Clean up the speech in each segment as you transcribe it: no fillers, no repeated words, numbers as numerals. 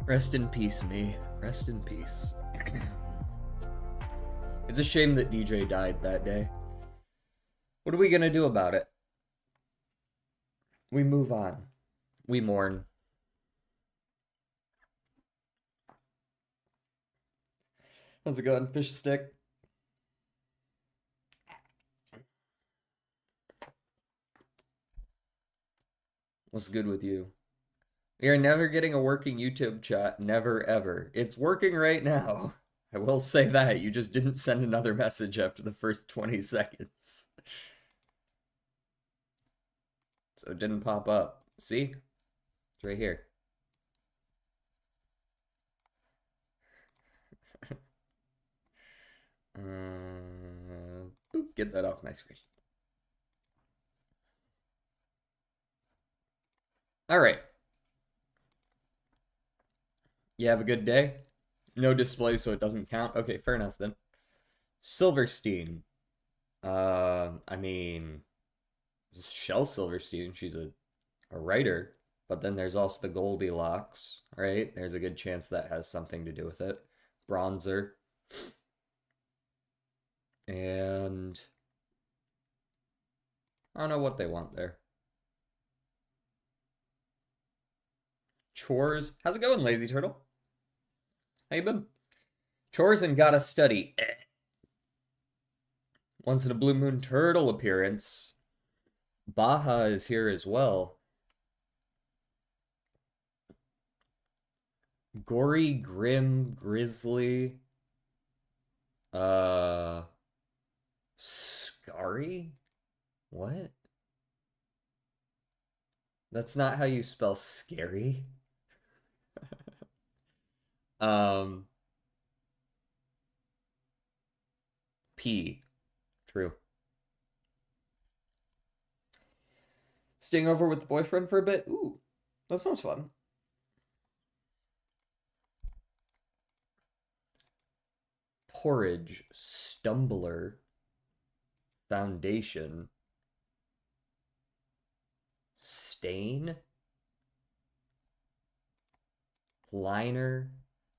Rest in peace, me. Rest in peace. It's a shame that DJ died that day. What are we gonna do about it? We move on. We mourn. How's it going, fish stick? What's good with you? We are never getting a working YouTube chat. Never, ever. It's working right now. I will say that. You just didn't send another message after the first 20 seconds. So it didn't pop up. See? It's right here. Boop, get that off my screen. All right. You have a good day? No display, so it doesn't count? Okay, fair enough then. Silverstein. I mean, Shel Silverstein, she's a writer, but then there's also the Goldilocks, right? There's a good chance that has something to do with it. Bronzer. And I don't know what they want there. Chores. How's it going, Lazy Turtle? How you been? Chores and gotta study. Once in a blue moon turtle appearance. Baja is here as well. Gory, grim, grizzly. Scary? What? That's not how you spell scary. P. True. Staying over with the boyfriend for a bit? Ooh, that sounds fun. Porridge, stumbler, foundation, stain, liner.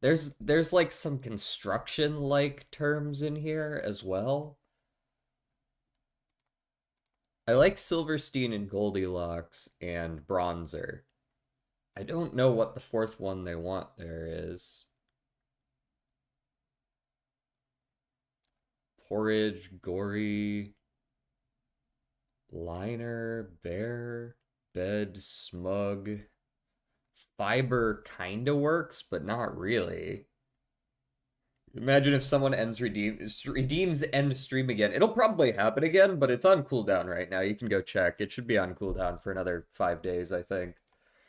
There's like some construction like terms in here as well. I like Silverstein and Goldilocks and Bronzer. I don't know what the fourth one they want there is. Porridge, gory, liner, bear, bed, smug. Fiber kinda works, but not really. Imagine if someone redeems end stream again. It'll probably happen again, but it's on cooldown right now. You can go check. It should be on cooldown for another 5 days, I think.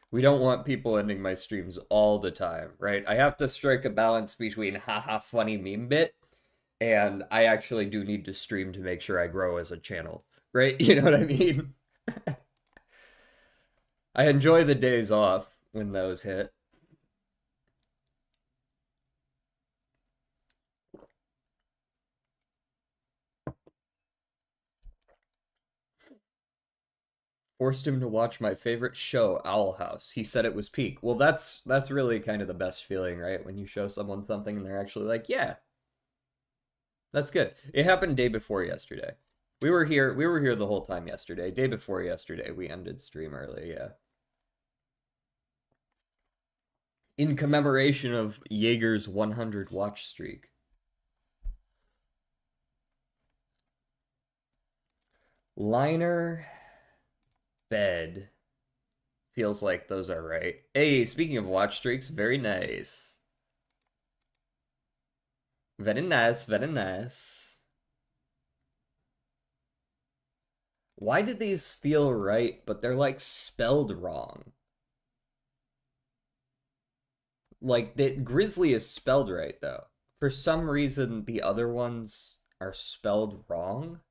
We don't want people ending my streams all the time, right? I have to strike a balance between haha funny meme bit and I actually do need to stream to make sure I grow as a channel, right? You know what I mean? I enjoy the days off when those hit. Forced him to watch my favorite show, Owl House. He said it was peak. Well, that's really kind of the best feeling, right? When you show someone something and they're actually like, "Yeah, that's good." It happened day before yesterday. We were here the whole time yesterday. Day before yesterday, we ended stream early, yeah. In commemoration of Jaeger's 100 watch streak. Liner, bed. Feels like those are right. Hey, speaking of watch streaks, very nice. Very nice, very nice. Why did these feel right, but they're like spelled wrong? Like, that Grizzly is spelled right, though. For some reason, the other ones are spelled wrong.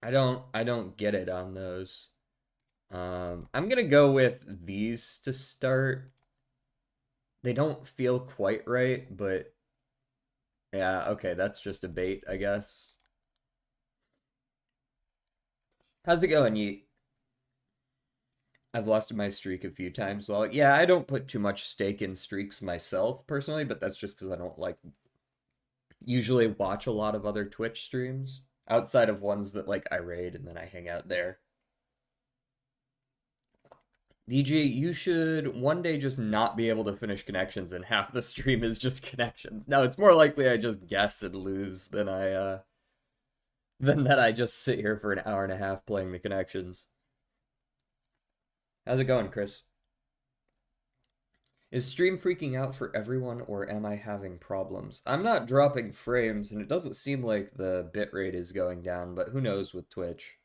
I don't get it on those. I'm gonna go with these to start. They don't feel quite right, but yeah, okay, that's just a bait, I guess. How's it going, Yeet? I've lost my streak a few times. Well, yeah, I don't put too much stake in streaks myself personally, but that's just because I don't like usually watch a lot of other Twitch streams outside of ones that like I raid and then I hang out there. DJ, you should one day just not be able to finish connections and half the stream is just connections. No, it's more likely I just guess and lose than that I just sit here for an hour and a half playing the connections. How's it going, Chris? Is stream freaking out for everyone or am I having problems? I'm not dropping frames and it doesn't seem like the bitrate is going down, but who knows with Twitch.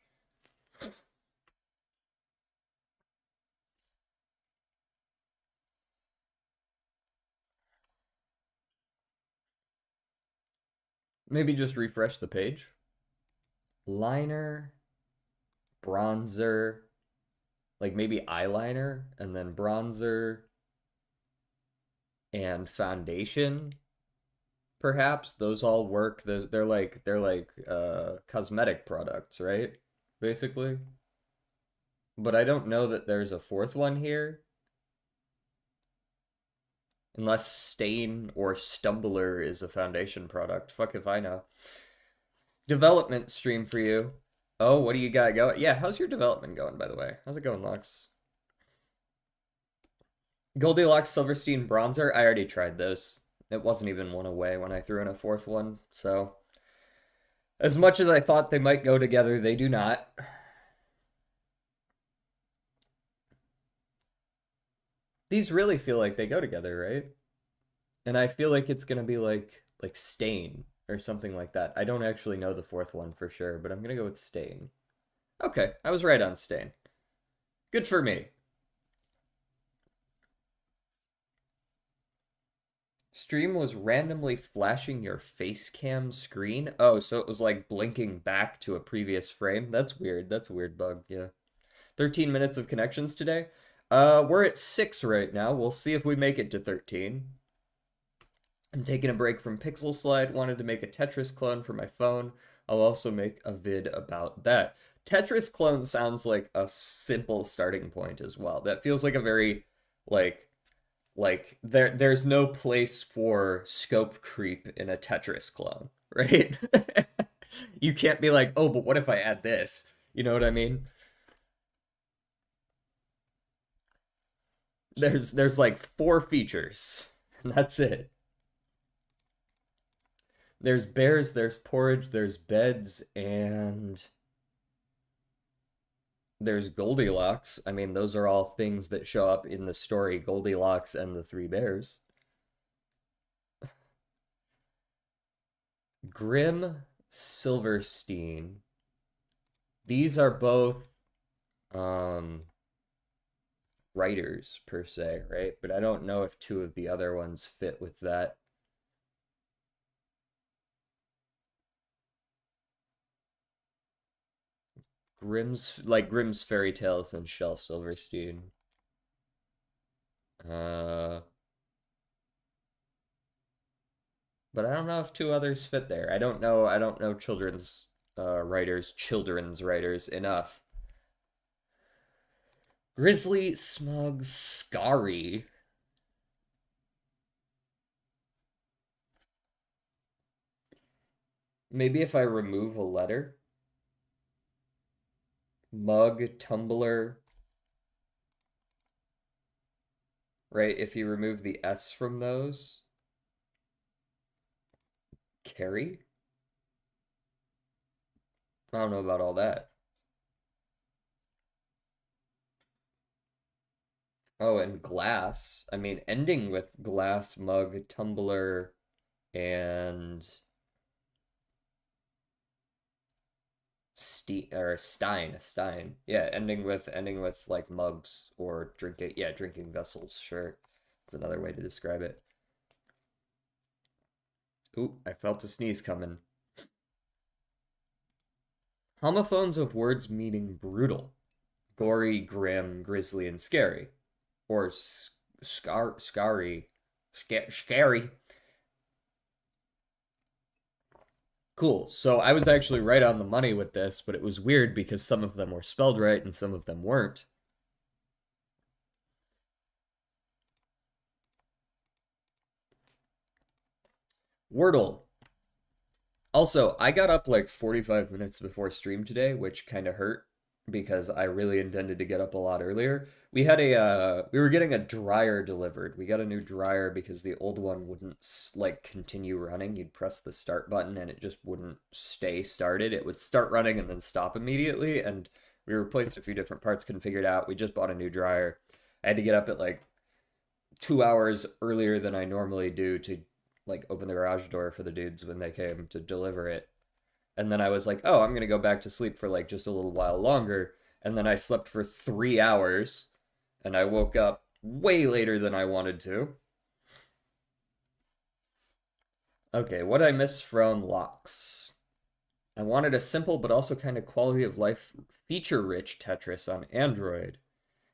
Maybe just refresh the page. Liner, bronzer, like maybe eyeliner, and then bronzer and foundation, perhaps. Those all work. They're like cosmetic products, right? Basically. But I don't know that there's a fourth one here. Unless Stain or Stumbler is a foundation product. Fuck if I know. Development stream for you. Oh, what do you got going? Yeah, how's your development going, by the way? How's it going, Lux? Goldilocks Silverstein Bronzer. I already tried those. It wasn't even one away when I threw in a fourth one. So, as much as I thought they might go together, they do not. These really feel like they go together, right? And I feel like it's gonna be like Stain or something like that. I don't actually know the fourth one for sure, but I'm gonna go with Stain. Okay, I was right on Stain. Good for me. Stream was randomly flashing your face cam screen. Oh, so it was like blinking back to a previous frame. That's weird. That's a weird bug. Yeah. 13 minutes of connections today. We're at 6 right now. We'll see if we make it to 13. I'm taking a break from Pixel Slide. Wanted to make a Tetris clone for my phone. I'll also make a vid about that. Tetris clone sounds like a simple starting point as well. That feels like a very like there's no place for scope creep in a Tetris clone, right? You can't be like, "Oh, but what if I add this?" You know what I mean? There's like 4 features, and that's it. There's bears, there's porridge, there's beds, and there's Goldilocks. I mean, those are all things that show up in the story Goldilocks and the Three Bears. Grim Silverstein. These are both um writers per se, right? But I don't know if 2 of the other ones fit with that. Grimm's Fairy Tales and Shel Silverstein. Uh but I don't know if 2 others fit there. I don't know children's writers enough. Grizzly, Smug, Scary. Maybe if I remove a letter. Mug, Tumbler, right? If you remove the S from those. Carry? I don't know about all that. Oh, and glass. I mean, ending with glass, mug, tumbler, and Stein. Yeah, ending with like mugs or drinking. Yeah, drinking vessels. Sure, that's another way to describe it. Ooh, I felt a sneeze coming. Homophones of words meaning brutal, gory, grim, grisly, and scary, or scary. Cool. So I was actually right on the money with this, but it was weird because some of them were spelled right and some of them weren't. Wordle. Also, I got up like 45 minutes before stream today, which kind of hurt because I really intended to get up a lot earlier. We were getting a dryer delivered. We got a new dryer because the old one wouldn't like continue running. You'd press the start button and it just wouldn't stay started. It would start running and then stop immediately. And we replaced a few different parts, couldn't figure it out. We just bought a new dryer. I had to get up at like 2 hours earlier than I normally do to like open the garage door for the dudes when they came to deliver it. And then I was like, oh, I'm gonna go back to sleep for like just a little while longer. And then I slept for 3 hours and I woke up way later than I wanted to. Okay, what I missed from locks. I wanted a simple but also kind of quality of life feature rich Tetris on Android.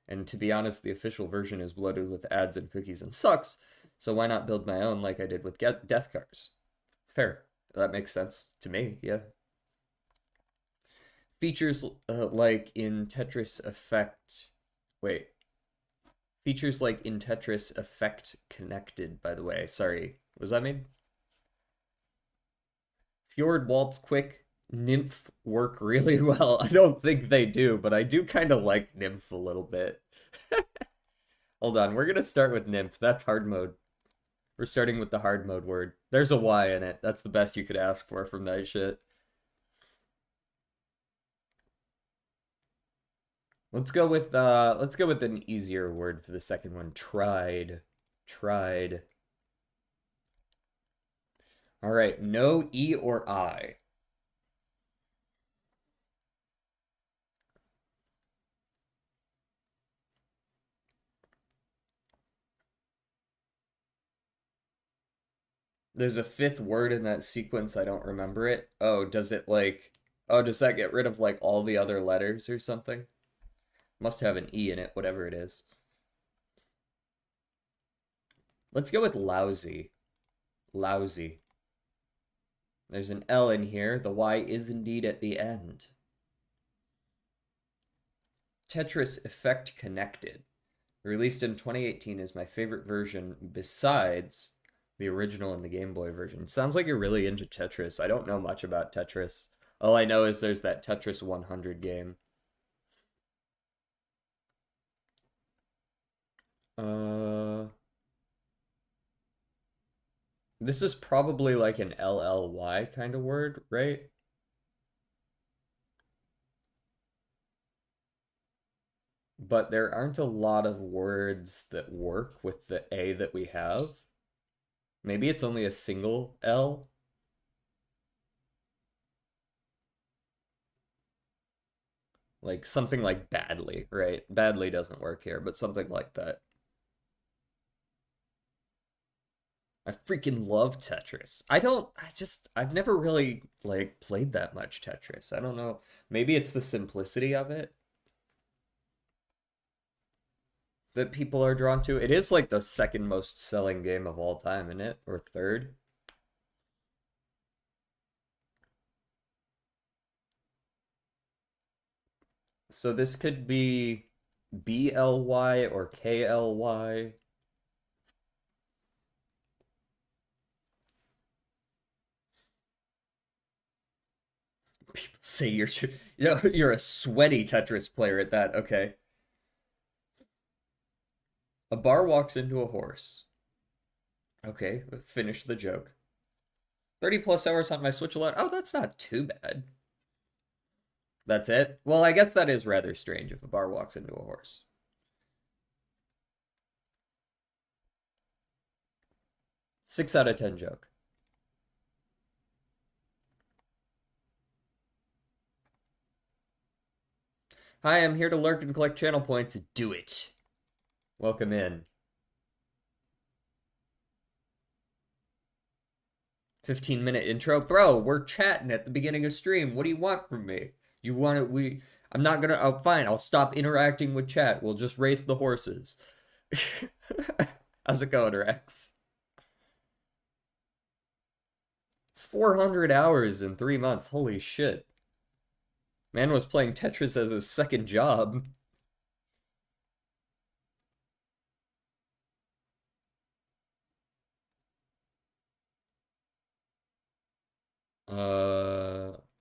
And to be honest, the official version is bloated with ads and cookies and sucks. So why not build my own like I did with Death Cars? Fair. That makes sense to me, yeah. Features like in Tetris Effect. Wait. Features like in Tetris Effect connected, by the way. Sorry. What does that mean? Fjord, Waltz, Quick, Nymph work really well. I don't think they do, but I do kind of like Nymph a little bit. Hold on, we're gonna start with Nymph. That's hard mode. We're starting with the hard mode word. There's a Y in it. That's the best you could ask for from that shit. Let's go with an easier word for the second one. Tried. Tried. All right, no E or I. There's a fifth word in that sequence. I don't remember it. Oh, does it like oh, does that get rid of like all the other letters or something? Must have an E in it, whatever it is. Let's go with lousy. Lousy. There's an L in here. The Y is indeed at the end. Tetris Effect Connected. Released in 2018 is my favorite version besides the original and the Game Boy version. Sounds like you're really into Tetris. I don't know much about Tetris. All I know is there's that Tetris 100 game. Uh, this is probably like an LLY kind of word, right? But there aren't a lot of words that work with the A that we have. Maybe it's only a single L. Like something like badly, right? Badly doesn't work here, but something like that. I freaking love Tetris. I've never really like played that much Tetris. I don't know. Maybe it's the simplicity of it that people are drawn to. It is like the second most selling game of all time, isn't it? Or third? So this could be BLY or KLY. People say you're a sweaty Tetris player at that. Okay. A bar walks into a horse. Okay, finish the joke. 30 plus hours on my Switch alone. Oh, that's not too bad. That's it? Well, I guess that is rather strange if a bar walks into a horse. 6 out of 10 joke. Hi, I'm here to lurk and collect channel points. Do it. Welcome in. 15-minute intro. Bro, we're chatting at the beginning of stream. What do you want from me? You want it? I'm not gonna. Oh, fine. I'll stop interacting with chat. We'll just race the horses. How's it going, Rex? 400 hours in 3 months. Holy shit. Man was playing Tetris as his second job.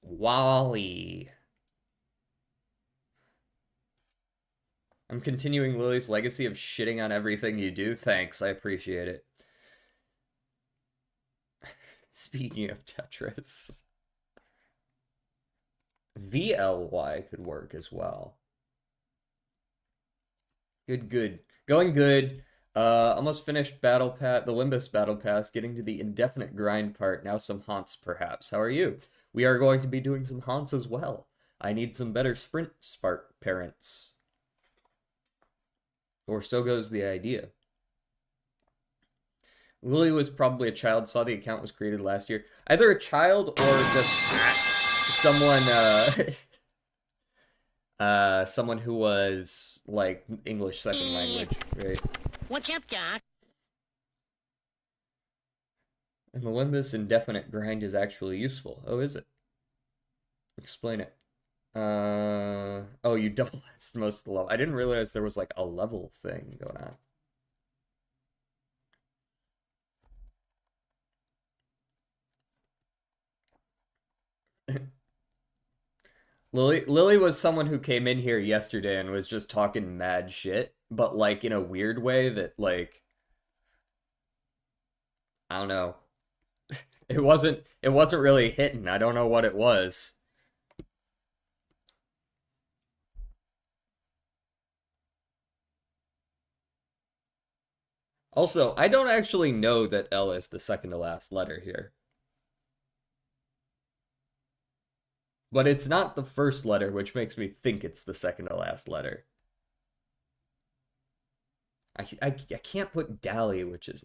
Wally. I'm continuing Lily's legacy of shitting on everything you do. Thanks, I appreciate it. Speaking of Tetris, VLY could work as well. Good, good. Going good. Almost finished Battle Pass, the Limbus Battle Pass, getting to the indefinite grind part. Now some haunts, perhaps. How are you? We are going to be doing some haunts as well. I need some better sprint spark parents. Or so goes the idea. Lily was probably a child, saw the account was created last year. Either a child or just someone someone who was like English second language, right? What's up, Doc? And the Limbus indefinite grind is actually useful. Oh, is it? Explain it. Oh, you double most of the level. I didn't realize there was like a level thing going on. Lily was someone who came in here yesterday and was just talking mad shit, but like in a weird way that like I don't know. It wasn't really hitting. I don't know what it was. Also, I don't actually know that L is the second to last letter here. But it's not the first letter, which makes me think it's the second to last letter. I can't put Dally, which is...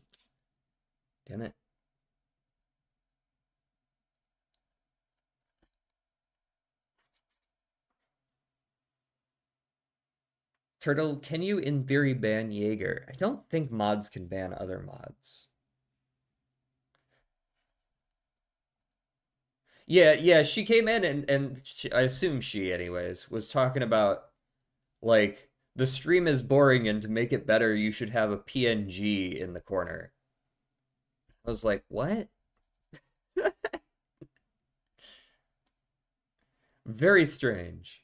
Damn it. Turtle, can you in theory ban Jaeger? I don't think mods can ban other mods. Yeah, she came in and I assume she anyways was talking about like the stream is boring and to make it better you should have a PNG in the corner. I was like, "What?" Very strange.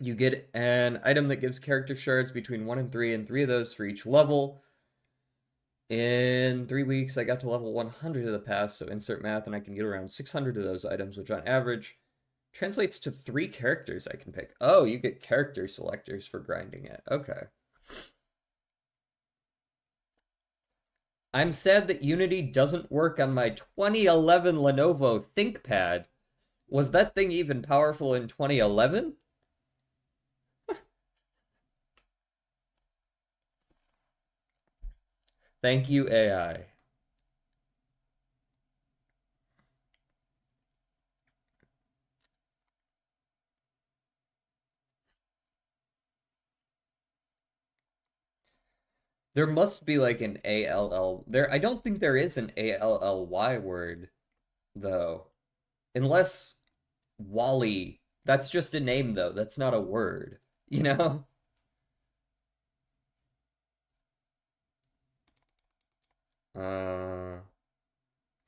You get an item that gives character shards between 1 and 3 and 3 of those for each level. In 3 weeks, I got to level 100 of the pass, so insert math, and I can get around 600 of those items, which on average translates to 3 characters I can pick. Oh, you get character selectors for grinding it. Okay. I'm sad that Unity doesn't work on my 2011 Lenovo ThinkPad. Was that thing even powerful in 2011? Thank you, AI. There must be like an ALL. There, I don't think there is an ALLY word though. Unless Wally. That's just a name though. That's not a word. You know? Uh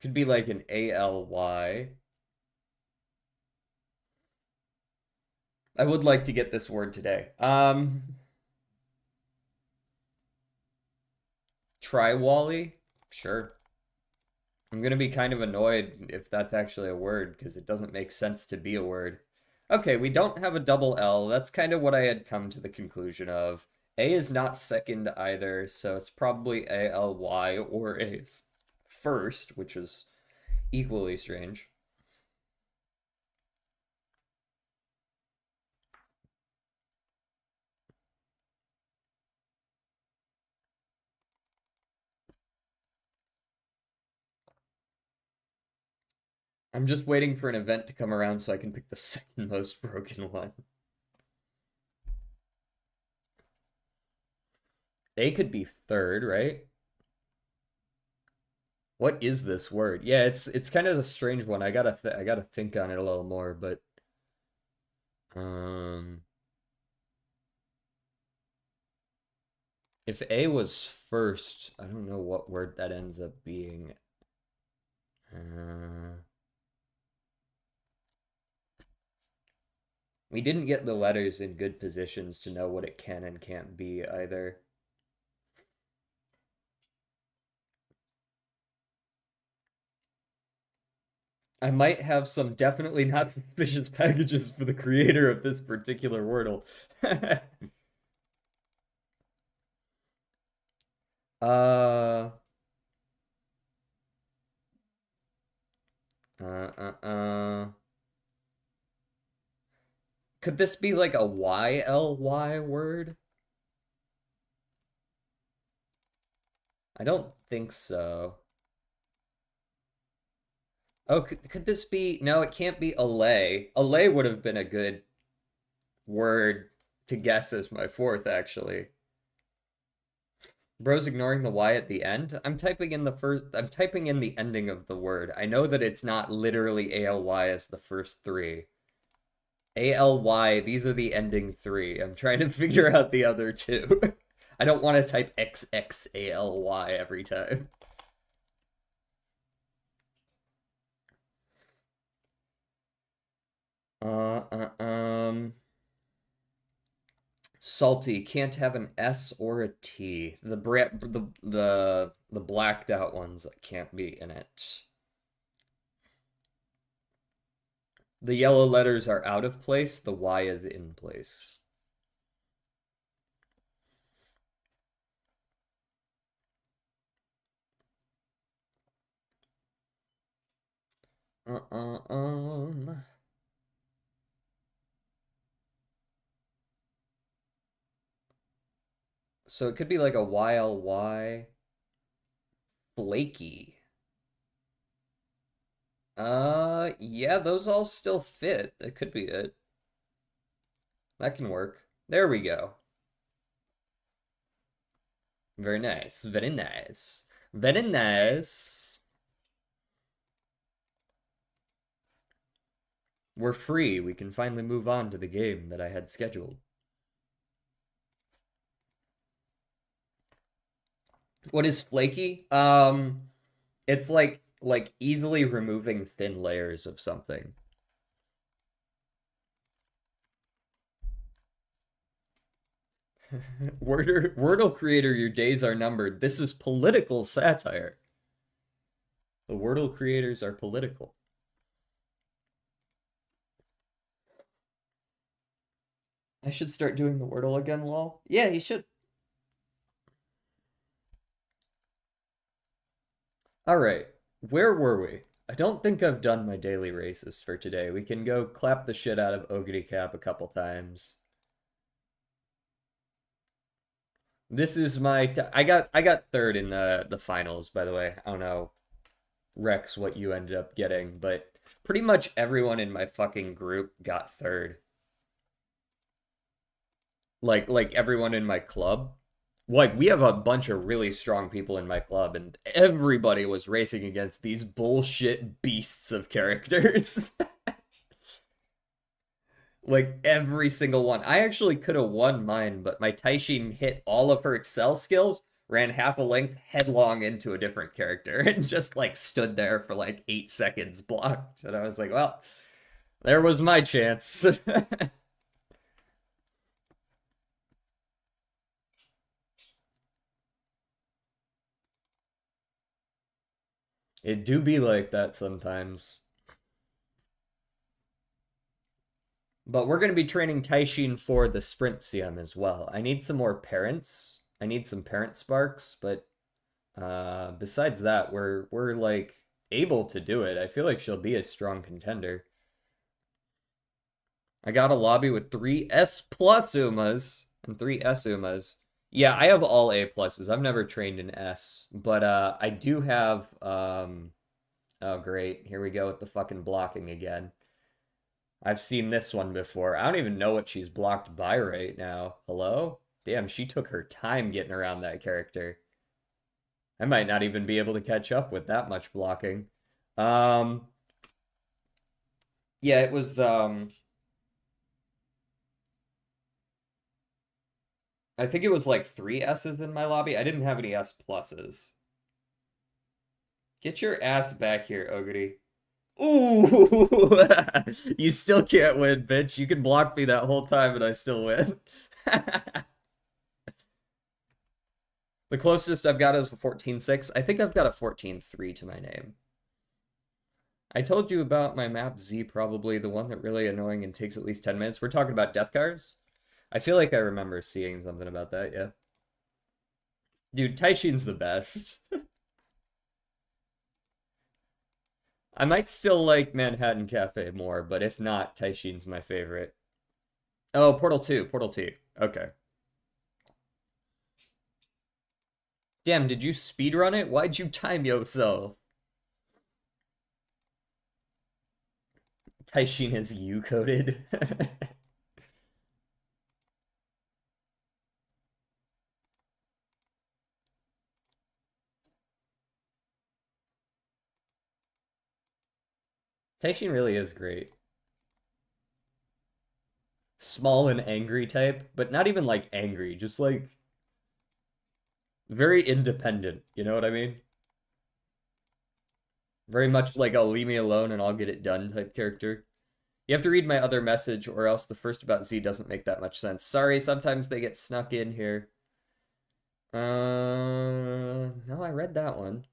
could be like an ALY. I would like to get this word today. Try Wally? Sure. I'm gonna be kind of annoyed if that's actually a word, because it doesn't make sense to be a word. Okay, we don't have a double L. That's kind of what I had come to the conclusion of. A is not second either, so it's probably ALY or A is first, which is equally strange. I'm just waiting for an event to come around so I can pick the second most broken one. A could be third, right? What is this word? Yeah, it's kind of a strange one. I gotta think on it a little more, but um If A was first, I don't know what word that ends up being. Uh, we didn't get the letters in good positions to know what it can and can't be either. I might have some definitely not suspicious packages for the creator of this particular Wordle. uh, uh. Could this be like a YLY word? I don't think so. Oh, could this be? No, it can't be allay. Allay would have been a good word to guess as my fourth, actually. Bro's ignoring the Y at the end. I'm typing in the ending of the word. I know that it's not literally ALY as the first three. ALY, these are the ending three. I'm trying to figure out the other two. I don't want to type XXALY every time. Uh, uh, um, Salty can't have an S or a T. The blacked out ones can't be in it. The yellow letters are out of place. The Y is in place. Uh, uh, um. So it could be like a YLY flaky. Yeah, those all still fit. That could be it. That can work. There we go. Very nice. Very nice. Very nice. We're free. We can finally move on to the game that I had scheduled. What is flaky? It's like easily removing thin layers of something. Wordle creator, your days are numbered. This is political satire. The Wordle creators are political. I should start doing the Wordle again, lol. Yeah, you should. All right. Where were we? I don't think I've done my daily races for today. We can go clap the shit out of Ogity Cap a couple times. This is my I got third in the finals, by the way. I don't know, Rex, what you ended up getting, but pretty much everyone in my fucking group got third. Like everyone in my club. Like we have a bunch of really strong people in my club, and everybody was racing against these bullshit beasts of characters. Like every single one. I actually could have won mine, but my Taishin hit all of her Excel skills, ran half a length headlong into a different character, and just like stood there for like 8 seconds blocked. And I was like, well, there was my chance. It do be like that sometimes. But we're going to be training Taishin for the sprint CM as well. I need some more parents. I need some parent sparks, but besides that, we're like able to do it. I feel like she'll be a strong contender. I got a lobby with three S plus Umas and three S Umas. Yeah, I have all A pluses. I've never trained in S, but I do have oh great, here we go with the fucking blocking again. I've seen this one before. I don't even know what she's blocked by right now. Hello? Damn, she took her time getting around that character. I might not even be able to catch up with that much blocking. Um, yeah, it was. I think it was like 3 S's in my lobby. I didn't have any S pluses. Get your ass back here, Ogre. Ooh! You still can't win, bitch. You can block me that whole time and I still win. The closest I've got is a 14-6. I think I've got a 14-3 to my name. I told you about my map Z, probably the one that really annoying and takes at least 10 minutes. We're talking about death cars? I feel like I remember seeing something about that, yeah. Dude, Taishin's the best. I might still like Manhattan Cafe more, but if not, Taishin's my favorite. Oh, Portal 2, Portal 2. Okay. Damn, did you speedrun it? Why'd you time yourself? Taishin is U-coded. Taishin really is great. Small and angry type, but not even like angry, just like very independent. You know what I mean? Very much like a leave me alone and I'll get it done type character. You have to read my other message, or else the first about Z doesn't make that much sense. Sorry, sometimes they get snuck in here. No, I read that one.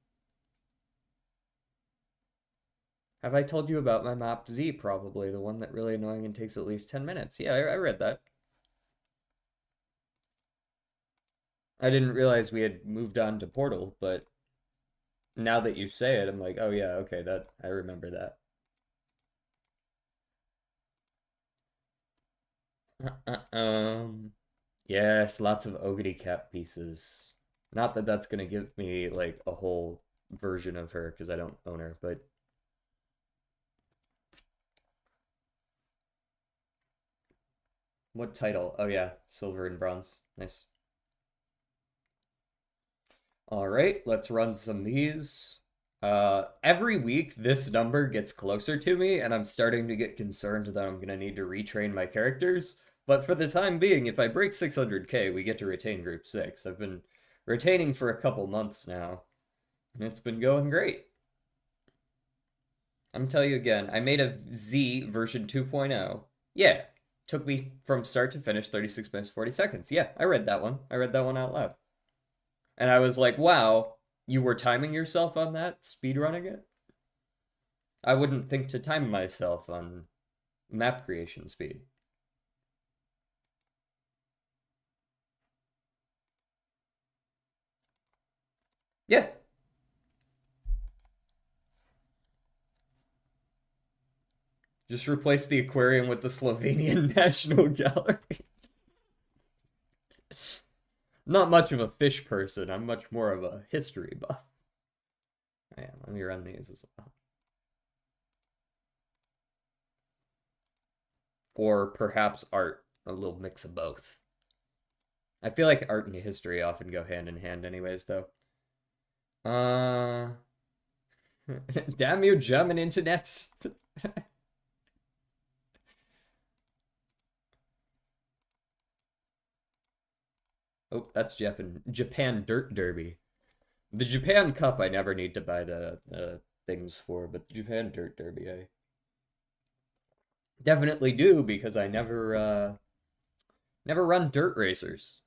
Have I told you about my map Z? Probably the one that really annoying and takes at least 10 minutes. Yeah, I read that. I didn't realize we had moved on to Portal, but now that you say it, I'm like, oh yeah, okay, that I remember that. Yes, lots of Ogre Cap pieces. Not that that's gonna give me like a whole version of her because I don't own her, but what title? Oh yeah, silver and bronze. Nice. All right, let's run some of these. Every week this number gets closer to me, and I'm starting to get concerned that I'm gonna need to retrain my characters. But for the time being, if I break 600k, we get to retain Group 6. I've been retaining for a couple months now, and it's been going great. I'm gonna tell you again, I made a Z version 2.0. Yeah, took me from start to finish 36 minutes 40 seconds. Yeah, I read that one. I read that one out loud. And I was like, wow, you were timing yourself on that, speedrunning it? I wouldn't think to time myself on map creation speed. Yeah. Just replace the aquarium with the Slovenian National Gallery. Not much of a fish person. I'm much more of a history buff. Oh, yeah, let me run these as well. Or perhaps art, a little mix of both. I feel like art and history often go hand in hand anyways, though. Uh, damn you, German internet. Oh, that's Japan Dirt Derby. The Japan Cup I never need to buy the things for, but the Japan Dirt Derby I definitely do because I never run dirt racers.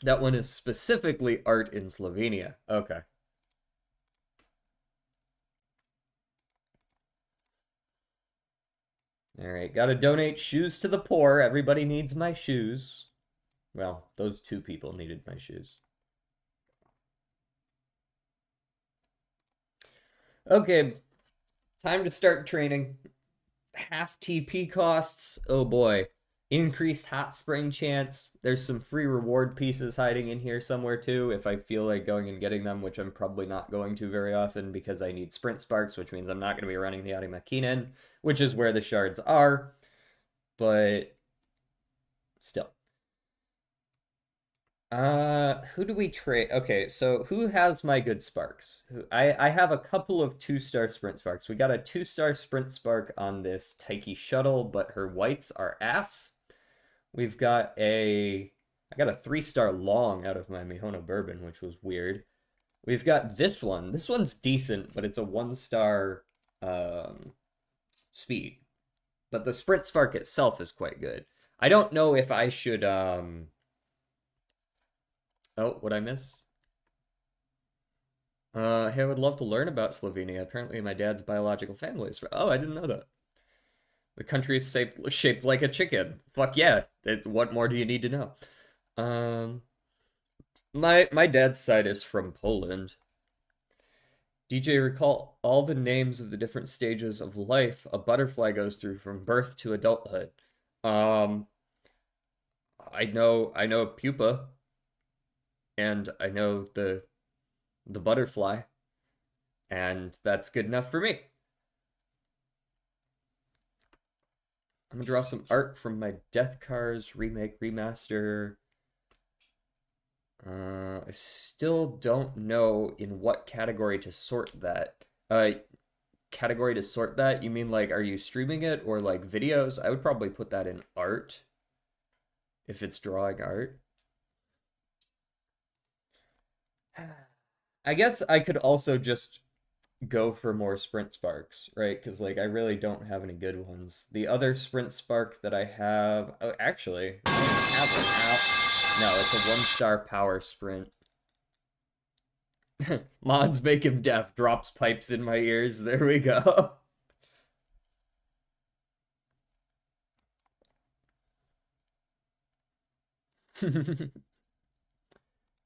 That one is specifically art in Slovenia. Okay. All right, gotta donate shoes to the poor. Everybody needs my shoes. Well, those two people needed my shoes. Okay, time to start training. Half TP costs. Oh boy. Increased hot spring chance. There's some free reward pieces hiding in here somewhere too if I feel like going and getting them, which I'm probably not going to very often because I need sprint sparks, which means I'm not going to be running the Makinen, which is where the shards are. But still. Who do we trade? Okay, so who has my good sparks? I have a couple of 2-star sprint sparks. We got a 2-star sprint spark on this Taiki shuttle, but her whites are ass. We've got a I got a 3-star long out of my Mihono bourbon, which was weird. We've got this one. This one's decent, but it's a 1-star um, speed. But the sprint spark itself is quite good. I don't know if I should oh, what'd I miss? Hey, I would love to learn about Slovenia. Apparently my dad's biological family is from... Oh, I didn't know that. The country is shaped like a chicken. Fuck yeah. What more do you need to know? Um, my dad's side is from Poland. DJ, recall all the names of the different stages of life a butterfly goes through from birth to adulthood. Um, I know pupa, and I know the butterfly, and that's good enough for me. I'm gonna draw some art from my Death Cars remake remaster. I still don't know in what category to sort that. Category to sort that? You mean like, are you streaming it or like videos? I would probably put that in art if it's drawing art. I guess I could also just go for more sprint sparks, right? Because like I really don't have any good ones. The other sprint spark that I have, oh, actually, I don't even have one out. No, it's a 1-star power sprint. Mods make him deaf. Drops pipes in my ears. There we go.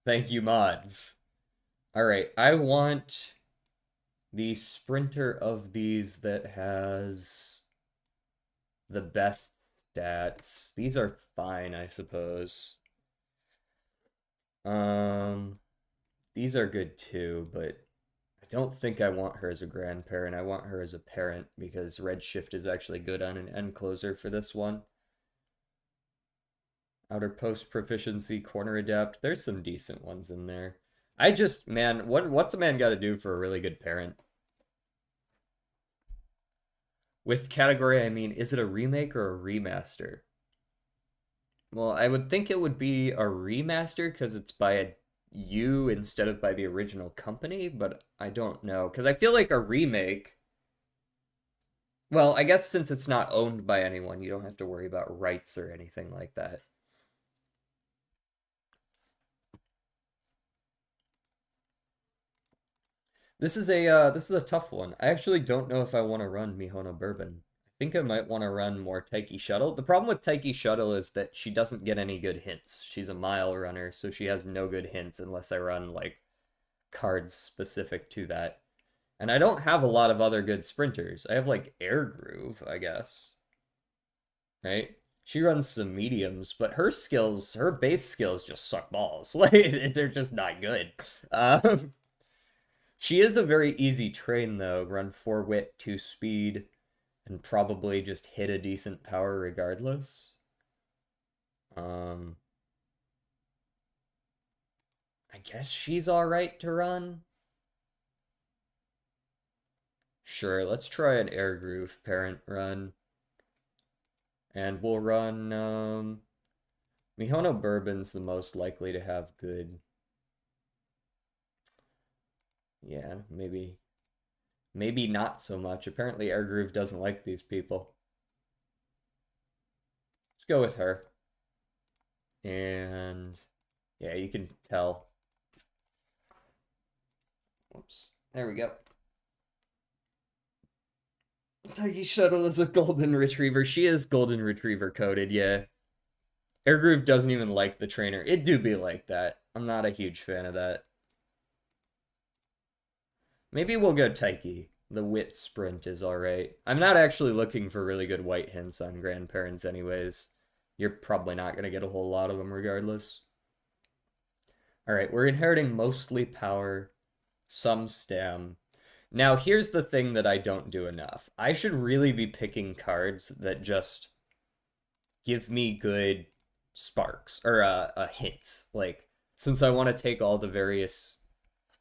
Thank you, mods. All right, I want the sprinter of these that has the best stats. These are fine, I suppose. Um, these are good too, but I don't think I want her as a grandparent. I want her as a parent because Redshift is actually good on an end closer for this one. Outer post proficiency, corner adapt. There's some decent ones in there. I just, man, what's a man got to do for a really good parent? With category, I mean, is it a remake or a remaster? Well, I would think it would be a remaster because it's by you instead of by the original company, but I don't know. Because I feel like a remake, well, I guess since it's not owned by anyone, you don't have to worry about rights or anything like that. This is a tough one. I actually don't know if I want to run Mihono Bourbon. I think I might want to run more Taiki Shuttle. The problem with Taiki Shuttle is that she doesn't get any good hints. She's a mile runner, so she has no good hints unless I run like cards specific to that. And I don't have a lot of other good sprinters. I have like Air Groove, I guess. Right? She runs some mediums, but her skills, her base skills just suck balls. Like they're just not good. She is a very easy train though. Run 4 wit, 2 speed, and probably just hit a decent power regardless. Um, I guess she's all right to run. Sure, let's try an Air Groove parent run. And we'll run Mihono Bourbon's the most likely to have good. Yeah, maybe not so much. Apparently Air Groove doesn't like these people. Let's go with her. And yeah, you can tell. Whoops. There we go. Taiki Shuttle is a golden retriever. She is golden retriever coded, yeah. Airgroove doesn't even like the trainer. It do be like that. I'm not a huge fan of that. Maybe we'll go Taiki. The wit sprint is alright. I'm not actually looking for really good white hints on grandparents anyways. You're probably not going to get a whole lot of them regardless. Alright, we're inheriting mostly power, some stam. Now, here's the thing that I don't do enough. I should really be picking cards that just give me good sparks or hints. Like, since I want to take all the various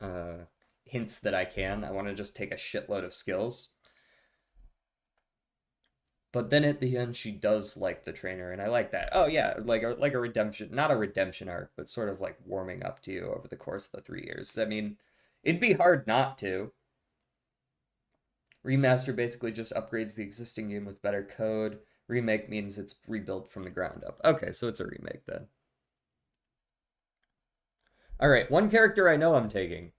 uh, hints that I can, I want to just take a shitload of skills. But then at the end, she does like the trainer, and I like that. Oh yeah, like a redemption, not a redemption arc, but sort of like warming up to you over the course of the 3 years. I mean, it'd be hard not to. Remaster basically just upgrades the existing game with better code. Remake means it's rebuilt from the ground up. Okay, so it's a remake then. All right, one character I know I'm taking.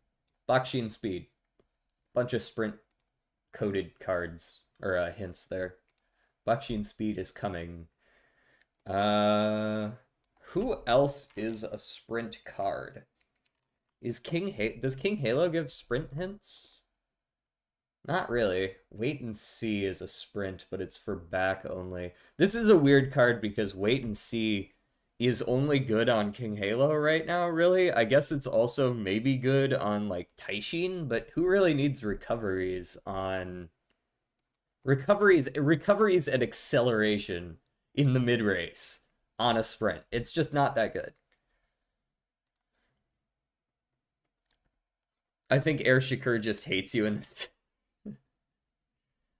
Bakshin Speed. Bunch of sprint coded cards or hints there. Bakshin Speed is coming. Uh, who else is a sprint card? Does King Halo give sprint hints? Not really. Wait and See is a sprint, but it's for back only. This is a weird card because Wait and See is only good on King Halo right now, really. I guess it's also maybe good on like Taishin, but who really needs recoveries on recoveries and acceleration in the mid race on a sprint? It's just not that good. I think Air Shakur just hates you and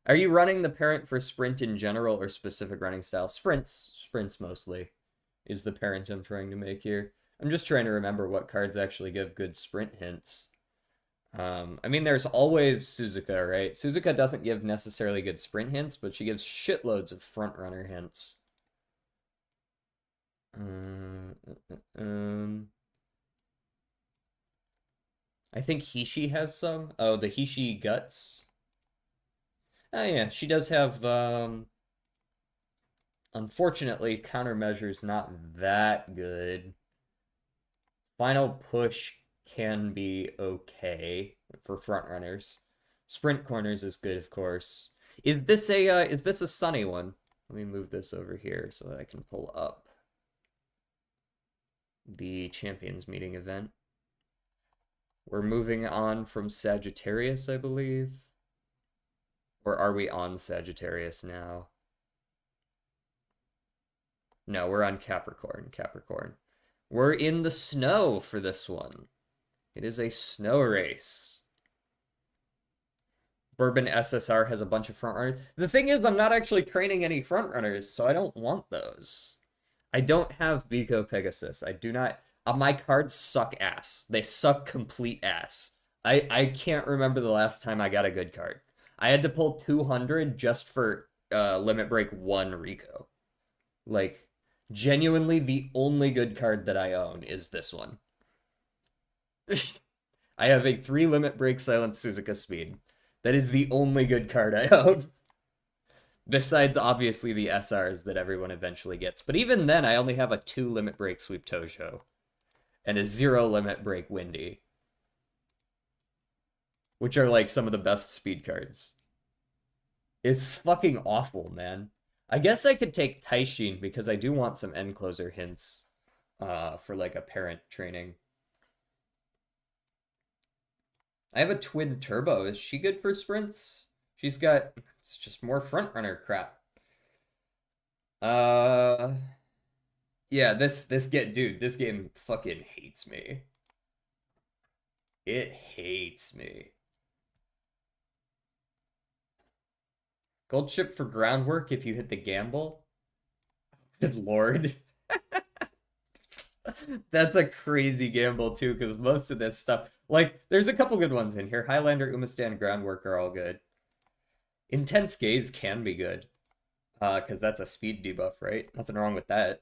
are you running the parent for sprint in general or specific running style? Sprints mostly is the parent I'm trying to make here. I'm just trying to remember what cards actually give good sprint hints. I mean, there's always Suzuka, right? Suzuka doesn't give necessarily good sprint hints, but she gives shitloads of front runner hints. I think Hishi has some. Oh, the Hishi Guts. Oh yeah, she does have unfortunately countermeasures not that good. Final Push can be okay for front runners. Sprint Corners is good, of course. Is this a sunny one? Let me move this over here so that I can pull up the Champions Meeting event. We're moving on from Sagittarius, I believe. Or are we on Sagittarius now? No, we're on Capricorn. Capricorn. We're in the snow for this one. It is a snow race. Bourbon SSR has a bunch of front runners. The thing is, I'm not actually training any front runners, so I don't want those. I don't have Vico Pegasus. I do not. My cards suck ass. They suck complete ass. I can't remember the last time I got a good card. I had to pull 200 just for Limit Break 1 Rico. Like, genuinely, the only good card that I own is this one. I have a 3 Limit Break Silent Suzuka Speed. That is the only good card I own. Besides, obviously, the SRs that everyone eventually gets. But even then, I only have a 2 Limit Break Sweep Tojo. And a 0 Limit Break Windy. Which are, like, some of the best speed cards. It's fucking awful, man. I guess I could take Taishin because I do want some end closer hints for, like, a parent training. I have a twin turbo. Is she good for sprints? She's got... It's just more front runner crap. Yeah, this game fucking hates me. It hates me. Gold chip for groundwork if you hit the gamble. Good lord. That's a crazy gamble too, because most of this stuff, like, there's a couple good ones in here. Highlander, Umastan, Groundwork are all good. Intense Gaze can be good, because that's a speed debuff, right? Nothing wrong with that.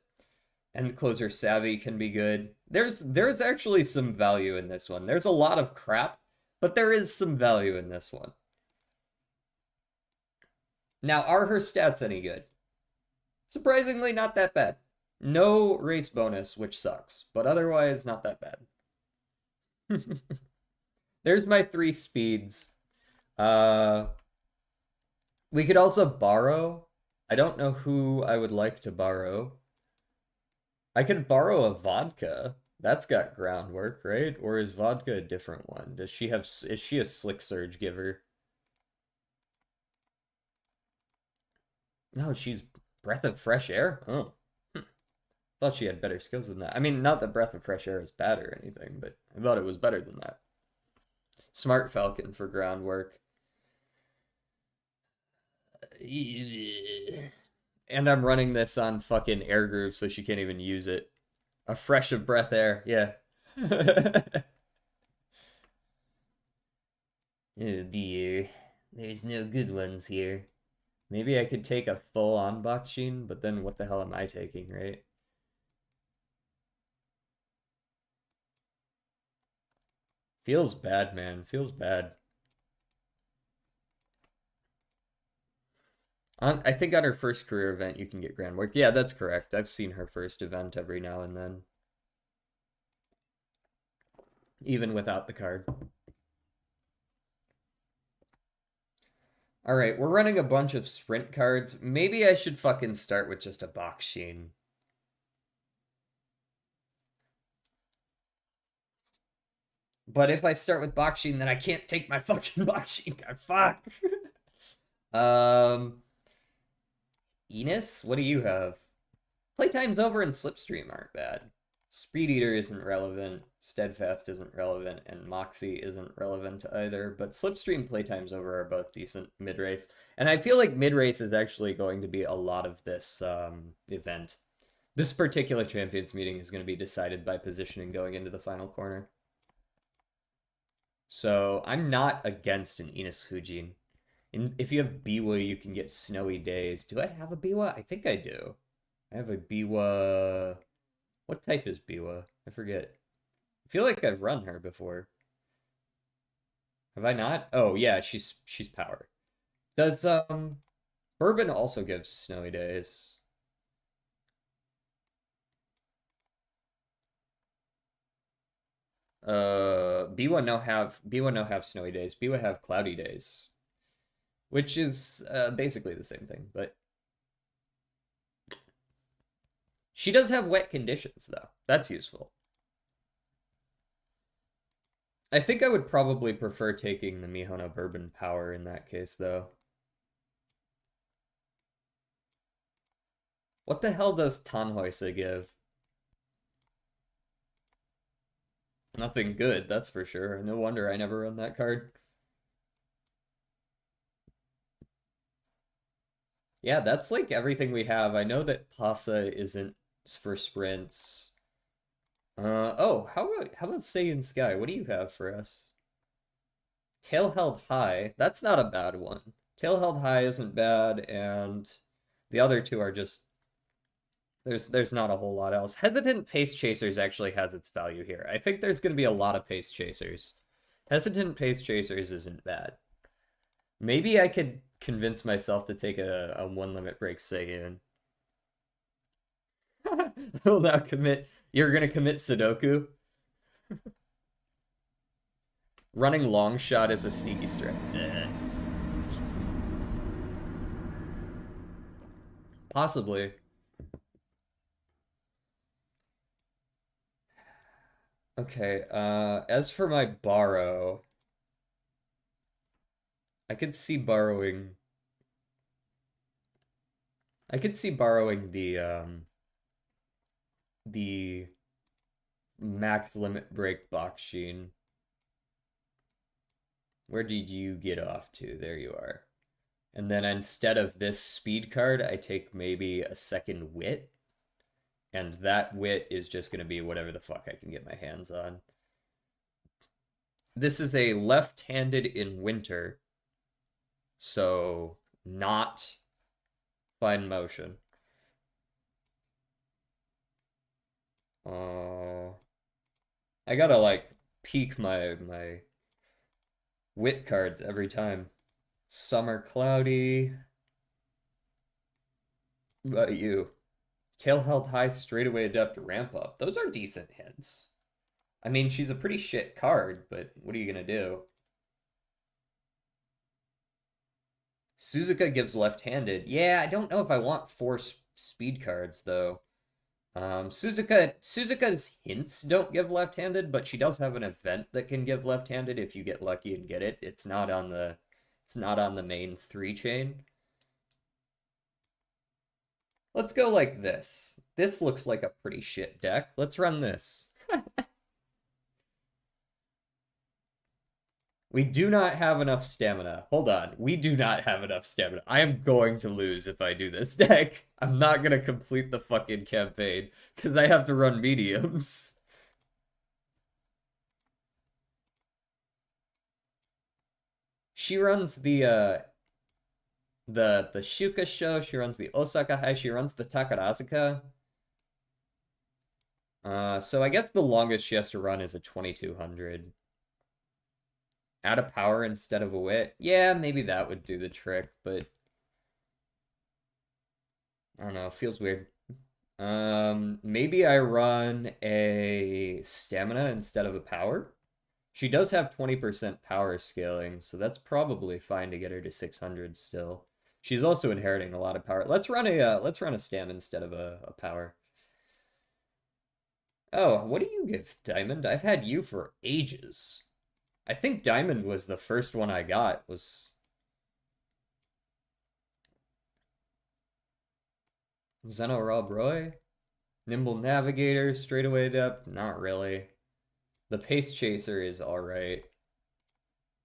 End Closer Savvy can be good. There's actually some value in this one. There's a lot of crap, but there is some value in this one. Now, are her stats any good? Surprisingly, not that bad. No race bonus, which sucks, but otherwise not that bad. There's my 3 speeds. We could also borrow. I don't know who I would like to borrow. I could borrow a vodka. That's got groundwork, right? Or is vodka a different one? Is she a Slick Surge giver? No, she's Breath of Fresh Air? Oh. Thought she had better skills than that. I mean, not that Breath of Fresh Air is bad or anything, but I thought it was better than that. Smart Falcon for groundwork. And I'm running this on fucking air groove so she can't even use it. A fresh of breath air, yeah. Oh dear. There's no good ones here. Maybe I could take a full on Bakshin, but then what the hell am I taking, right? Feels bad, man. Feels bad. I think on her first career event you can get Grand Work. Yeah, that's correct. I've seen her first event every now and then, even without the card. All right, we're running a bunch of sprint cards. Maybe I should fucking start with just a Bakshin. But if I start with Bakshin, then I can't take my fucking Bakshin card. Fuck. um, Enos, what do you have? Playtime's Over and Slipstream aren't bad. Speed Eater isn't relevant, Steadfast isn't relevant, and Moxie isn't relevant either. But Slipstream, Playtime's Over are both decent mid race. And I feel like mid race is actually going to be a lot of this event. This particular champions meeting is going to be decided by positioning going into the final corner. So I'm not against an Enos Hujin. If you have Biwa, you can get Snowy Days. Do I have a Biwa? I think I do. I have a Biwa. What type is Biwa? I forget. I feel like I've run her before. Have I not? Oh yeah, she's power. Does Bourbon also give Snowy Days? Biwa no have Snowy Days. Biwa have Cloudy Days, which is basically the same thing, but she does have wet conditions though. That's useful. I think I would probably prefer taking the Mihono Bourbon Power in that case though. What the hell does Tannhäuser give? Nothing good, that's for sure. No wonder I never run that card. Yeah, that's like everything we have. I know that Pasa isn't for sprints. Oh, how about Saiyan Sky? What do you have for us? Tail Held High. That's not a bad one. Tail Held High isn't bad, and the other two are just there's not a whole lot else. Hesitant Pace Chasers actually has its value here. I think there's going to be a lot of Pace Chasers. Hesitant Pace Chasers isn't bad. Maybe I could convince myself to take a one limit break Saiyan. I'll now commit. You're gonna commit Sudoku? Running long shot is a sneaky strike. Possibly. Okay, as for my borrow, I could see borrowing. I could see borrowing the max limit break Bakshin. Where did you get off to? There you are. And then instead of this speed card, I take maybe a second wit. And that wit is just going to be whatever the fuck I can get my hands on. This is a left-handed in winter. So not fine motion. I gotta like peek my wit cards every time. Summer Cloudy. What about you? Tail Held High, Straightaway Adept, Ramp Up. Those are decent hints. I mean, she's a pretty shit card, but what are you gonna do? Suzuka gives left-handed. Yeah, I don't know if I want four speed cards though. Suzuka's hints don't give left-handed, but she does have an event that can give left-handed if you get lucky and get it. It's not on the main 3 chain. Let's go like this. This looks like a pretty shit deck. Let's run this. We do not have enough stamina. Hold on. We do not have enough stamina. I am going to lose if I do this deck. I'm not gonna complete the fucking campaign because I have to run mediums. She runs the Shuka show, she runs the Osaka High, she runs the Takarazuka. So I guess the longest she has to run is a 2200. Add a power instead of a wit. Yeah, maybe that would do the trick, but I don't know, feels weird. Maybe I run a stamina instead of a power. She does have 20% power scaling, so that's probably fine to get her to 600 still. She's also inheriting a lot of power. Let's run a stam instead of a power. Oh, what do you give, Diamond? I've had you for ages. I think Diamond was the first one I got, was Zeno Rob Roy? Nimble Navigator, Straightaway Adept? Not really. The Pace Chaser is alright.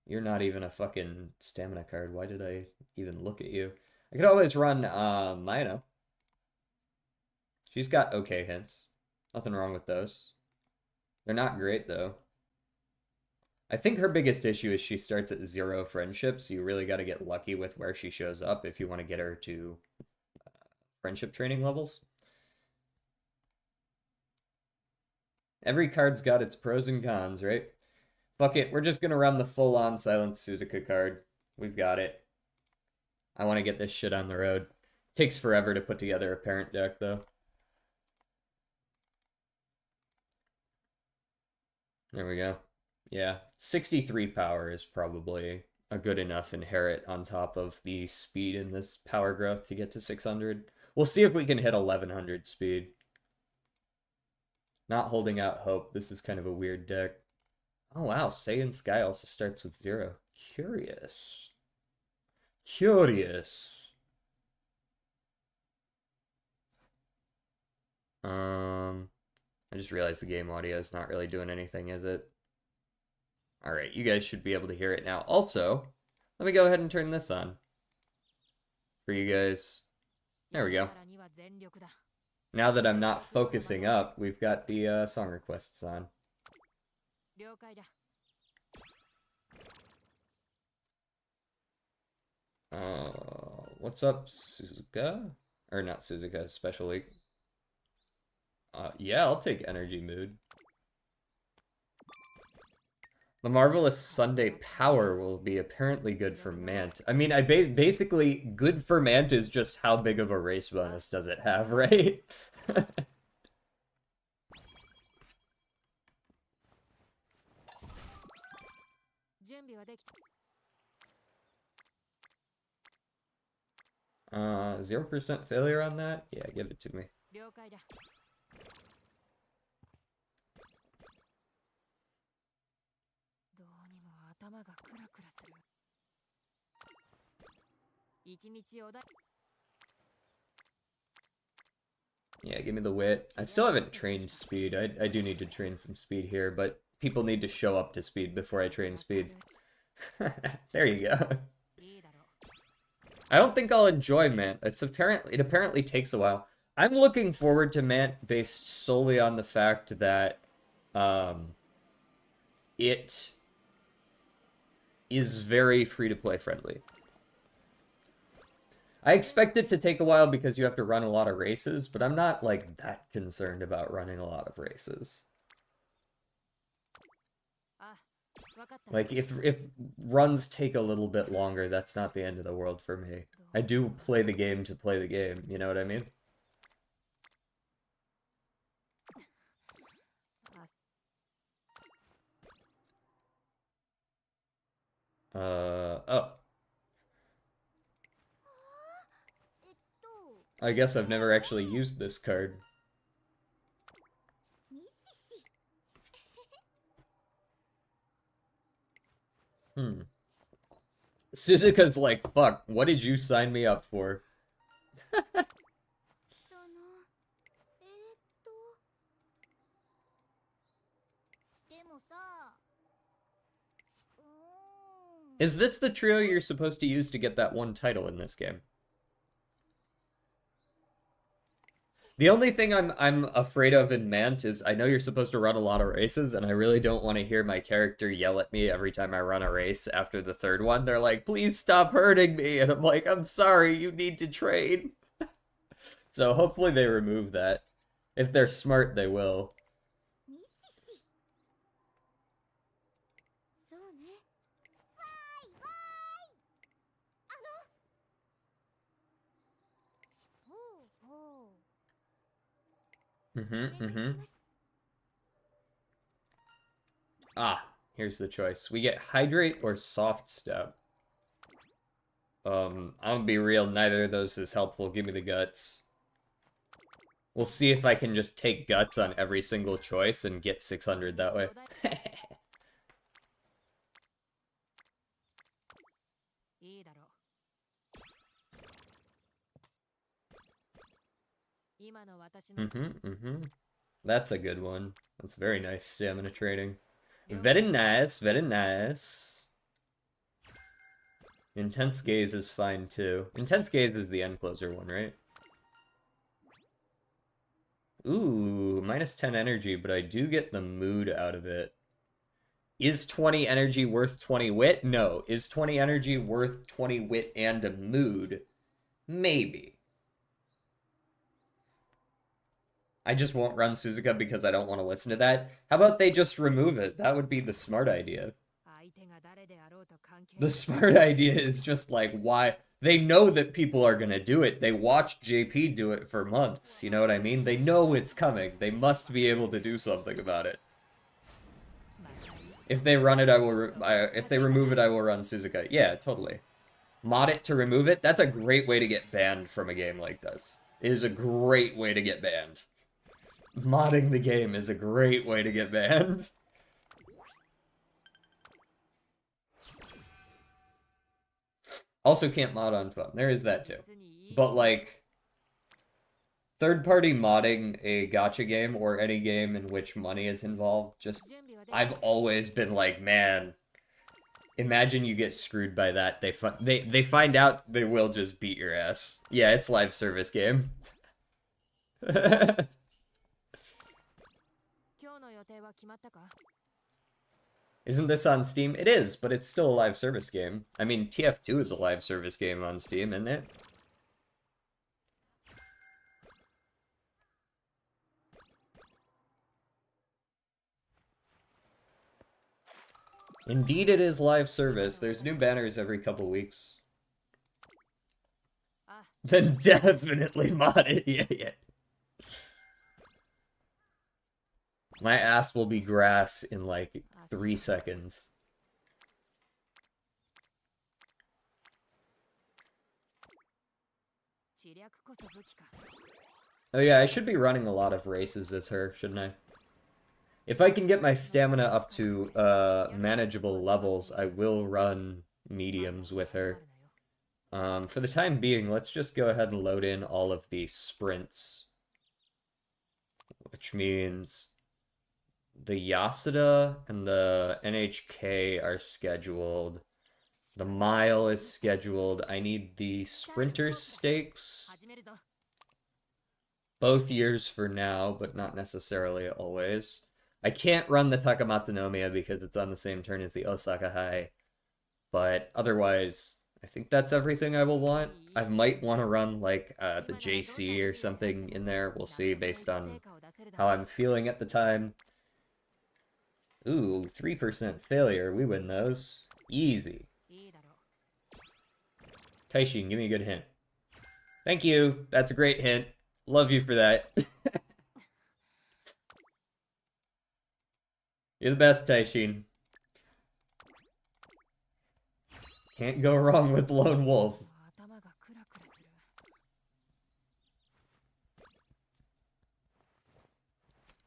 You're not even a fucking stamina card. Why did I even look at you? I could always run Maino. She's got okay hints. Nothing wrong with those. They're not great, though. I think her biggest issue is she starts at 0 friendships, so you really got to get lucky with where she shows up if you want to get her to friendship training levels. Every card's got its pros and cons, right? Fuck it, we're just gonna run the full-on Silent Suzuka card. We've got it. I want to get this shit on the road. Takes forever to put together a parent deck, though. There we go. Yeah, 63 power is probably a good enough inherit on top of the speed in this power growth to get to 600. We'll see if we can hit 1100 speed. Not holding out hope. This is kind of a weird deck. Oh wow, Saiyan Sky also starts with 0. Curious. Curious. I just realized the game audio is not really doing anything, is it? Alright, you guys should be able to hear it now. Also, let me go ahead and turn this on for you guys. There we go. Now that I'm not focusing up, we've got the song requests on. What's up, Suzuka? Or not Suzuka, Special Week. Yeah, I'll take Energy Mood. The Marvelous Sunday Power will be apparently good for Mant. I mean, basically, good for Mant is just how big of a race bonus does it have, right? Uh, 0% failure on that? Yeah, give it to me. Yeah, give me the wit. I still haven't trained speed. I do need to train some speed here, but people need to show up to speed before I train speed. There you go. I don't think I'll enjoy Mant. It apparently takes a while. I'm looking forward to Mant based solely on the fact that it is very free-to-play friendly. I expect it to take a while because you have to run a lot of races, but I'm not, like, that concerned about running a lot of races. Like, if runs take a little bit longer, that's not the end of the world for me. I do play the game to play the game, you know what I mean? Oh. I guess I've never actually used this card. Suzuka's like, fuck, what did you sign me up for? Is this the trio you're supposed to use to get that one title in this game? The only thing I'm afraid of in Mant is I know you're supposed to run a lot of races, and I really don't want to hear my character yell at me every time I run a race after the third one. They're like, please stop hurting me, and I'm like, I'm sorry, you need to train. So hopefully they remove that. If they're smart, they will. Ah, here's the choice. We get Hydrate or Soft Step. I'm gonna be real, neither of those is helpful. Give me the Guts. We'll see if I can just take Guts on every single choice and get 600 that way. That's a good one. That's very nice stamina training. Very nice, very nice. Intense Gaze is fine too. Intense Gaze is the end closer one, right? Ooh, minus 10 energy, but I do get the mood out of it. Is 20 energy worth 20 wit? No. Is 20 energy worth 20 wit and a mood? Maybe. I just won't run Suzuka because I don't want to listen to that. How about they just remove it? That would be the smart idea. The smart idea is just like, why? They know that people are going to do it. They watched JP do it for months. You know what I mean? They know it's coming. They must be able to do something about it. If they run it, I will. If they remove it, I will run Suzuka. Yeah, totally. Mod it to remove it. That's a great way to get banned from a game like this. It is a great way to get banned. Modding the game is a great way to get banned. Also can't mod on phone. There is that too. But like, third-party modding a gacha game or any game in which money is involved, just, I've always been like, man, imagine you get screwed by that. They find out, they will just beat your ass. Yeah, it's live service game. Isn't this on Steam? It is, but it's still a live service game. I mean, TF2 is a live service game on Steam, isn't it? Indeed, it is live service. There's new banners every couple weeks. Then definitely mod it. Yeah. My ass will be grass in like 3 seconds. Oh yeah, I should be running a lot of races as her, shouldn't I? If I can get my stamina up to manageable levels, I will run mediums with her. For the time being, let's just go ahead and load in all of the sprints. Which means the Yasuda and the NHK are scheduled. The mile is scheduled. I need the sprinter stakes. Both years for now, but not necessarily always. I can't run the Takamatsu Nomiya because it's on the same turn as the Osaka High. But otherwise, I think that's everything I will want. I might want to run like the JC or something in there. We'll see based on how I'm feeling at the time. Ooh, 3% failure. We win those. Easy. Taishin, give me a good hint. Thank you. That's a great hint. Love you for that. You're the best, Taishin. Can't go wrong with Lone Wolf.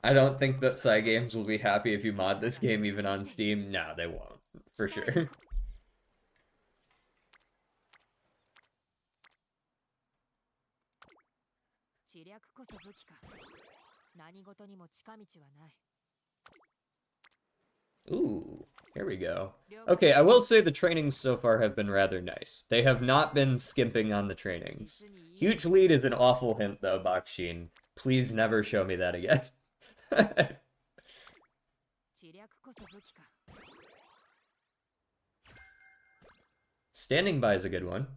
I don't think that Cygames will be happy if you mod this game even on Steam. No, they won't. For sure. Ooh. Here we go. Okay, I will say the trainings so far have been rather nice. They have not been skimping on the trainings. Huge lead is an awful hint, though, Bakshin. Please never show me that again. Standing by is a good one.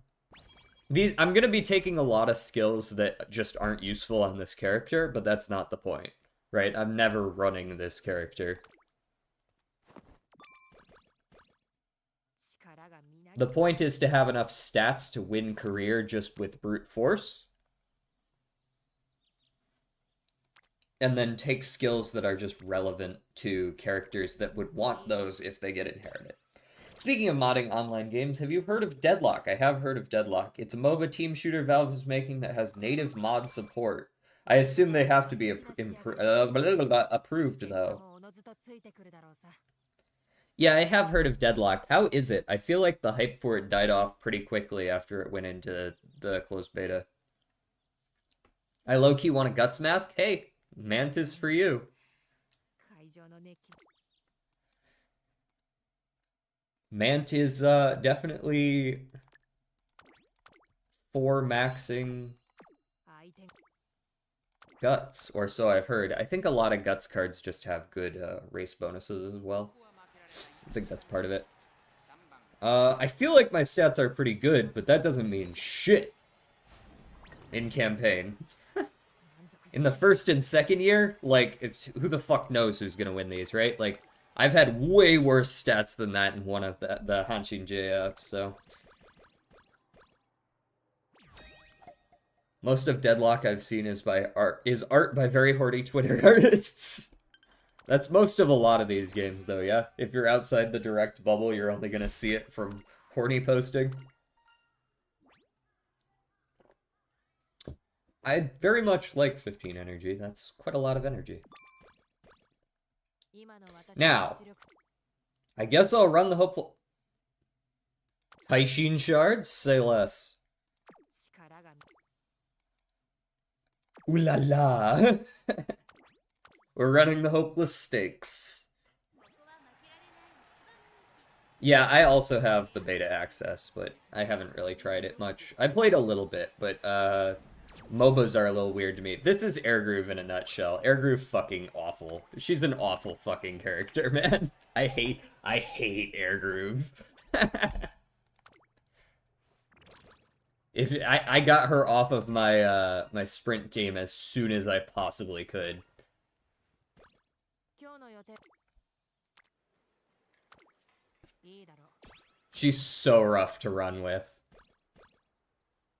I'm gonna be taking a lot of skills that just aren't useful on this character, but that's not the point, right? I'm never running this character. The point is to have enough stats to win career just with brute force. And then take skills that are just relevant to characters that would want those if they get inherited. Speaking of modding online games, have you heard of Deadlock? I have heard of Deadlock. It's a MOBA team shooter Valve is making that has native mod support. I assume they have to be approved, though. Yeah, I have heard of Deadlock. How is it? I feel like the hype for it died off pretty quickly after it went into the closed beta. I low-key want a Guts mask? Hey, Mantis for you. Mant is definitely for maxing Guts, or so I've heard. I think a lot of Guts cards just have good race bonuses as well. I think that's part of it. I feel like my stats are pretty good, but that doesn't mean shit in campaign. In the first and second year, like, who the fuck knows who's gonna win these, right? Like, I've had way worse stats than that in one of the Hanshin JF, so. Most of Deadlock I've seen is art by very horny Twitter artists. That's most of a lot of these games, though, yeah? If you're outside the direct bubble, you're only gonna see it from horny posting. I very much like 15 energy. That's quite a lot of energy. Now, I guess I'll run the hopeful... Taishin shards? Say less. Ooh la la! We're running the hopeless stakes. Yeah, I also have the beta access, but I haven't really tried it much. I played a little bit, but MOBAs are a little weird to me. This is Airgroove in a nutshell. Airgroove fucking awful. She's an awful fucking character, man. I hate Airgroove. I got her off of my my sprint team as soon as I possibly could. She's so rough to run with.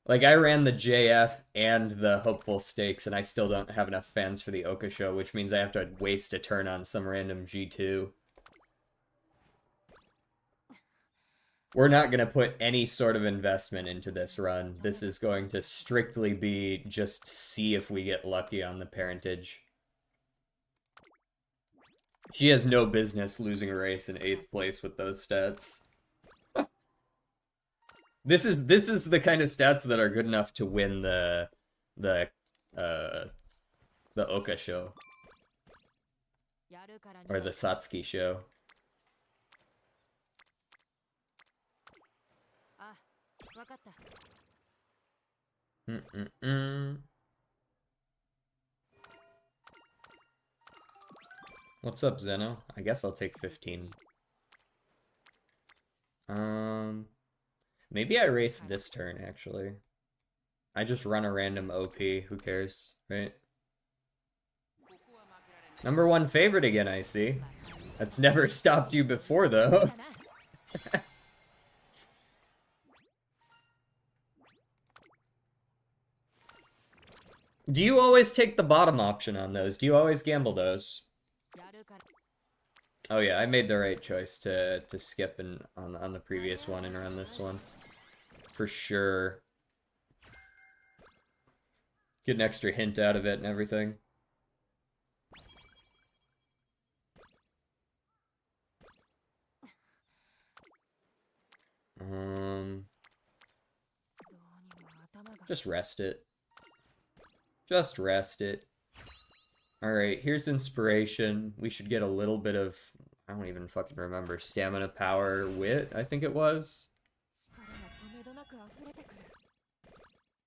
Like, I ran the JF and the Hopeful Stakes, and I still don't have enough fans for the Oka show, which means I have to waste a turn on some random G2. We're not going to put any sort of investment into this run. This is going to strictly be just see if we get lucky on the parentage. She has no business losing a race in 8th place with those stats. This is the kind of stats that are good enough to win the Oka show. Or the Satsuki show. What's up, Zeno? I guess I'll take 15. Maybe I race this turn, actually. I just run a random OP, who cares, right? Number 1 favorite again, I see. That's never stopped you before, though. Do you always take the bottom option on those? Do you always gamble those? Oh yeah, I made the right choice to skip on the previous one and run this one. For sure. Get an extra hint out of it and everything. Just rest it. Just rest it. Alright, here's inspiration. We should get a little bit of... I don't even fucking remember. Stamina, power, wit, I think it was.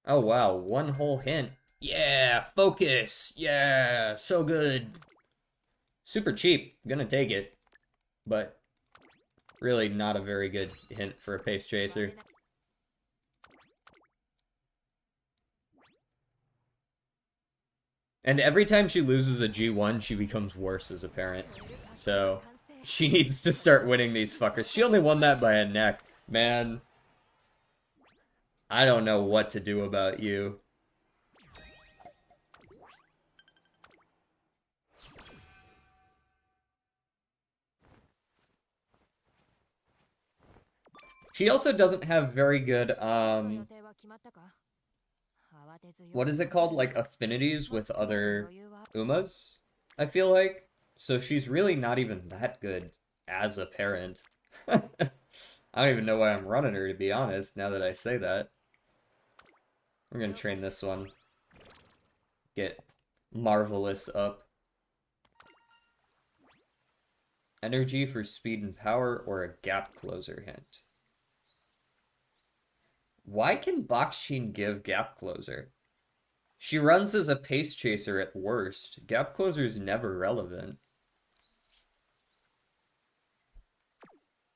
Oh wow, one whole hint. Yeah, focus. Yeah, so good. Super cheap. Gonna take it. But really not a very good hint for a pace chaser. And every time she loses a G1, she becomes worse as a parent. So, she needs to start winning these fuckers. She only won that by a neck. Man, I don't know what to do about you. She also doesn't have very good, what is it called? Like, affinities with other Umas, I feel like. So she's really not even that good as a parent. I don't even know why I'm running her, to be honest, now that I say that. We're gonna train this one. Get Marvelous up. Energy for speed and power, or a gap closer hint. Why can Bakshin give gap closer? She runs as a pace chaser at worst. Gap closer is never relevant.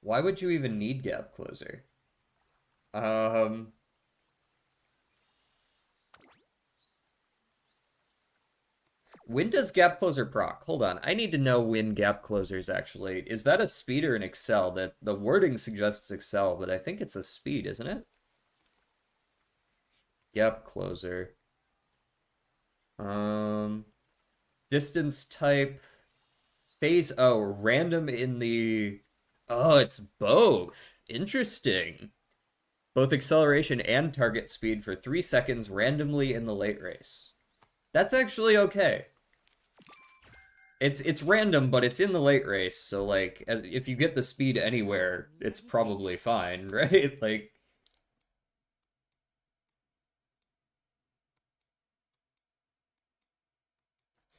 Why would you even need gap closer? When does gap closer proc? Hold on, I need to know when gap closers actually. Is that a speed or an excel? That the wording suggests excel, but I think it's a speed, isn't it? Gap closer. Distance type. Phase O, random in the... Oh, it's both. Interesting. Both acceleration and target speed for 3 seconds randomly in the late race. That's actually okay. It's random, but it's in the late race, so like, as if you get the speed anywhere, it's probably fine, right? Like,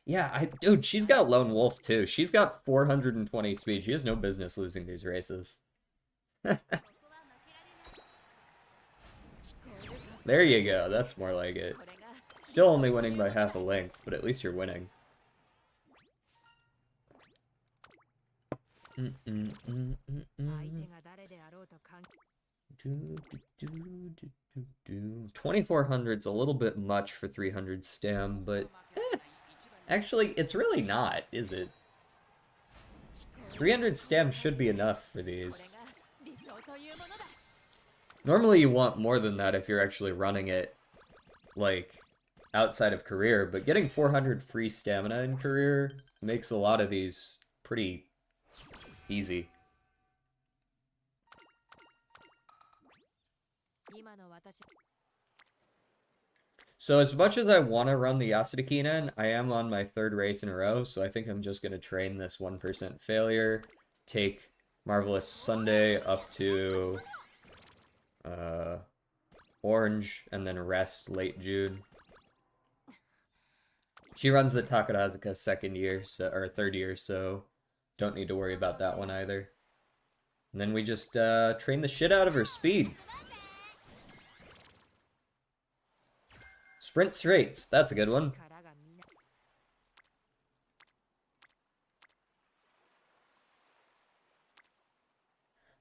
yeah, dude, she's got Lone Wolf too. She's got 420 speed. She has no business losing these races. There you go. That's more like it. Still only winning by half a length, but at least you're winning. 2400's a little bit much for 300 stam, but actually, it's really not, is it? 300 stam should be enough for these. Normally you want more than that if you're actually running it, like, outside of career, but getting 400 free stamina in career makes a lot of these pretty easy. So as much as I want to run the Yasudakinen, I am on my 3rd race in a row, so I think I'm just going to train this 1% failure, take Marvelous Sunday up to Orange, and then rest late June. She runs the Takarazuka 2nd year, or 3rd year, so don't need to worry about that one either. And then we just train the shit out of her speed. Sprint straights, that's a good one.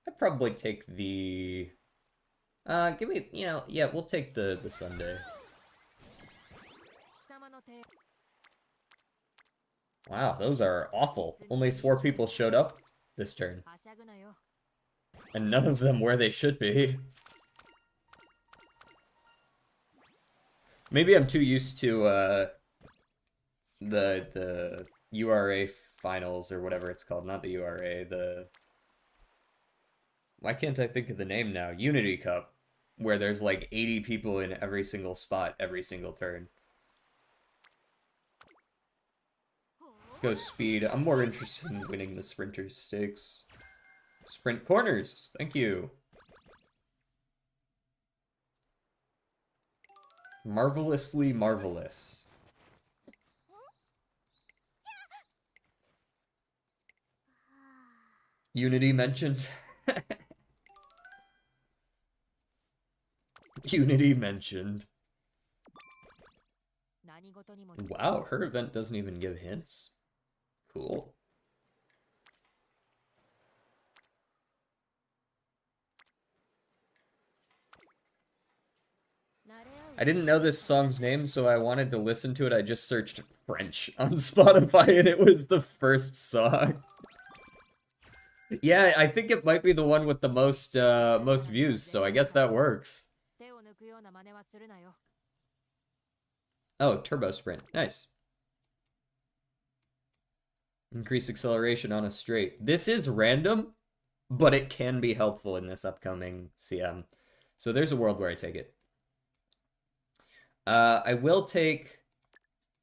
I'd probably take the... give me, yeah, we'll take the Sunday. Wow, those are awful. Only 4 people showed up this turn. And none of them where they should be. Maybe I'm too used to, the URA finals, or whatever it's called. Not the URA, the... Why can't I think of the name now? Unity Cup, where there's like 80 people in every single spot, every single turn. Go speed. I'm more interested in winning the Sprinters Stakes. Sprint corners, thank you. Marvelously marvelous. Wow. 。 . 。 . 。 . 。 . 。 . 。 . 。 . 。 。 . 。 。 。 。 。 。 。 。 。 。 。 。 Marvelously marvelous. 。 . 。 . 。 。 . 。 。 . 。 。 . 。 . 。 Wow, those are awful. Only 4 people showed up this turn. Unity mentioned. Unity mentioned. Wow, her event doesn't even give hints. Cool. I didn't know this song's name, so I wanted to listen to it. I just searched French on Spotify, and it was the first song. Yeah, I think it might be the one with the most views, so I guess that works. Oh, Turbo Sprint. Nice. Increase acceleration on a straight. This is random, but it can be helpful in this upcoming CM. So there's a world where I take it. I will take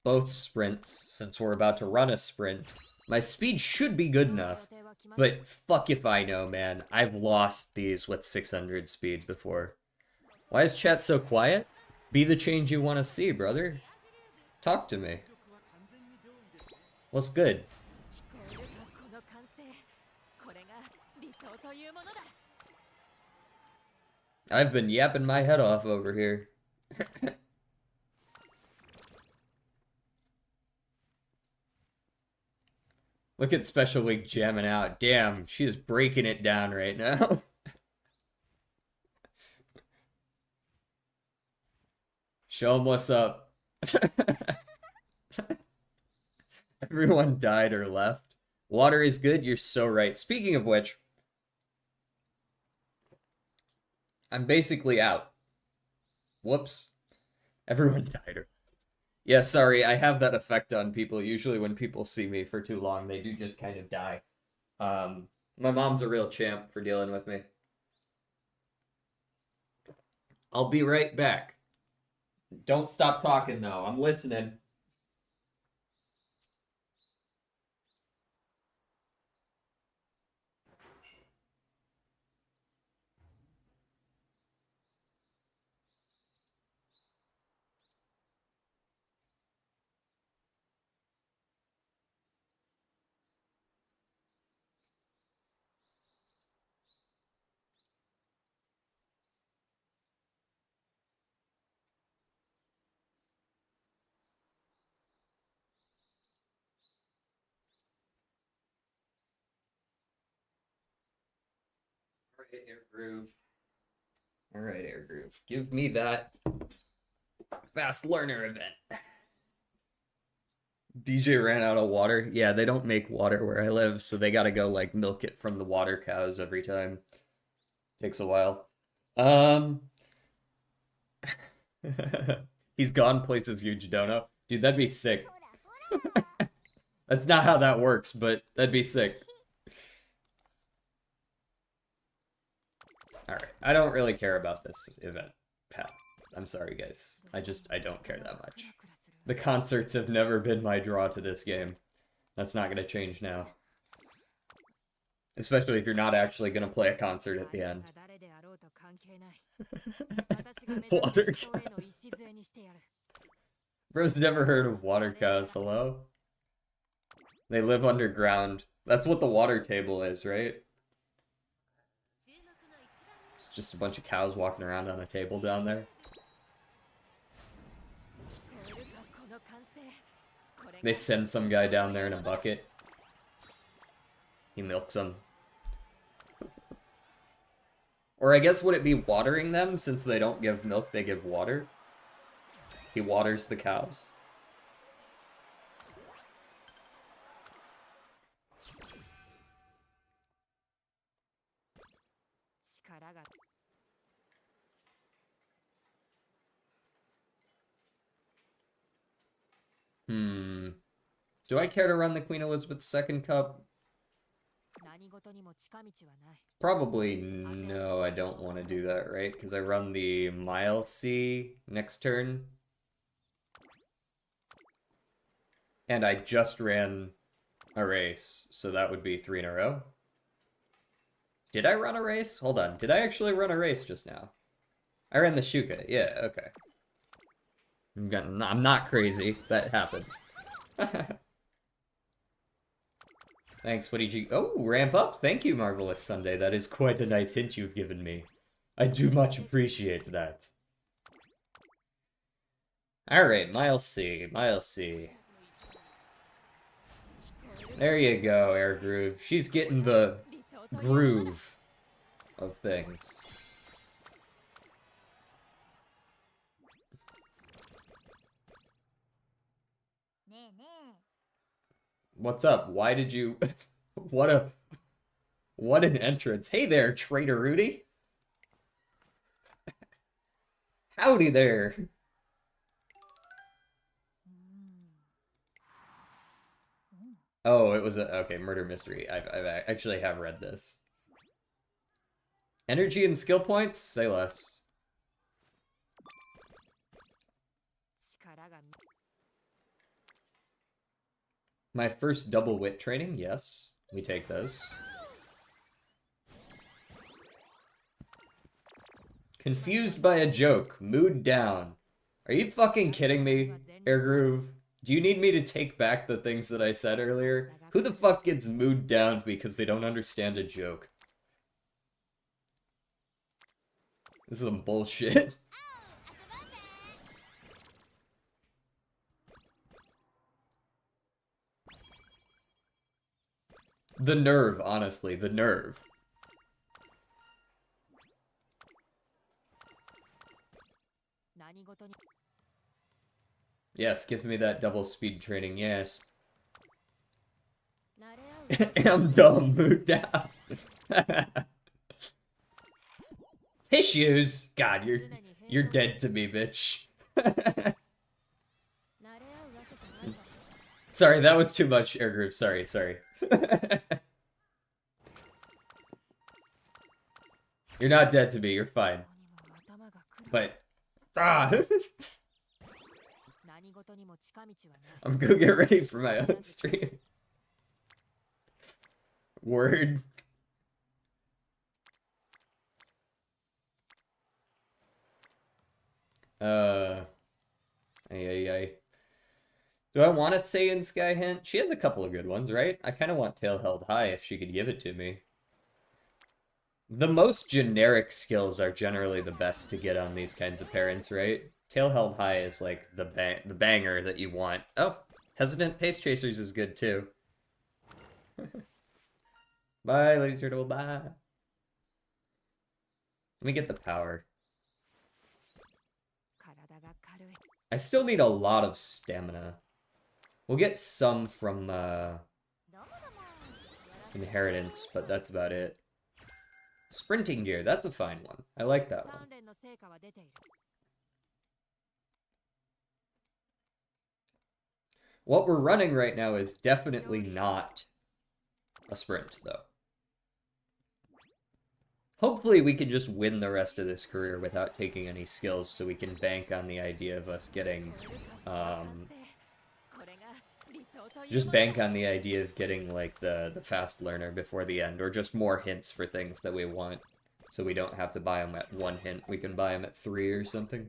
both sprints since we're about to run a sprint. My speed should be good enough, but fuck if I know, man. I've lost these with 600 speed before. Why is chat so quiet? Be the change you want to see, brother. Talk to me. What's good? I've been yapping my head off over here. Look at Special Week jamming out. Damn, she is breaking it down right now. Show them what's up. Everyone died or left. Water is good, you're so right. Speaking of which, I'm basically out. Whoops. Everyone died or... Yeah, sorry, I have that effect on people. Usually when people see me for too long, they do just kind of die. My mom's a real champ for dealing with me. I'll be right back. Don't stop talking, though. I'm listening. Alright, Air Groove. Alright, Air Groove. Give me that fast learner event. DJ ran out of water. Yeah, they don't make water where I live, so they gotta go, like, milk it from the water cows every time. Takes a while. He's gone places you don't know. Dude, that'd be sick. That's not how that works, but that'd be sick. Alright, I don't really care about this event path. I'm sorry, guys. I don't care that much. The concerts have never been my draw to this game. That's not gonna change now. Especially if you're not actually gonna play a concert at the end. Water cows. Bro's never heard of water cows, hello? They live underground. That's what the water table is, right? It's just a bunch of cows walking around on a table down there. They send some guy down there in a bucket. He milks them. Or I guess would it be watering them, since they don't give milk, they give water? He waters the cows. Do I care to run the Queen Elizabeth II Cup? Probably no, I don't want to do that, right? Because I run the Mile C next turn. And I just ran a race, so that would be 3 in a row. Did I run a race? Hold on, did I actually run a race just now? I ran the Shuka, yeah, okay. I'm not crazy, that happened. Thanks, what did you... Oh, ramp up! Thank you, Marvelous Sunday. That is quite a nice hint you've given me. I do much appreciate that. Alright, Mile C. Mile C. There you go, Air Groove. She's getting the groove of things. What's up? Why did you... What an entrance. Hey there, Trader Rudy. Howdy there. Oh, it was a... Okay, murder mystery. I actually have read this. Energy and skill points? Say less. My first double wit training? Yes. We take those. Confused by a joke. Mood down. Are you fucking kidding me, Air Groove? Do you need me to take back the things that I said earlier? Who the fuck gets mood down because they don't understand a joke? This is some bullshit. The nerve, honestly, the nerve. Yes, give me that double speed training, yes. I'm dumb, mood down. Tissues? God, you're dead to me, bitch. Sorry, that was too much, Air Group. Sorry. You're not dead to me, you're fine. But... Ah! I'm gonna get ready for my own stream. Word. Ay. Do I want to say in Sky Hint? She has a couple of good ones, right? I kind of want Tail Held High if she could give it to me. The most generic skills are generally the best to get on these kinds of parents, right? Tail Held High is like the banger that you want. Oh, Hesitant Pace Chasers is good too. Bye, Ladies Turtle, bye. Let me get the power. I still need a lot of stamina. We'll get some from Inheritance, but that's about it. Sprinting Gear, that's a fine one. I like that one. What we're running right now is definitely not a sprint, though. Hopefully we can just win the rest of this career without taking any skills, so we can bank on the idea of us getting, just bank on the idea of getting, like, the fast learner before the end, or just more hints for things that we want, so we don't have to buy them at 1 hint. We can buy them at 3 or something.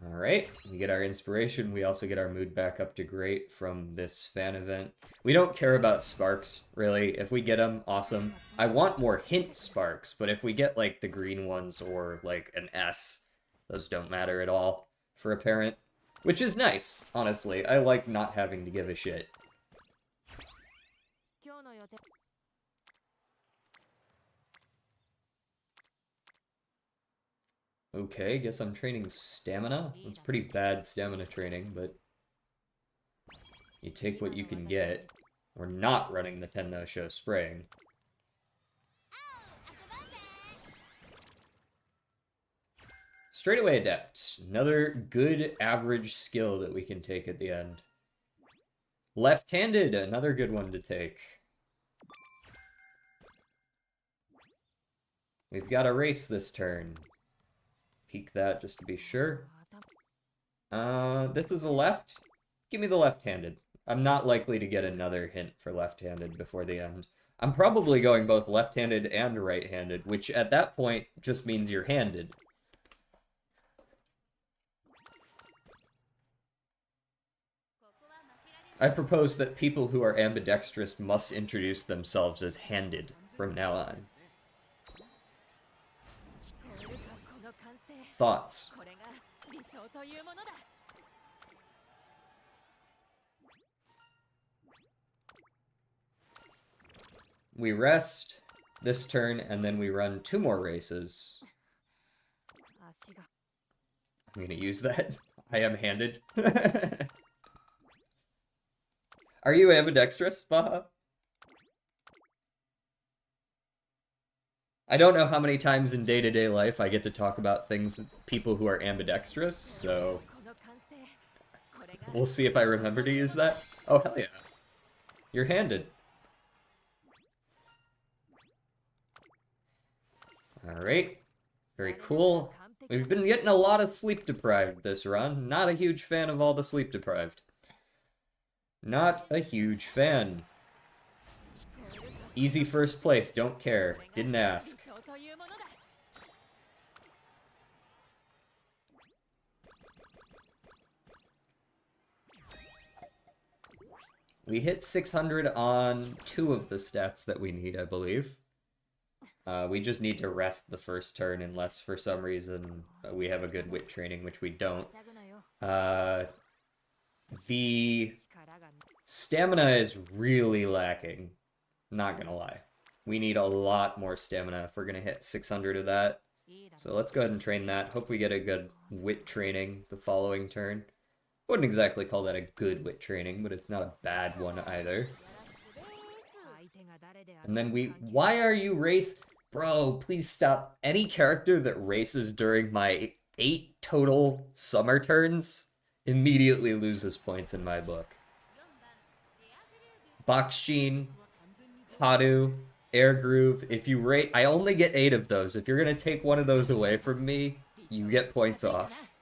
Alright, we get our inspiration. We also get our mood back up to great from this fan event. We don't care about sparks, really. If we get them, awesome. I want more hint sparks, but if we get, like, the green ones or, like, an S, those don't matter at all for a parent. Which is nice, honestly. I like not having to give a shit. Okay, guess I'm training stamina. That's pretty bad stamina training, but you take what you can get. We're not running the Tenno Show spraying. Straightaway Adept. Another good average skill that we can take at the end. Left-handed, another good one to take. We've got a race this turn. Peek that just to be sure. This is a left. Give me the left-handed. I'm not likely to get another hint for left-handed before the end. I'm probably going both left-handed and right-handed, which at that point just means you're handed. I propose that people who are ambidextrous must introduce themselves as handed from now on. Thoughts? We rest this turn, and then we run 2 more races. I'm gonna use that. I am handed. Are you ambidextrous, Baha? I don't know how many times in day-to-day life I get to talk about things that people who are ambidextrous, so we'll see if I remember to use that. Oh, hell yeah. You're handed. Alright. Very cool. We've been getting a lot of sleep deprived this run. Not a huge fan of all the sleep deprived. Not a huge fan. Easy first place, don't care. Didn't ask. We hit 600 on 2 of the stats that we need, I believe. We just need to rest the first turn unless for some reason we have a good wit training, which we don't. The stamina is really lacking. Not gonna lie. We need a lot more stamina if we're gonna hit 600 of that. So let's go ahead and train that. Hope we get a good wit training the following turn. Wouldn't exactly call that a good wit training, but it's not a bad one either. And then why are you race? Bro, please stop. Any character that races during my 8 total summer turns immediately loses points in my book. Bakshin, Haru, Air Groove. If you rate, I only get 8 of those. If you're gonna take one of those away from me, you get points off.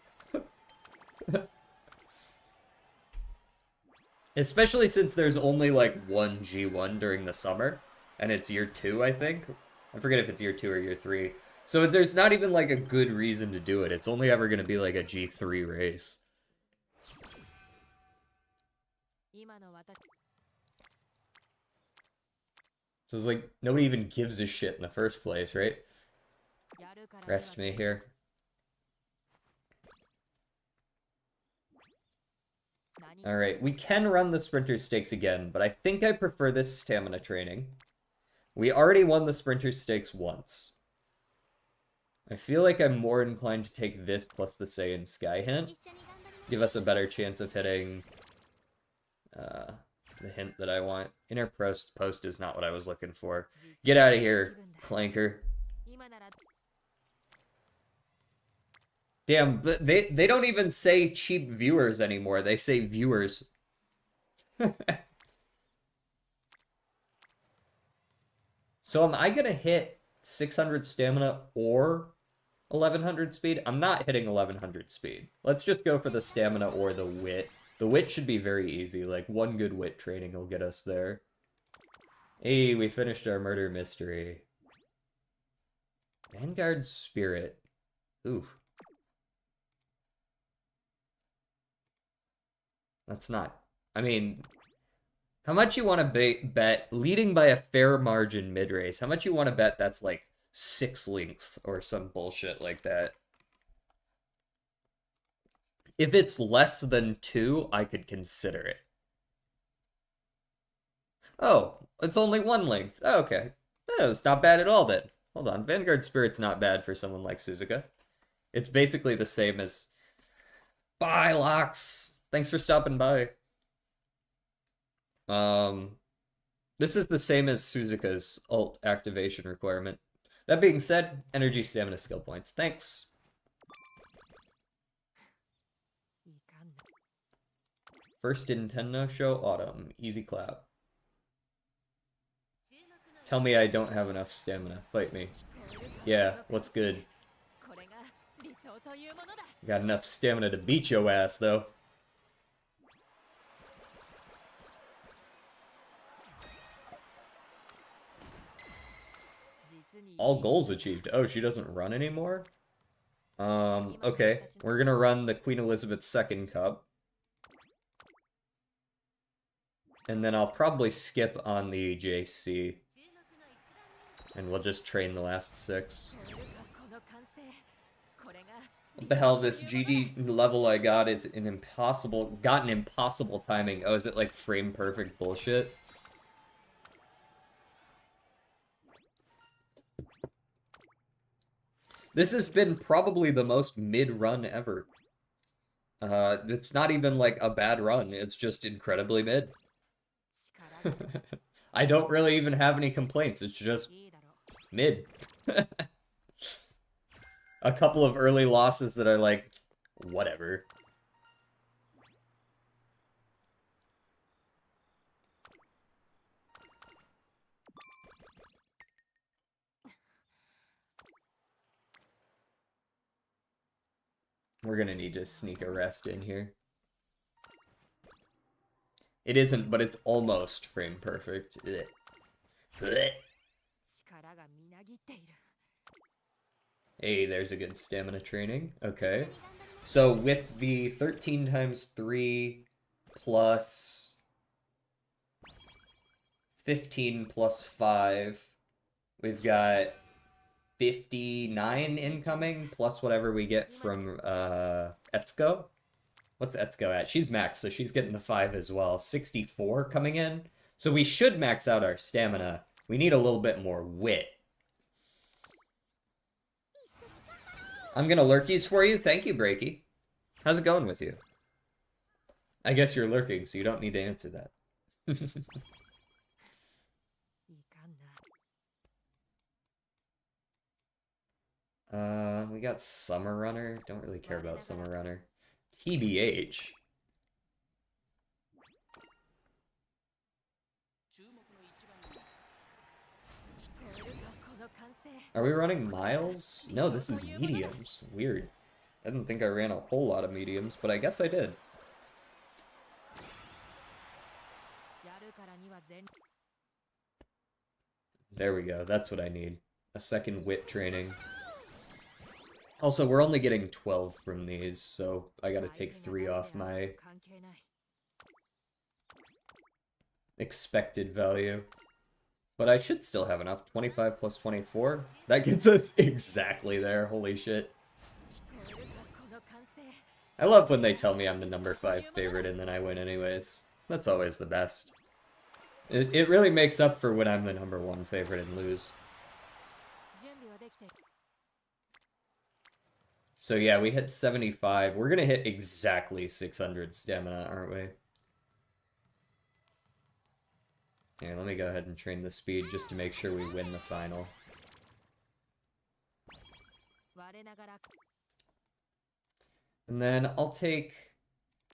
Especially since there's only like 1 G1 during the summer, and it's year 2, I think. I forget if it's year 2 or year 3. So there's not even like a good reason to do it. It's only ever gonna be like a G3 race. So it's like, nobody even gives a shit in the first place, right? Rest me here. Alright, we can run the Sprinter Stakes again, but I think I prefer this stamina training. We already won the Sprinter Stakes once. I feel like I'm more inclined to take this plus the Saiyan Sky Hint. Give us a better chance of hitting the hint that I want. Inner post is not what I was looking for. Get out of here, Clanker. Damn, but they don't even say cheap viewers anymore. They say viewers. So am I gonna hit 600 stamina or 1100 speed? I'm not hitting 1100 speed. Let's just go for the stamina or the wit. The wit should be very easy. Like, 1 good wit training will get us there. Hey, we finished our murder mystery. Vanguard Spirit. Ooh. That's not... I mean... How much you want to bet, leading by a fair margin mid-race, how much you want to bet that's like 6 links or some bullshit like that? If it's less than 2, I could consider it. Oh, it's only 1 length. Oh, okay. Oh, it's not bad at all then. Hold on, Vanguard Spirit's not bad for someone like Suzuka. It's basically the same as... Bye, Lox! Thanks for stopping by. This is the same as Suzuka's ult activation requirement. That being said, energy, stamina, skill points. Thanks. First Nintendo show, autumn. Easy clap. Tell me I don't have enough stamina. Fight me. Yeah, what's good? Got enough stamina to beat your ass, though. All goals achieved. Oh, she doesn't run anymore? Okay. We're gonna run the Queen Elizabeth II Cup. And then I'll probably skip on the JC. And we'll just train the last 6. What the hell, this GD level I got is an impossible timing. Oh, is it like frame perfect bullshit? This has been probably the most mid-run ever. It's not even like a bad run, it's just incredibly mid. I don't really even have any complaints, it's just mid. A couple of early losses that are like, whatever. We're gonna need to sneak a rest in here. It isn't, but it's almost frame perfect. Ugh. Ugh. Hey, there's a good stamina training. Okay. So with the 13 times 3 plus 15 plus 5, we've got 59 incoming, plus whatever we get from Etsuko. What's Etsuko at? She's max, so she's getting the 5 as well. 64 coming in. So we should max out our stamina. We need a little bit more wit. I'm gonna lurkies for you. Thank you, Breaky. How's it going with you? I guess you're lurking, so you don't need to answer that. We got Summer Runner. Don't really care about Summer Runner. TBH. Are we running miles? No, this is mediums. Weird. I didn't think I ran a whole lot of mediums, but I guess I did. There we go. That's what I need. A second wit training. Also, we're only getting 12 from these, so I gotta take 3 off my expected value. But I should still have enough. 25 plus 24. That gets us exactly there. Holy shit. I love when they tell me I'm the number 5 favorite and then I win anyways. That's always the best. It really makes up for when I'm the number 1 favorite and lose. So yeah, we hit 75. We're gonna hit exactly 600 stamina, aren't we? Here, let me go ahead and train the speed just to make sure we win the final. And then I'll take,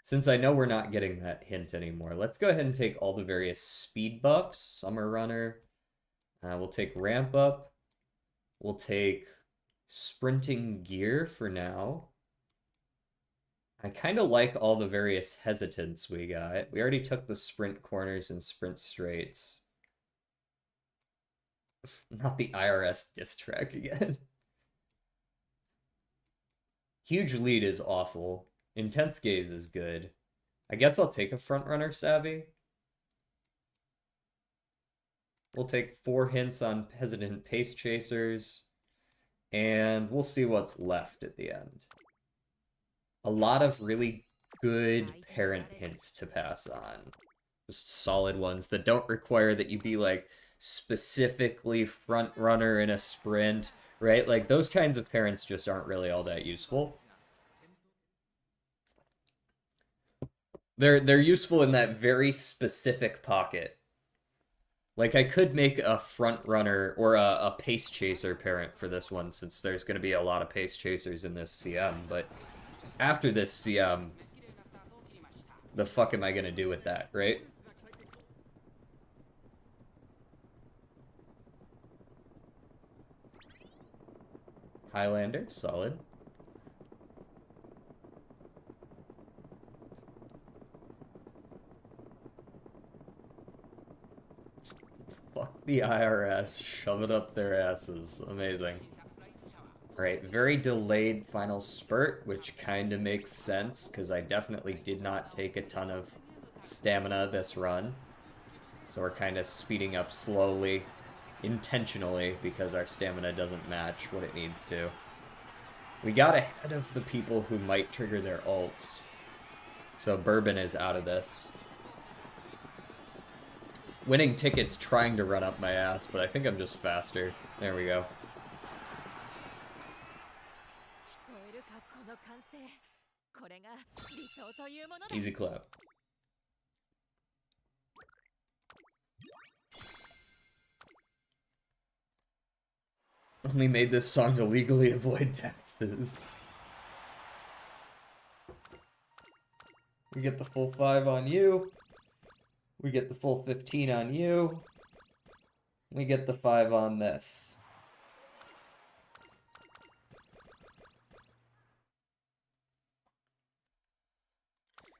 since I know we're not getting that hint anymore, let's go ahead and take all the various speed buffs. Summer Runner. We'll take Ramp Up. We'll take Sprinting Gear for now. I kind of like all the various hesitants we got. We already took the Sprint Corners and Sprint Straights. Not the IRS diss track again. Huge Lead is awful. Intense Gaze is good. I guess I'll take a Front Runner Savvy. We'll take 4 hints on Hesitant Pace Chasers. And we'll see what's left at the end. A lot of really good parent hints to pass on. Just solid ones that don't require that you be like specifically front runner in a sprint, right? Like those kinds of parents just aren't really all that useful. They're useful in that very specific pocket. Like, I could make a front runner or a pace chaser parent for this one, since there's going to be a lot of pace chasers in this CM, but after this CM, the fuck am I going to do with that, right? Highlander, solid. Fuck the IRS, shove it up their asses. Amazing. Alright, very delayed final spurt, which kind of makes sense, because I definitely did not take a ton of stamina this run. So we're kind of speeding up slowly, intentionally, because our stamina doesn't match what it needs to. We got ahead of the people who might trigger their ults. So Bourbon is out of this. Winning tickets trying to run up my ass, but I think I'm just faster. There we go. Easy clap. Only made this song to legally avoid taxes. We get the full 5 on you. We get the full 15 on you. We get the 5 on this.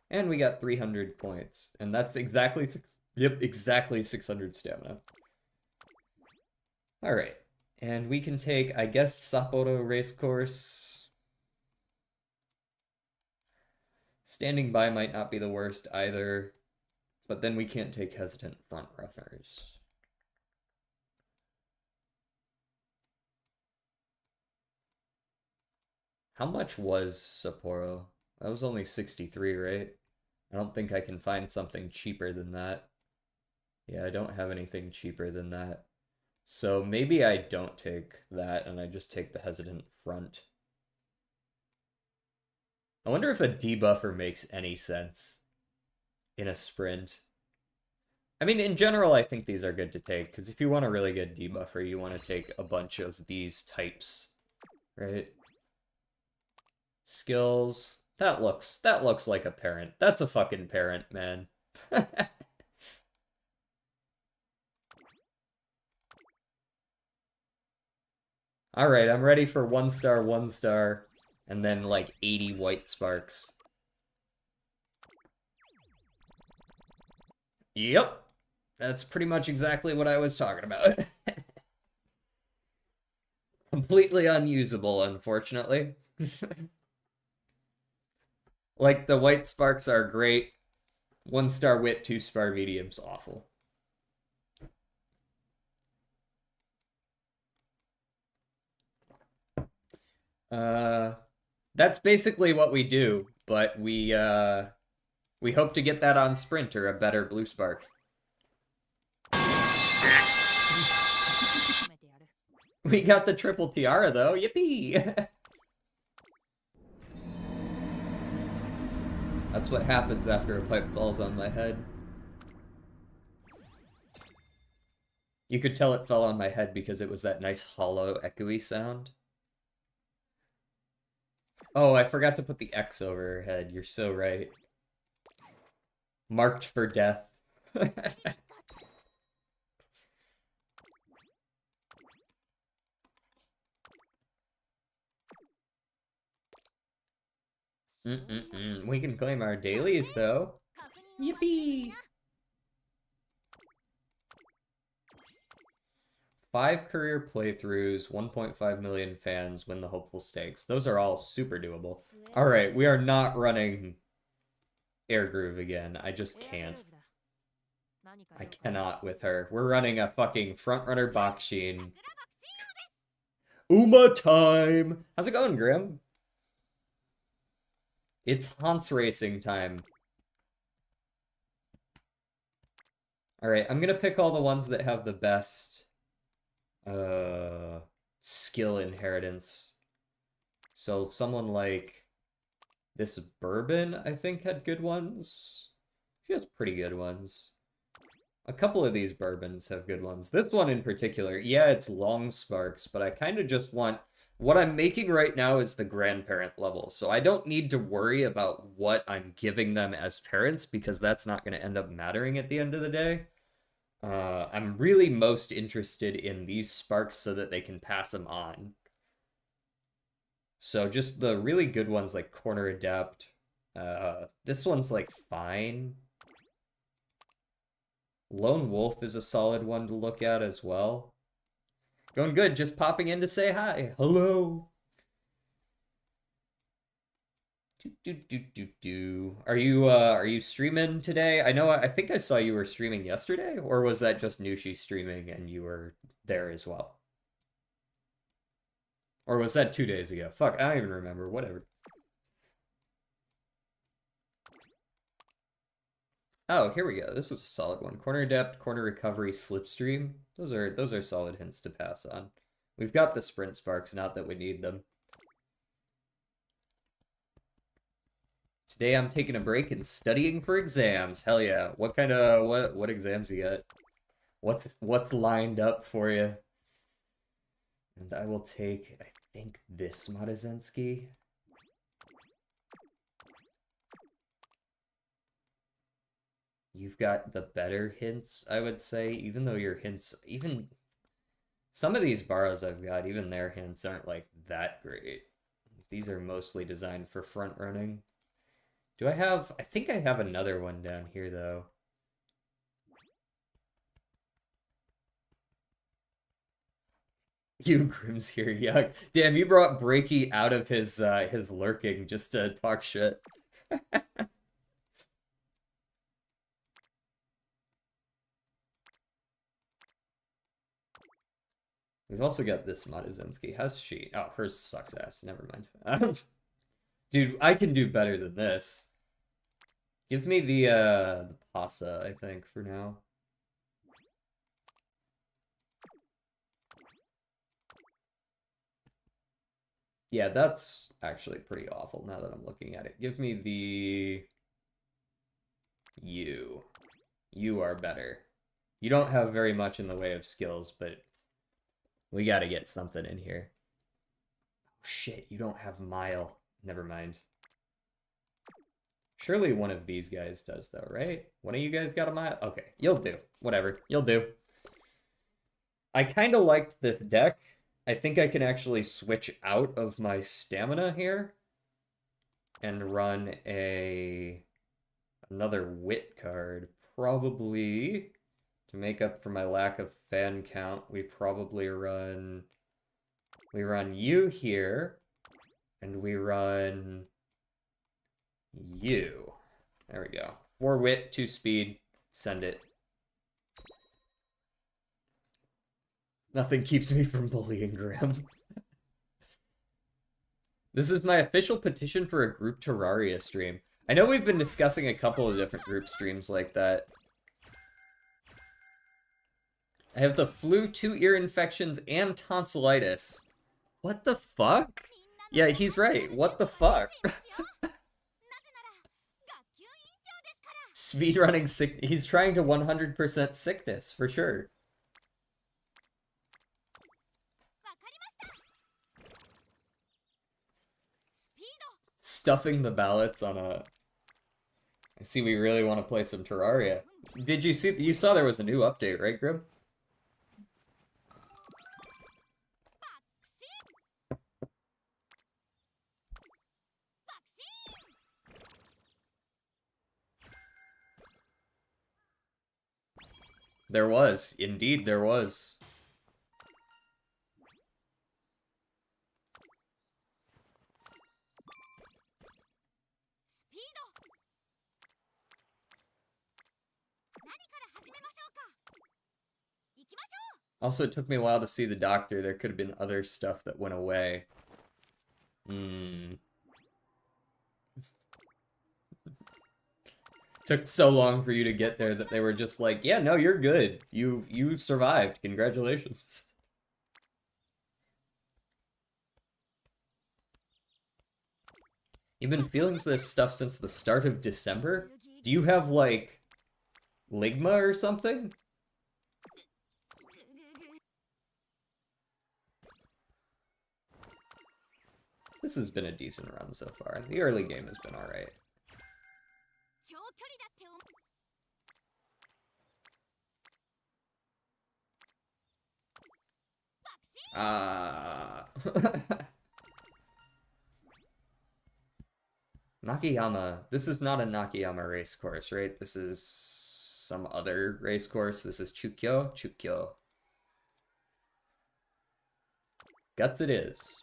And we got 300 points. And that's exactly exactly 600 stamina. Alright. And we can take, I guess, Sapporo Racecourse. Standing by might not be the worst either. But then we can't take hesitant front runners. How much was Sapporo? That was only 63, right? I don't think I can find something cheaper than that. Yeah, I don't have anything cheaper than that. So maybe I don't take that and I just take the hesitant front. I wonder if a debuffer makes any sense in a sprint. I mean, in general, I think these are good to take, because if you want a really good debuffer, you want to take a bunch of these types, right? Skills. That looks like a parent. That's a fucking parent, man. Alright, I'm ready for 1 star, 1 star, and then like 80 white sparks. Yep. That's pretty much exactly what I was talking about. Completely unusable, unfortunately. Like, the white sparks are great. 1 star wit, 2 star medium's awful. That's basically what we do, but we hope to get that on Sprint or a better blue spark. We got the triple tiara though, yippee! That's what happens after a pipe falls on my head. You could tell it fell on my head because it was that nice hollow, echoey sound. Oh, I forgot to put the X over her head. You're so right. Marked for death. We can claim our dailies, though. Yippee! 5 career playthroughs, 1.5 million fans, win the hopeful stakes. Those are all super doable. Alright, we are not running Air Groove again. I just can't. I cannot with her. We're running a fucking frontrunner Bakshin. Uma time! How's it going, Grim? It's Hans racing time. Alright, I'm gonna pick all the ones that have the best skill inheritance. So someone like this Bourbon, I think, had good ones. She has pretty good ones. A couple of these Bourbons have good ones. This one in particular, yeah, it's long sparks, but I kind of just want... What I'm making right now is the grandparent level, so I don't need to worry about what I'm giving them as parents, because that's not going to end up mattering at the end of the day. I'm really most interested in these sparks so that they can pass them on. So just the really good ones like Corner Adept. This one's like fine. Lone Wolf is a solid one to look at as well. Going good, just popping in to say hi. Hello. Are you streaming today? I think I saw you were streaming yesterday, or was that just Nushi streaming and you were there as well? Or was that 2 days ago? Fuck, I don't even remember. Whatever. Oh, here we go. This was a solid one. Corner depth, corner recovery, slipstream. Those are solid hints to pass on. We've got the sprint sparks, not that we need them. Today I'm taking a break and studying for exams. Hell yeah. What exams you got? What's lined up for you? And I will take, I think, this Madazensky. You've got the better hints, I would say, even though your hints, even some of these borrows I've got, even their hints aren't like that great. These are mostly designed for front running. I think I have another one down here though. You Grimm's here, yuck. Damn, you brought Breaky out of his lurking just to talk shit. We've also got this Madazensky. How's she? Oh, hers sucks ass. Never mind. Dude, I can do better than this. Give me the Pasa, I think, for now. Yeah, that's actually pretty awful now that I'm looking at it. Give me the... You. You are better. You don't have very much in the way of skills, but we gotta get something in here. Oh, shit, you don't have Mile. Never mind. Surely one of these guys does, though, right? One of you guys got a Mile? Okay, you'll do. Whatever, you'll do. I kind of liked this deck. I think I can actually switch out of my stamina here and run another wit card. Probably to make up for my lack of fan count, we probably run you here and we run you. There we go. 4 wit, 2 speed. Send it. Nothing keeps me from bullying Graham. This is my official petition for a group Terraria stream. I know we've been discussing a couple of different group streams like that. I have the flu, 2 ear infections, and tonsillitis. What the fuck? Yeah, he's right. What the fuck? Speedrunning sick. He's trying to 100% sickness, for sure. Stuffing the ballots on a... I see we really want to play some Terraria. Did you see... You saw there was a new update, right, Grim? There was. Indeed, there was. Also, it took me a while to see the doctor. There could have been other stuff that went away. Took so long for you to get there that they were just like, yeah, no, you're good. You survived. Congratulations. You've been feeling this stuff since the start of December? Do you have, like, Ligma or something? This has been a decent run so far. The early game has been alright. Nakayama. This is not a Nakayama race course, right? This is some other race course. This is Chukyo. Chukyo. Guts it is.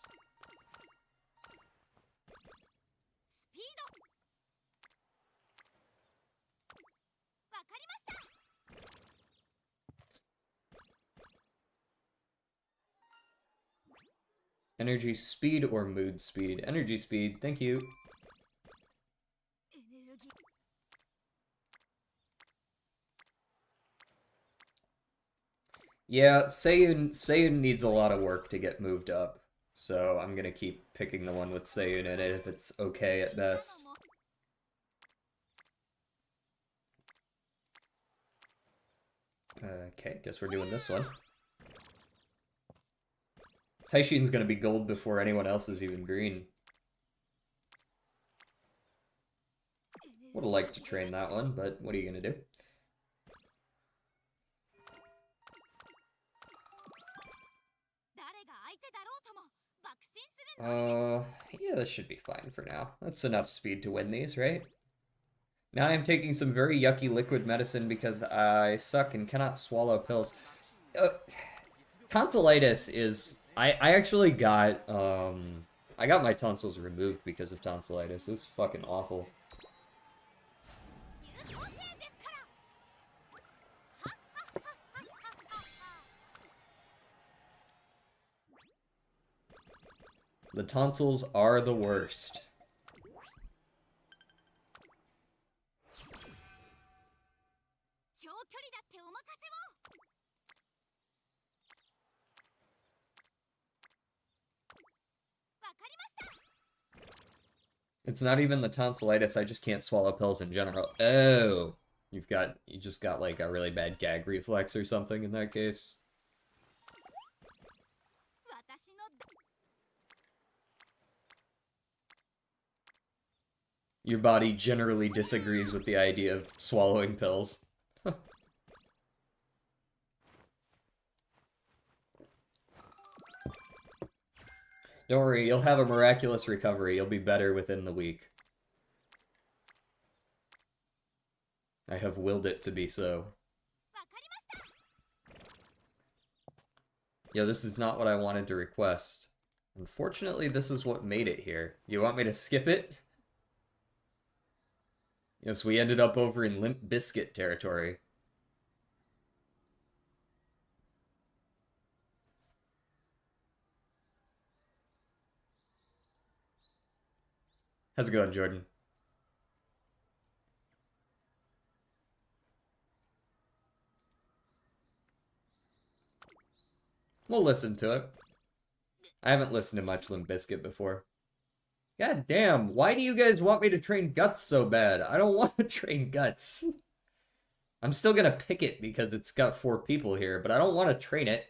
Energy speed or mood speed? Energy speed, thank you. Yeah, Seiyun needs a lot of work to get moved up. So I'm gonna keep picking the one with Seiyun in it if it's okay at best. Okay, guess we're doing this one. Taishin's gonna be gold before anyone else is even green. Would've liked to train that one, but what are you gonna do? Yeah, this should be fine for now. That's enough speed to win these, right? Now I'm taking some very yucky liquid medicine because I suck and cannot swallow pills. Uh, tonsillitis is... I actually got, I got my tonsils removed because of tonsillitis. It was fucking awful. The tonsils are the worst. It's not even the tonsillitis, I just can't swallow pills in general. Oh, you just got like a really bad gag reflex or something in that case. Your body generally disagrees with the idea of swallowing pills. Don't worry, you'll have a miraculous recovery. You'll be better within the week. I have willed it to be so. Yo, this is not what I wanted to request. Unfortunately, this is what made it here. You want me to skip it? Yes, we ended up over in Limp Bizkit territory. How's it going, Jordan? We'll listen to it. I haven't listened to much Limp Bizkit before. God damn, why do you guys want me to train Guts so bad? I don't want to train Guts. I'm still gonna pick it because it's got 4 people here, but I don't want to train it.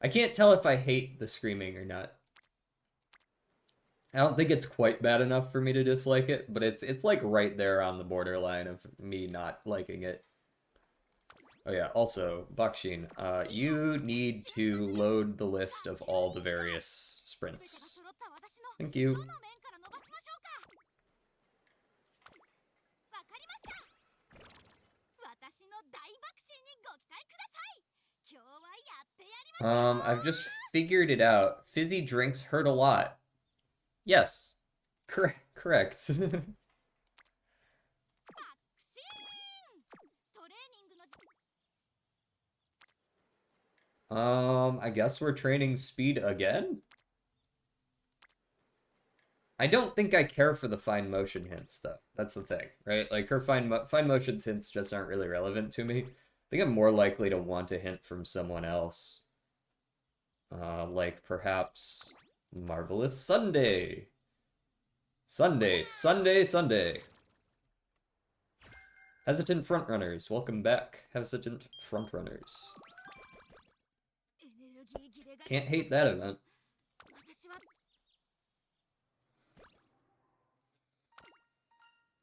I can't tell if I hate the screaming or not. I don't think it's quite bad enough for me to dislike it, but it's like right there on the borderline of me not liking it. Oh yeah, also, Bakshin, you need to load the list of all the various sprints. Thank you. I've just figured it out. Fizzy drinks hurt a lot. Yes. Correct. I guess we're training speed again? I don't think I care for the fine motion hints, though. That's the thing, right? Like, her fine motion hints just aren't really relevant to me. I think I'm more likely to want a hint from someone else. Like, perhaps Marvelous Sunday. Sunday. Hesitant Frontrunners, welcome back, Hesitant Frontrunners. Can't hate that event.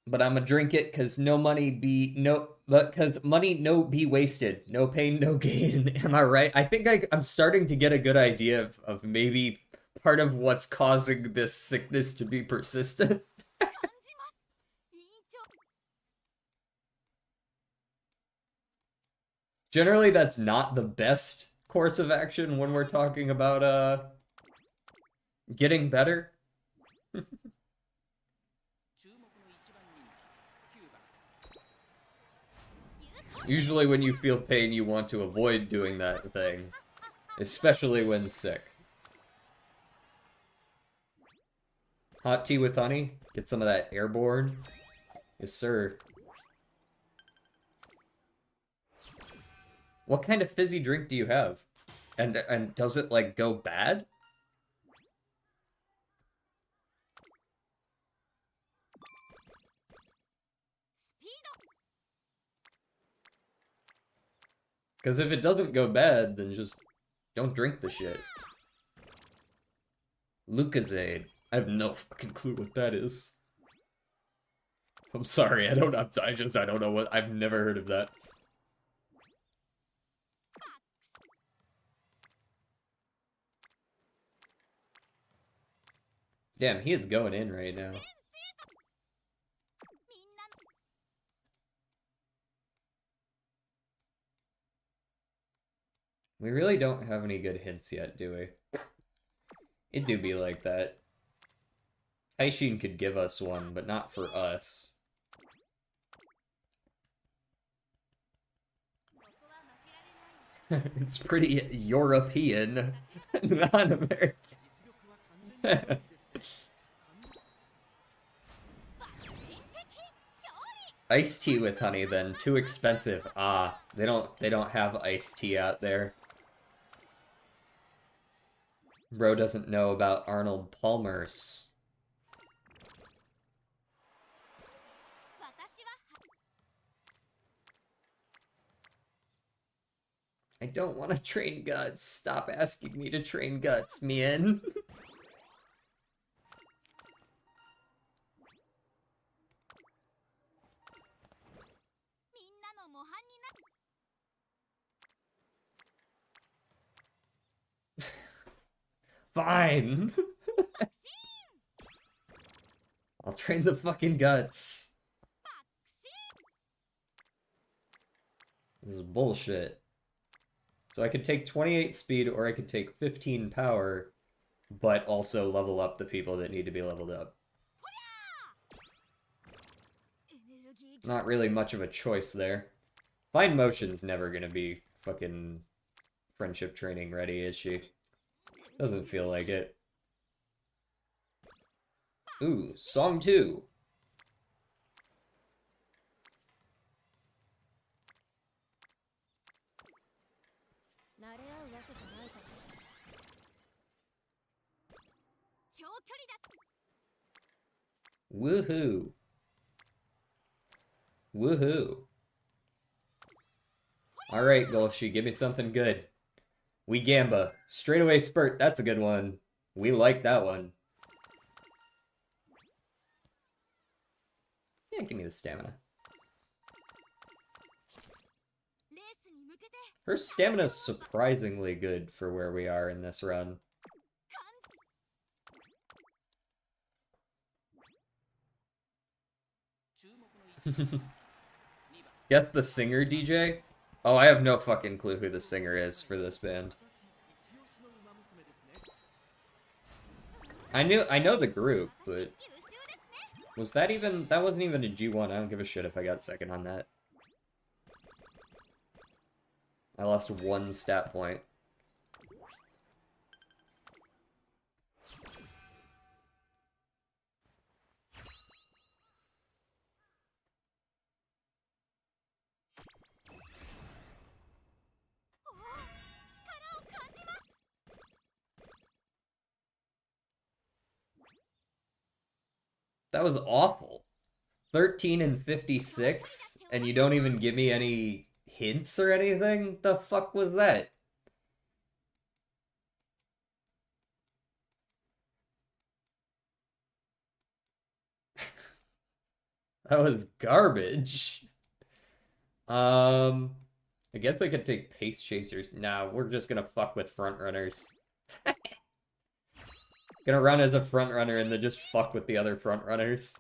But I'ma drink it cause money no be wasted. No pain, no gain. Am I right? I think I'm starting to get a good idea of maybe part of what's causing this sickness to be persistent. Generally, that's not the best course of action when we're talking about getting better. Usually when you feel pain, you want to avoid doing that thing. Especially when sick. Hot tea with honey? Get some of that airborne? Yes, sir. What kind of fizzy drink do you have? And does it, like, go bad? Because if it doesn't go bad, then just don't drink the shit. Lucozade. I have no fucking clue what that is. I'm sorry, I don't know what, I've never heard of that. Damn, he is going in right now. We really don't have any good hints yet, do we? It do be like that. Taishin could give us one, but not for us. It's pretty European, non-American. Iced tea with honey, then. Too expensive. Ah, they don't have iced tea out there. Bro doesn't know about Arnold Palmer's. I don't want to train guts. Stop asking me to train guts, Mien. Fine. I'll train the fucking guts. This is bullshit. So I could take 28 speed, or I could take 15 power, but also level up the people that need to be leveled up. Not really much of a choice there. Fine Motion's never gonna be fucking friendship training ready, is she? Doesn't feel like it. Ooh, Song 2. Woohoo. Woohoo. Alright, Golshi, give me something good. We Gamba. Straightaway Spurt, that's a good one. We like that one. Yeah, give me the stamina. Her stamina's surprisingly good for where we are in this run. Guess the singer, DJ? Oh, I have no fucking clue who the singer is for this band. I know the group, but that wasn't even a G1. I don't give a shit if I got second on that. I lost 1 stat point. That was awful. 13 and 56, and you don't even give me any hints or anything? The fuck was that? That was garbage. I guess I could take pace chasers. Nah, we're just gonna fuck with front runners. Gonna run as a front runner and then just fuck with the other front runners.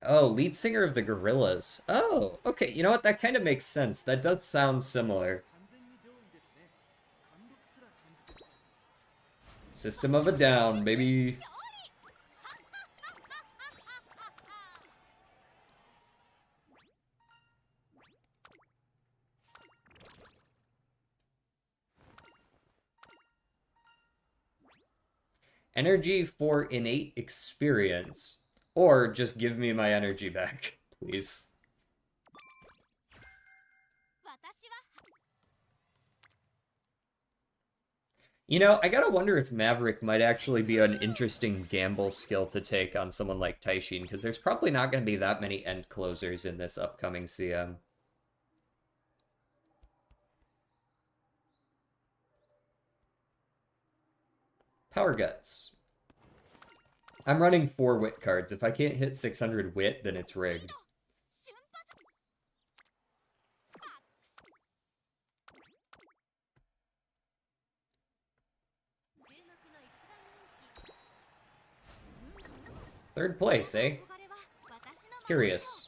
Oh, lead singer of the Gorillas. Oh, okay. You know what? That kind of makes sense. That does sound similar. System of a Down, baby. energy for innate experience, or just give me my energy back, please. You know, I gotta wonder if Maverick might actually be an interesting gamble skill to take on someone like Taishin, because there's probably not going to be that many end closers in this upcoming CM. Power Guts. I'm running 4 wit cards. If I can't hit 600 wit, then it's rigged. Third place, eh? Curious.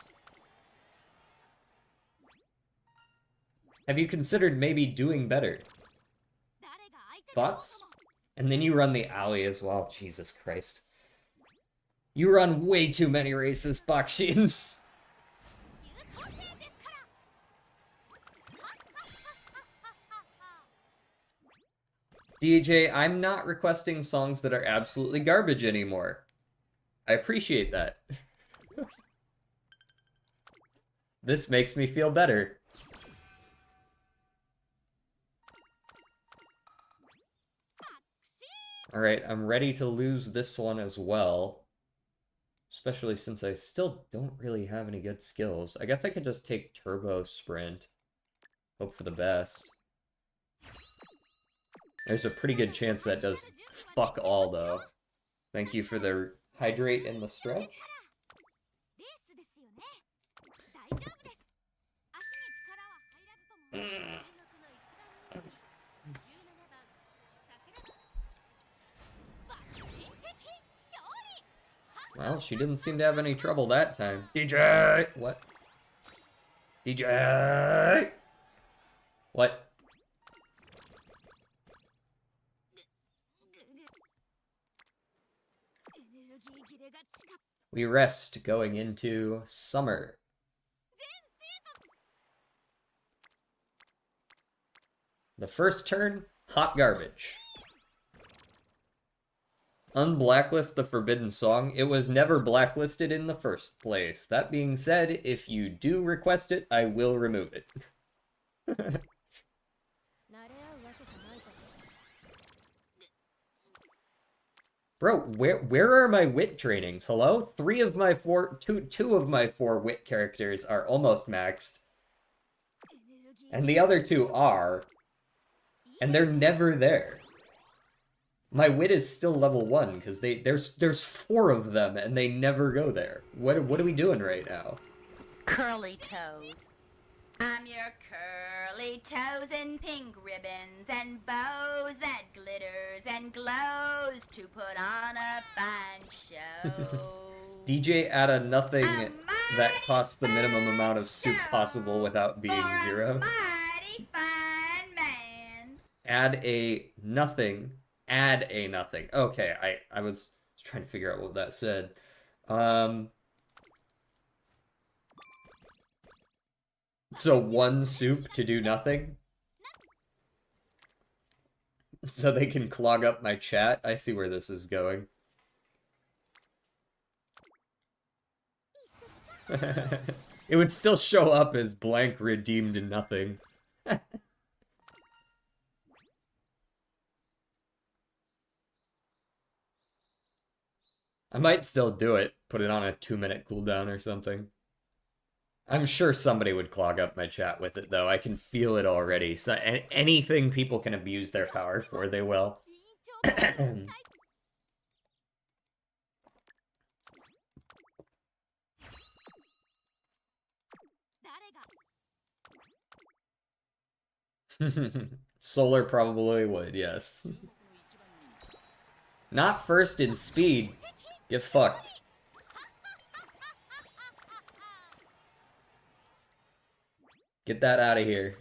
Have you considered maybe doing better? Thoughts? And then you run the alley as well. Jesus Christ. You run way too many races, Bakshin. DJ, I'm not requesting songs that are absolutely garbage anymore. I appreciate that. This makes me feel better. Alright, I'm ready to lose this one as well. Especially since I still don't really have any good skills. I guess I could just take Turbo Sprint. Hope for the best. There's a pretty good chance that does fuck all, though. Thank you for the hydrate in the stretch. Well, she didn't seem to have any trouble that time. DJ! What? DJ! What? We rest going into summer. The first turn, hot garbage. Unblacklist the forbidden song. It was never blacklisted in the first place. That being said, if you do request it, I will remove it. Bro, where are my wit trainings? Hello? Two of my four wit characters are almost maxed. And the other 2 are. And they're never there. My wit is still level 1, because there's 4 of them, and they never go there. What are we doing right now? Curly toes. I'm your curly toes in pink ribbons and bows that glitters and glows to put on a fine show. DJ add a nothing that costs the minimum amount of soup possible without being 0. Mighty fine man. Add a nothing. Add a nothing. Okay, I was trying to figure out what that said. So 1 soup to do nothing? So they can clog up my chat? I see where this is going. It would still show up as blank redeemed nothing. I might still do it. Put it on a 2-minute cooldown or something. I'm sure somebody would clog up my chat with it, though. I can feel it already. So anything people can abuse their power for, they will. Solar probably would, yes. Not first in speed. Get fucked. Get that out of here.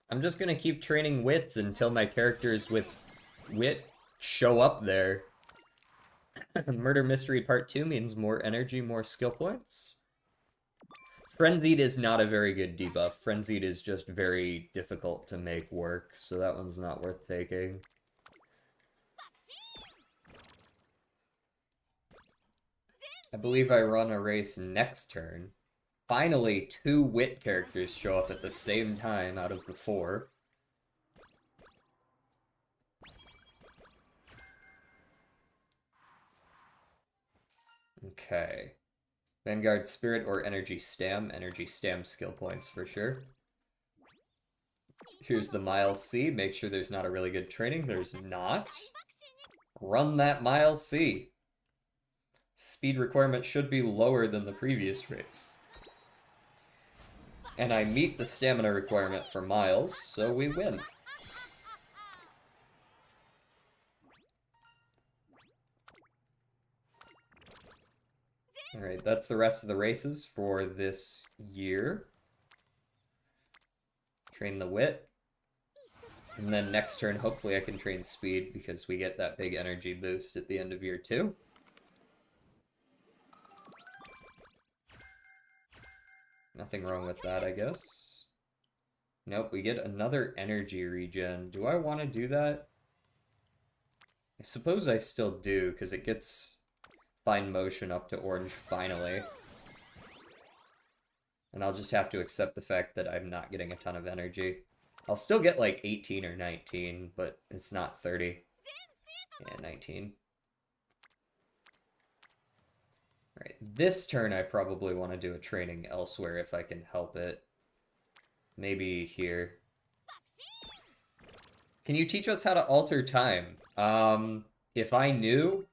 I'm just gonna keep training wits until my characters with wit show up there. Murder Mystery Part 2 means more energy, more skill points. Frenzied is not a very good debuff. Frenzied is just very difficult to make work, so that one's not worth taking. I believe I run a race next turn. Finally, 2 wit characters show up at the same time out of the 4. Okay. Vanguard Spirit or Energy Stam. Energy Stam skill points for sure. Here's the Miles C. Make sure there's not a really good training. There's not. Run that Miles C. Speed requirement should be lower than the previous race. And I meet the stamina requirement for Miles, so we win. Alright, that's the rest of the races for this year. Train the wit. And then next turn, hopefully I can train speed because we get that big energy boost at the end of year 2. Nothing wrong with that, I guess. Nope, we get another energy regen. Do I want to do that? I suppose I still do, because it gets fine motion up to orange finally. And I'll just have to accept the fact that I'm not getting a ton of energy. I'll still get like 18 or 19, but it's not 30. Yeah, 19. Alright, this turn I probably want to do a training elsewhere if I can help it. Maybe here. Can you teach us how to alter time? If I knew,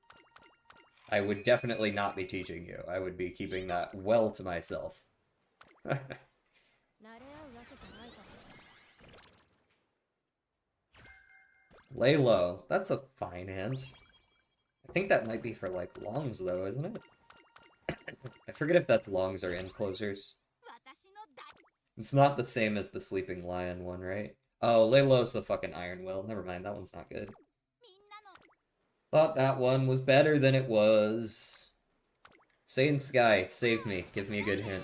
I would definitely not be teaching you. I would be keeping that well to myself. Lay low. That's a fine hand. I think that might be for, like, longs, though, isn't it? I forget if that's longs or end closers. It's not the same as the Sleeping Lion one, right? Oh, lay low's the fucking Iron Will. Never mind, that one's not good. Thought that one was better than it was. Saiyan Sky, save me. Give me a good hint.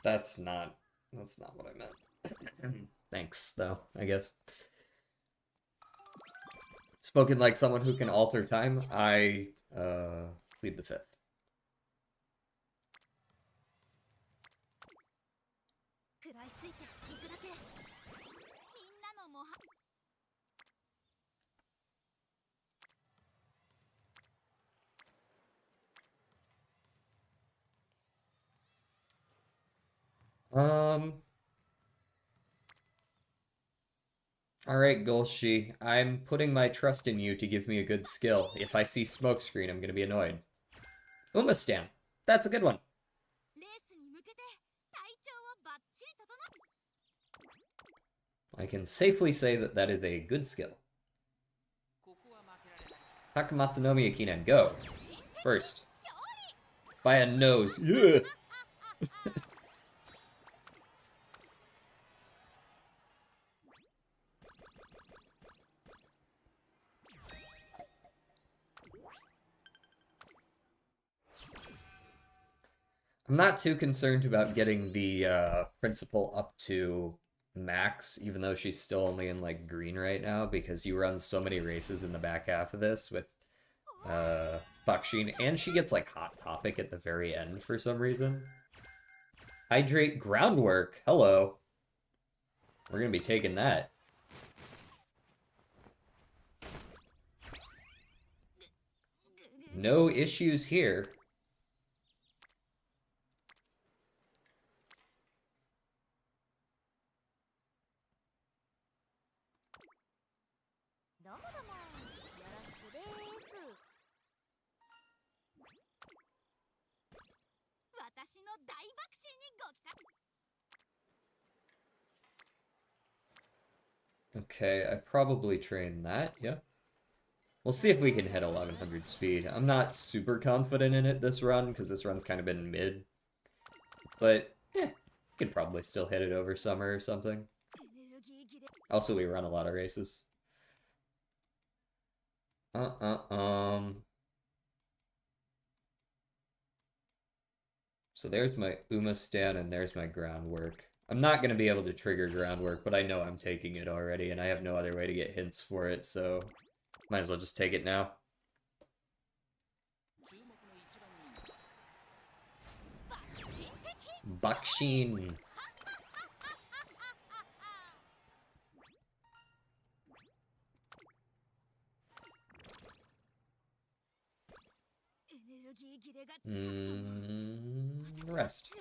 That's not what I meant. Thanks, though, I guess. Spoken like someone who can alter time, I plead the fifth. Alright, Golshi. I'm putting my trust in you to give me a good skill. If I see smokescreen, I'm gonna be annoyed. Umastam. That's a good one. I can safely say that that is a good skill. Takamatsunomiya Kinen, go. First. By a nose. Yeah. I'm not too concerned about getting the principal up to max, even though she's still only in like green right now, because you run so many races in the back half of this with Bakshin, and she gets like Hot Topic at the very end for some reason. Hydrate Groundwork, hello. We're gonna be taking that. No issues here. Okay, I probably train that, yeah. We'll see if we can hit 1100 speed. I'm not super confident in it this run, because this run's kind of been mid. But, we could probably still hit it over summer or something. Also, we run a lot of races. So there's my Uma stand and there's my groundwork. I'm not going to be able to trigger groundwork, but I know I'm taking it already, and I have no other way to get hints for it, so might as well just take it now. Bakshin. Rest.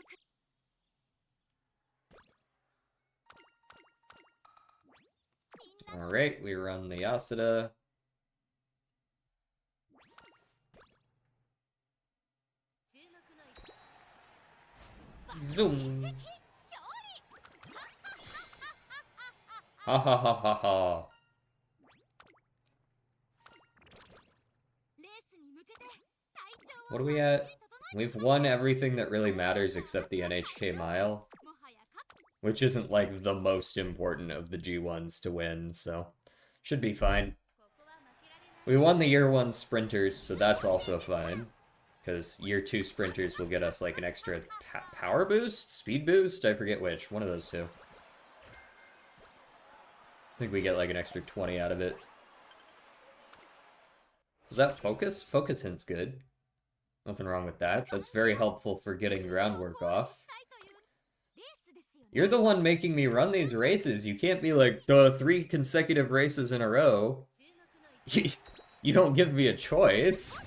Alright, we run the Yasuda. Zoom. Ha ha ha ha ha. What are we at? We've won everything that really matters except the NHK Mile, which isn't like the most important of the G1s to win, so should be fine. We won the year 1 sprinters, so that's also fine, because year 2 sprinters will get us like an extra power boost? Speed boost? I forget which. One of those two. I think we get like an extra 20 out of it. Was that focus? Focus hint's good. Nothing wrong with that. That's very helpful for getting groundwork off. You're the one making me run these races. You can't be like, duh, 3 consecutive races in a row. You don't give me a choice.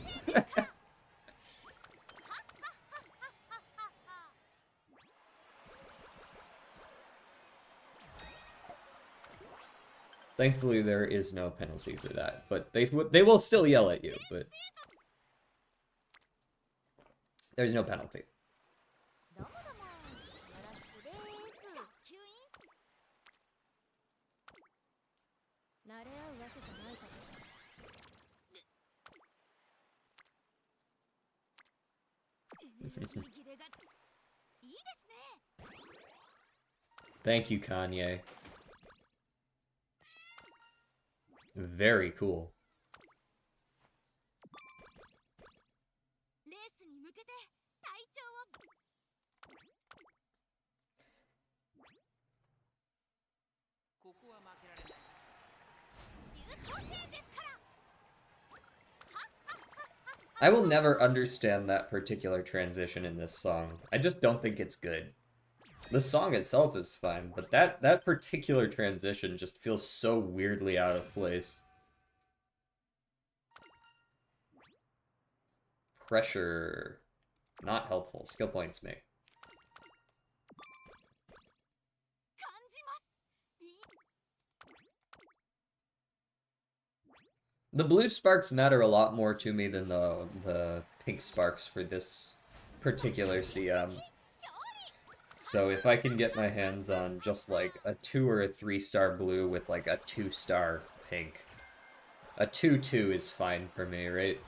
Thankfully, there is no penalty for that, but they will still yell at you, but there's no penalty. Thank you, Kanye. Very cool. I will never understand that particular transition in this song. I just don't think it's good. The song itself is fine, but that particular transition just feels so weirdly out of place. Pressure. Not helpful. Skill points me. The blue sparks matter a lot more to me than the pink sparks for this particular CM. So if I can get my hands on just like a 2 or a 3-star blue with like a 2-star pink, a 2-2 is fine for me, right?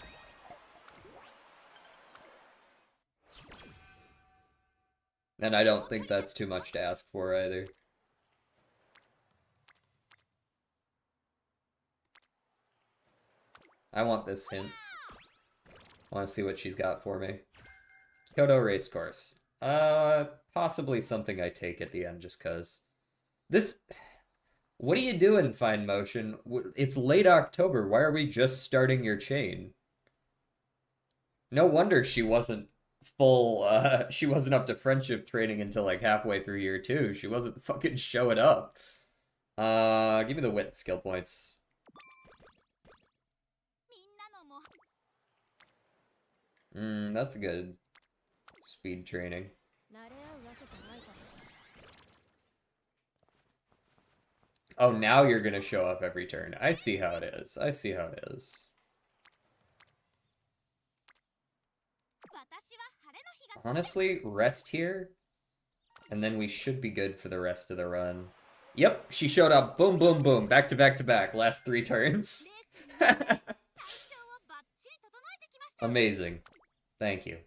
And I don't think that's too much to ask for either. I want this hint. I want to see what she's got for me. Kyoto Racecourse. Possibly something I take at the end just cause. This... What are you doing, Fine Motion? It's late October. Why are we just starting your chain? No wonder she wasn't she wasn't up to friendship training until like halfway through year 2. She wasn't fucking showing up. Give me the wit skill points. That's good. Speed training. Oh, now you're gonna show up every turn. I see how it is. I see how it is. Honestly, rest here, and then we should be good for the rest of the run. Yep, she showed up. Boom, boom, boom. Back to back to back. Last 3 turns. Amazing. Thank you.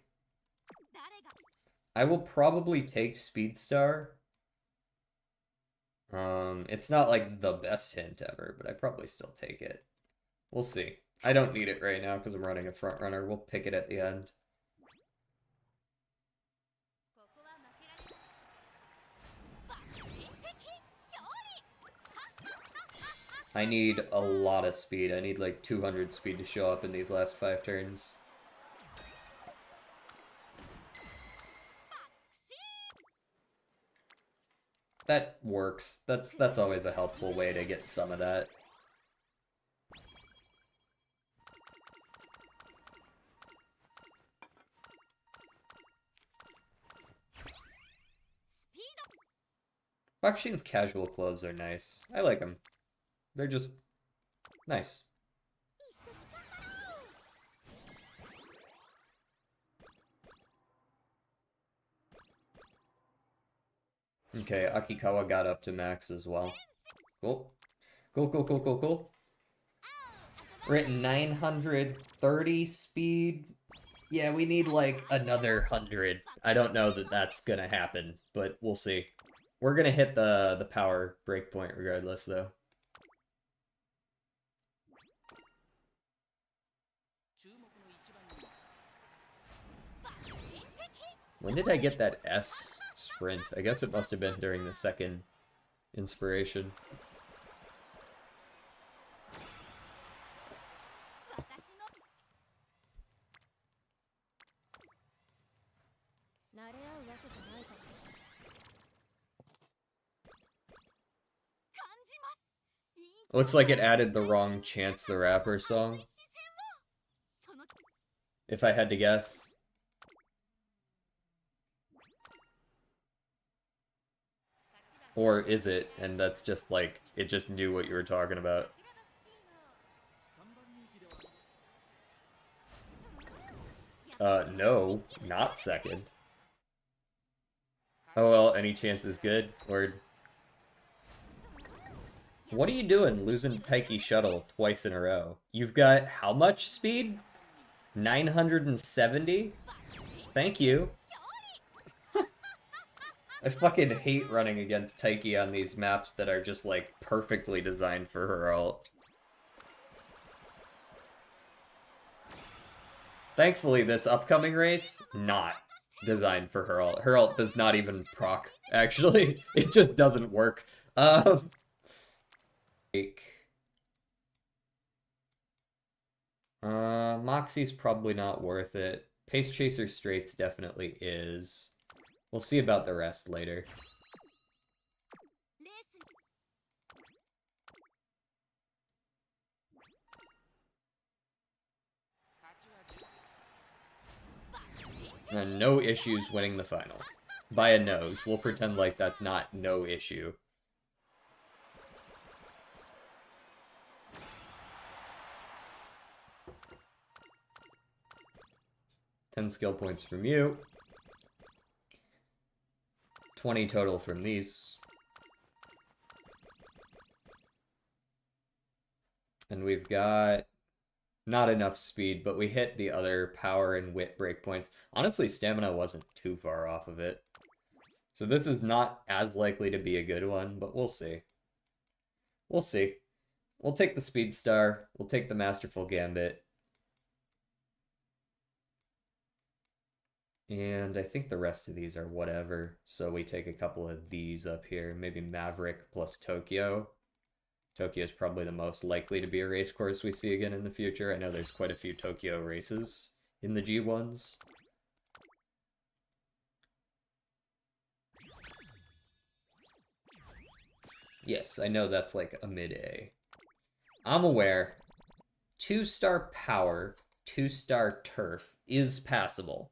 I will probably take Speedstar. It's not like the best hint ever, but I probably still take it. We'll see. I don't need it right now because I'm running a front runner. We'll pick it at the end. I need a lot of speed. I need like 200 speed to show up in these last 5 turns. That works. That's always a helpful way to get some of that. Bakshin's casual clothes are nice. I like them. They're just nice. Okay, Akikawa got up to max as well. Cool. Cool, cool, cool, cool, cool. We're at 930 speed. Yeah, we need like another 100. I don't know that that's gonna happen, but we'll see. We're gonna hit the power breakpoint regardless, though. When did I get that S sprint? I guess it must have been during the second inspiration. Looks like it added the wrong Chance the Rapper song, if I had to guess. Or is it? And that's just like, it just knew what you were talking about. No, not second. Oh well, any chance is good. Word. What are you doing, losing Taiki Shuttle twice in a row? You've got how much speed? 970? Thank you. I fucking hate running against Taiki on these maps that are just, like, perfectly designed for her ult. Thankfully, this upcoming race, not designed for her ult. Her ult does not even proc, actually. It just doesn't work. Moxie's probably not worth it. Pace Chaser Straits definitely is. We'll see about the rest later. No issues winning the final. By a nose. We'll pretend like that's not no issue. Ten skill points from you. 20 total from these. And we've got not enough speed, but we hit the other power and wit breakpoints. Honestly, stamina wasn't too far off of it. So this is not as likely to be a good one, but we'll see. We'll see. We'll take the Speed Star. We'll take the Masterful Gambit. And I think the rest of these are whatever. So we take a couple of these up here. Maybe Maverick plus Tokyo. Tokyo is probably the most likely to be a race course we see again in the future. I know there's quite a few Tokyo races in the G1s. Yes, I know that's like a mid-A. I'm aware. 2-star power, 2-star turf is passable.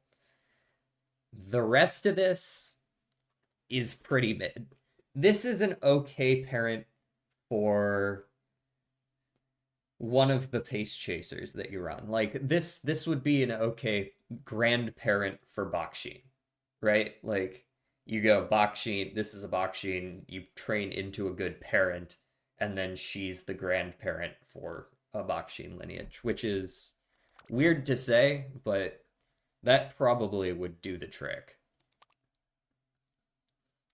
The rest of this is pretty mid. This is an okay parent for one of the pace chasers that you run. Like, this would be an okay grandparent for Bakshin, right? Like, you go, Bakshin, this is a Bakshin, you train into a good parent, and then she's the grandparent for a Bakshin lineage, which is weird to say, but that probably would do the trick.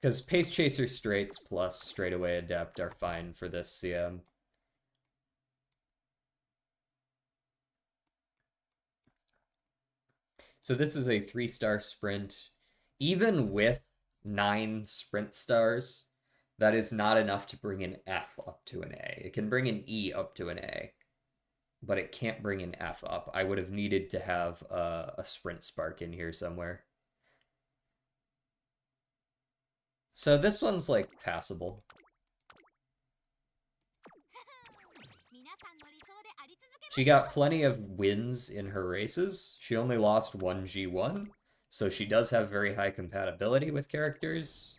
Because Pace Chaser Straights plus Straightaway Adept are fine for this CM. So this is a 3-star sprint. Even with 9 sprint stars, that is not enough to bring an F up to an A. It can bring an E up to an A, but it can't bring an F up. I would have needed to have a sprint spark in here somewhere. So this one's like passable. She got plenty of wins in her races. She only lost one G1, so she does have very high compatibility with characters.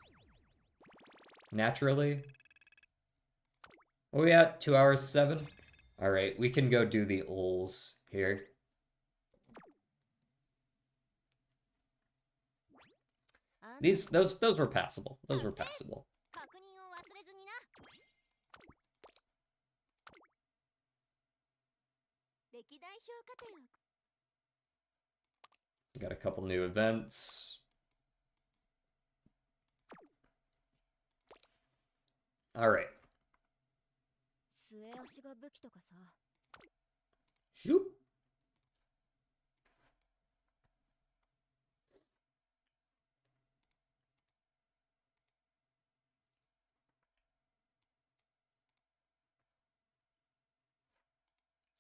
Naturally. What are we at? 2 hours 7? Alright, we can go do the ulls here. Those were passable. Those were passable. Got a couple new events. Alright. Shoop.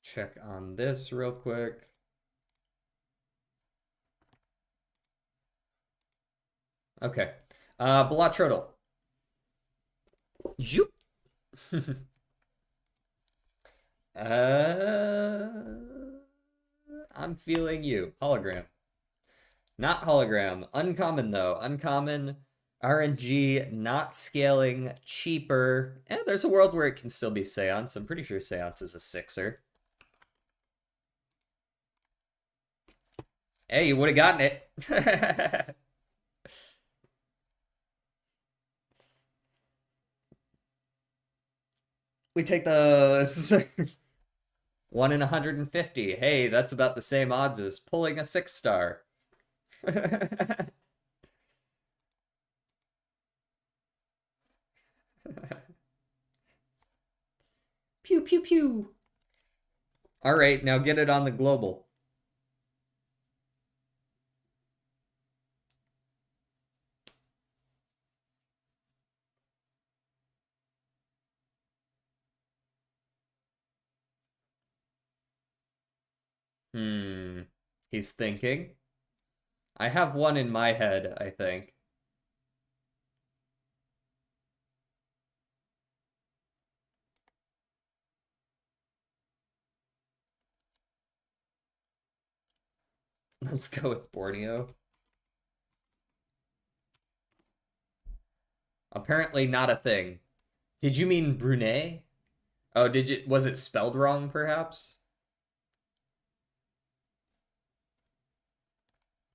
Check on this real quick. Okay. Belatrodal. Zoop. I'm feeling you. Hologram. Not hologram. Uncommon, though. Uncommon. RNG, not scaling, cheaper. There's a world where it can still be Seance. I'm pretty sure Seance is a 6er. Hey, you would have gotten it. We take the 1 in 150. Hey, that's about the same odds as pulling a 6-star. Pew, pew, pew. All right, now get it on the global. He's thinking. I have one in my head, I think. Let's go with Borneo. Apparently not a thing. Did you mean Brunei? Oh, was it spelled wrong, perhaps?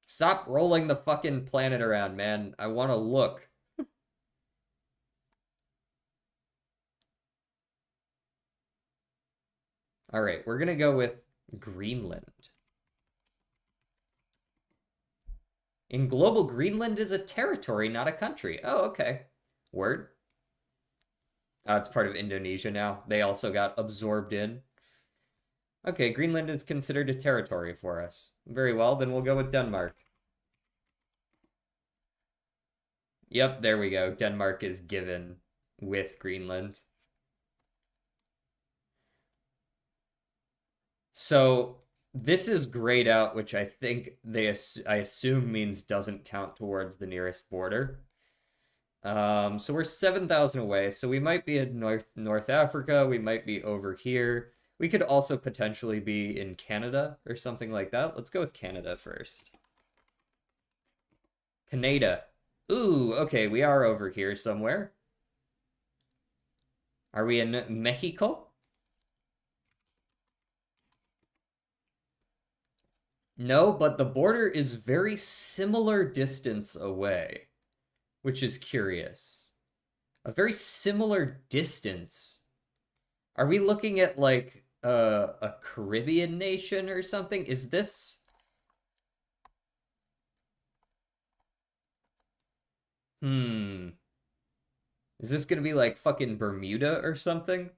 Stop rolling the fucking planet around, man. I want to look. All right, we're gonna go with Greenland. In global, Greenland is a territory, not a country. Oh, okay. Word. It's part of Indonesia now. They also got absorbed in. Okay, Greenland is considered a territory for us. Very well, then we'll go with Denmark. Yep, there we go. Denmark is given with Greenland. So this is grayed out, which I think I assume means doesn't count towards the nearest border. So we're 7,000 away. So we might be in North Africa. We might be over here. We could also potentially be in Canada or something like that. Let's go with Canada first. Canada. Ooh, okay, we are over here somewhere. Are we in Mexico? No, but the border is very similar distance away, which is curious. A very similar distance. Are we looking at like a Caribbean nation or something? Is this... Is this gonna be like fucking Bermuda or something?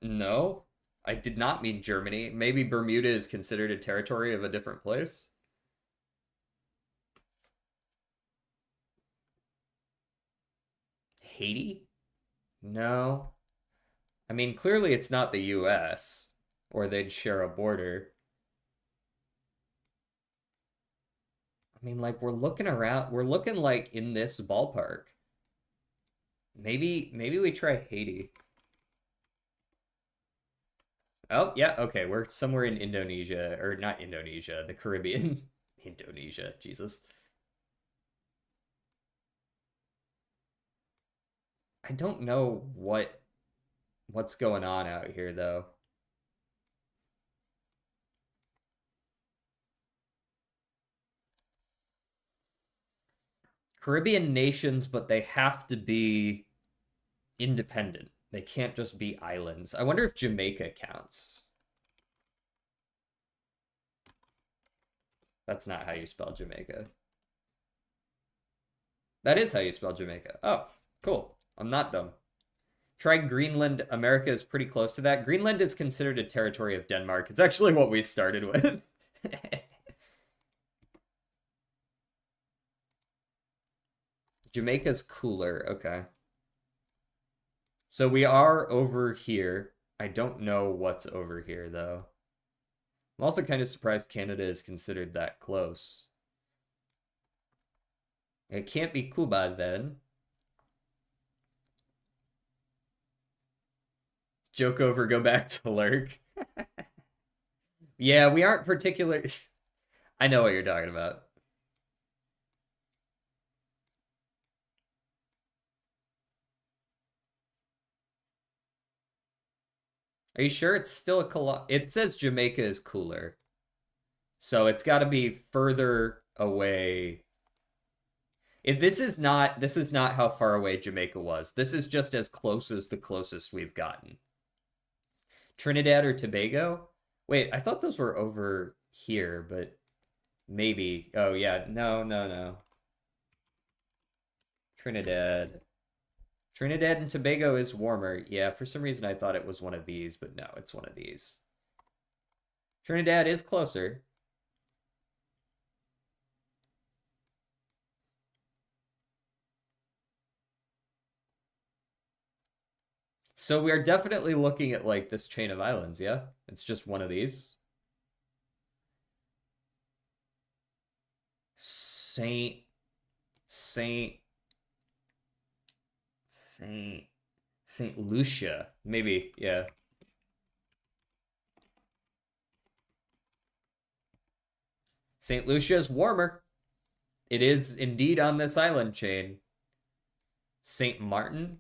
No, I did not mean Germany. Maybe Bermuda is considered a territory of a different place. Haiti? No. I mean, clearly it's not the US, or they'd share a border. I mean, like, we're looking around, we're looking like in this ballpark. Maybe we try Haiti. Oh, yeah, okay, we're somewhere in Indonesia, or not Indonesia, the Caribbean. Indonesia, Jesus. I don't know what's going on out here though. Caribbean nations, but they have to be independent. They can't just be islands. I wonder if Jamaica counts. That's not how you spell Jamaica. That is how you spell Jamaica. Oh, cool. I'm not dumb. Try Greenland. America is pretty close to that. Greenland is considered a territory of Denmark. It's actually what we started with. Jamaica's cooler. Okay. So we are over here. I don't know what's over here, though. I'm also kind of surprised Canada is considered that close. It can't be Cuba, then. Joke over, go back to lurk. Yeah, we aren't particular. I know what you're talking about. Are you sure it's still a It says Jamaica is cooler. So it's got to be further away. This is not how far away Jamaica was. This is just as close as the closest we've gotten. Trinidad or Tobago? Wait, I thought those were over here, but maybe. Oh yeah, no, no, no. Trinidad. Trinidad and Tobago is warmer. Yeah, for some reason I thought it was one of these, but no, it's one of these. Trinidad is closer. So we are definitely looking at like this chain of islands, yeah? It's just one of these. Saint Saint Saint Saint Lucia. Maybe, yeah. Saint Lucia is warmer. It is indeed on this island chain. Saint Martin,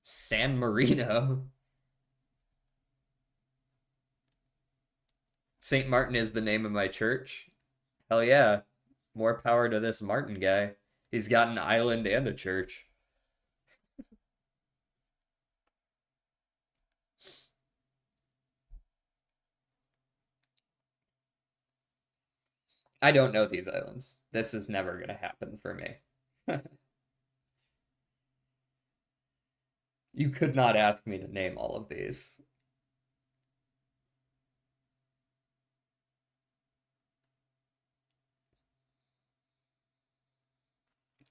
San Marino. Saint Martin is the name of my church. Hell yeah. More power to this Martin guy. He's got an island and a church. I don't know these islands. This is never going to happen for me. You could not ask me to name all of these.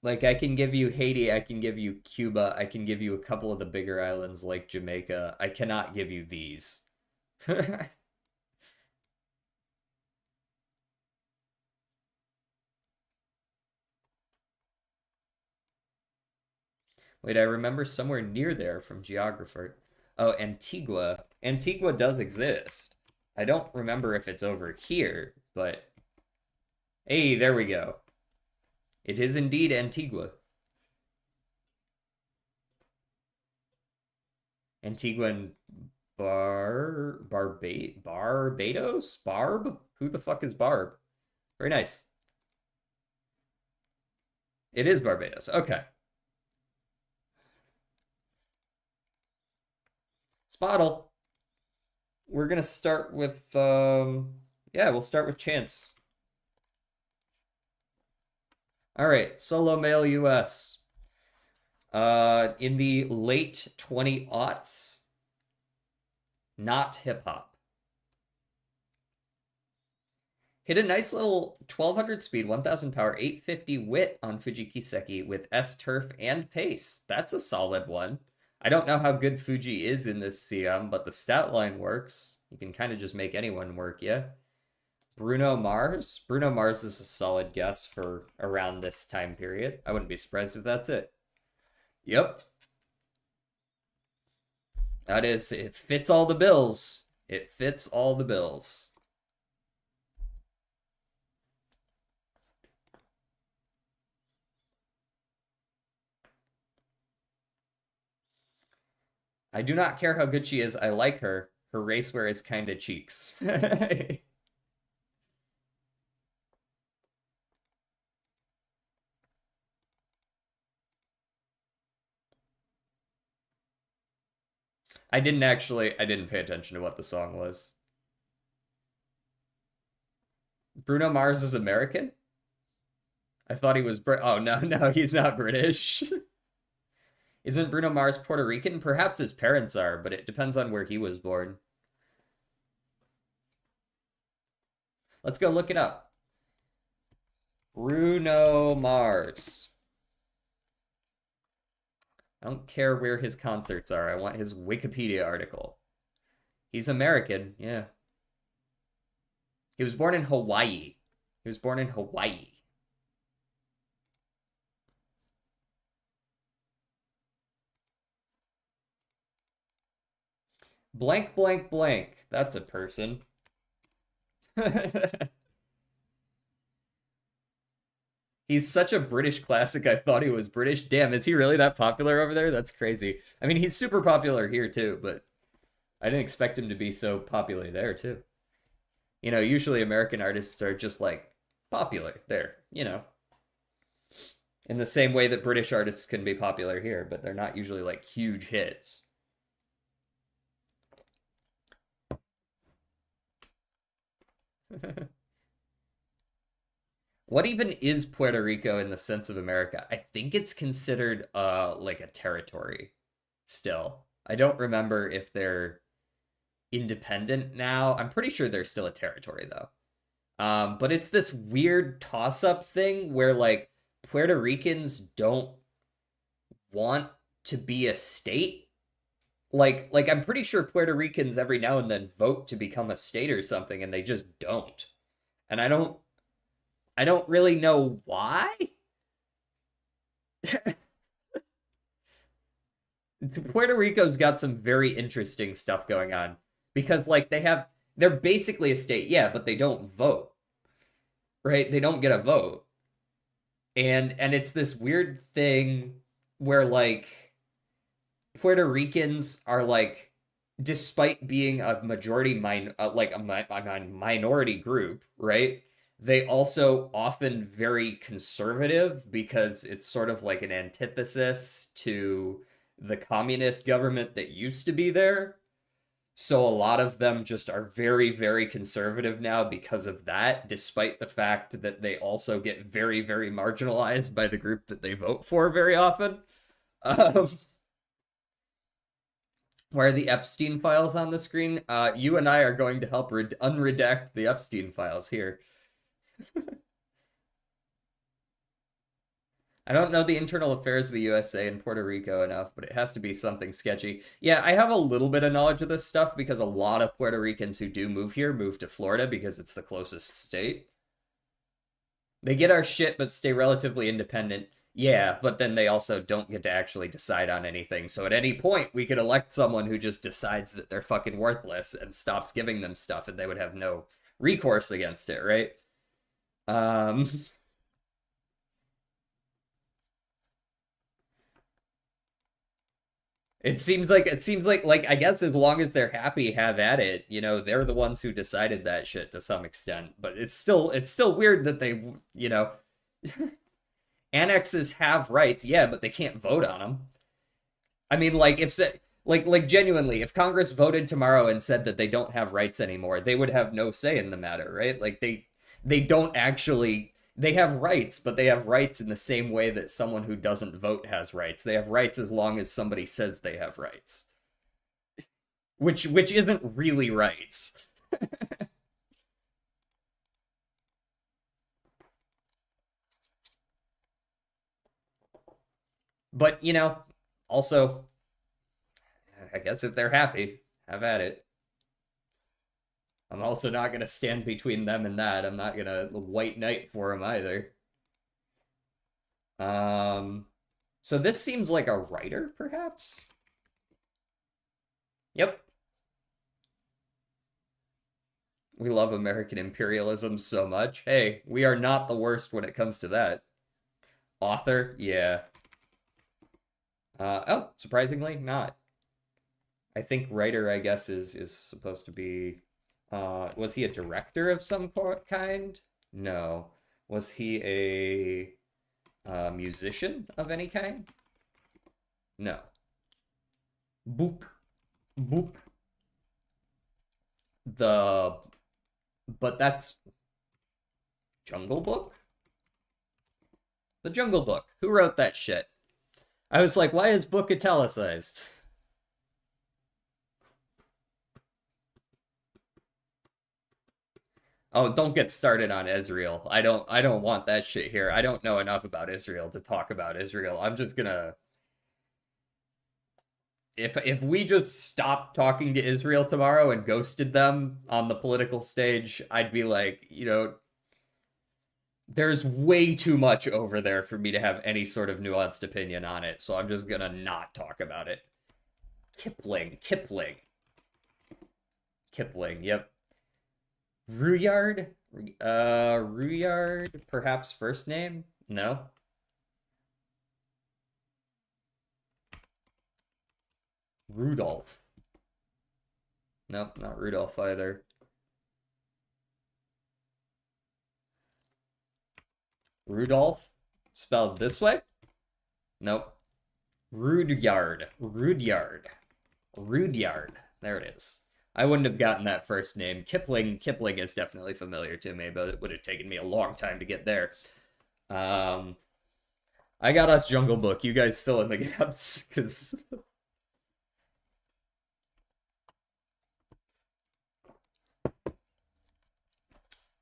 Like, I can give you Haiti, I can give you Cuba, I can give you a couple of the bigger islands like Jamaica. I cannot give you these. Wait, I remember somewhere near there from Geographer. Oh, Antigua. Antigua does exist. I don't remember if it's over here, but hey, there we go. It is indeed Antigua. Antigua and Barbados? Barb? Who the fuck is Barb? Very nice. It is Barbados. Okay. Spottle. We're gonna start with yeah, we'll start with chance. All right, solo male US. In the late 20 aughts, not hip hop. Hit a nice little 1200 speed, 1000 power, 850 wit on Fuji Kiseki with S turf and pace. That's a solid one. I don't know how good Fuji is in this CM, but the stat line works. You can kind of just make anyone work, yeah. Bruno Mars. Bruno Mars is a solid guess for around this time period. I wouldn't be surprised if that's it. Yep. That is, it fits all the bills. It fits all the bills. I do not care how good she is. I like her. Her racewear is kind of cheeks. I didn't pay attention to what the song was. Bruno Mars is American? I thought he was oh no, no, he's not British. Isn't Bruno Mars Puerto Rican? Perhaps his parents are, but it depends on where he was born. Let's go look it up. Bruno Mars. I don't care where his concerts are. I want his Wikipedia article. He's American, yeah. He was born in Hawaii. He was born in Hawaii. Blank, blank, blank. That's a person. He's such a British classic. I thought he was British. Damn, is he really that popular over there? That's crazy. I mean, he's super popular here too, but I didn't expect him to be so popular there too. You know, usually American artists are just like popular there, you know, in the same way that British artists can be popular here, but they're not usually like huge hits. What even is Puerto Rico in the sense of America? I think it's considered like a territory still. I don't remember if they're independent now. I'm pretty sure they're still a territory though. But it's this weird toss-up thing where like Puerto Ricans don't want to be a state. Like I'm pretty sure Puerto Ricans every now and then vote to become a state or something and they just don't. And I don't really know why. Puerto Rico's got some very interesting stuff going on because like they're basically a state, yeah, but they don't vote. Right? They don't get a vote. And it's this weird thing where like Puerto Ricans are like despite being a majority minority group, right? They also often very conservative because it's sort of like an antithesis to the communist government that used to be there. So a lot of them just are very, very conservative now because of that, despite the fact that they also get very, very marginalized by the group that they vote for very often. Um, where are the Epstein files on the screen? You and I are going to help unredact the Epstein files here. I don't know the internal affairs of the USA and Puerto Rico enough, but it has to be something sketchy. Yeah, I have a little bit of knowledge of this stuff because a lot of Puerto Ricans who do move here move to Florida because it's the closest state. They get our shit but stay relatively independent. Yeah, but then they also don't get to actually decide on anything. So at any point, we could elect someone who just decides that they're fucking worthless and stops giving them stuff and they would have no recourse against it, right? Um, it seems like I guess as long as they're happy, have at it. You know, they're the ones who decided that shit to some extent. But it's still weird that they, you know, annexes have rights, yeah, but they can't vote on them. I mean, like if like genuinely, if Congress voted tomorrow and said that they don't have rights anymore, they would have no say in the matter, right? Like they don't actually They have rights, but they have rights in the same way that someone who doesn't vote has rights. They have rights as long as somebody says they have rights, which isn't really rights. But, also, I guess if they're happy, have at it. I'm also not going to stand between them and that. I'm not going to white knight for them either. Um, so this seems like a writer, perhaps? Yep. We love American imperialism so much. Hey, we are not the worst when it comes to that. Author? Yeah. Oh, surprisingly, not. I think writer, I guess, is supposed to be. Was he a director of some kind? No. Was he a musician of any kind? No. Book. Book. The. But that's Jungle Book? The Jungle Book. Who wrote that shit? I was like, why is book italicized? Oh, don't get started on Israel. I don't want that shit here. I don't know enough about Israel to talk about Israel. I'm just gonna if we just stopped talking to Israel tomorrow and ghosted them on the political stage, I'd be like, there's way too much over there for me to have any sort of nuanced opinion on it. So I'm just gonna not talk about it. Kipling. Yep. Ruyard? Ruyard, perhaps first name? No. Rudolph. Nope, not Rudolph either. Rudolph? Spelled this way? Nope. Rudyard. Rudyard. There it is. I wouldn't have gotten that first name. Kipling is definitely familiar to me, but it would have taken me a long time to get there. Um, I got us Jungle Book. You guys fill in the gaps, because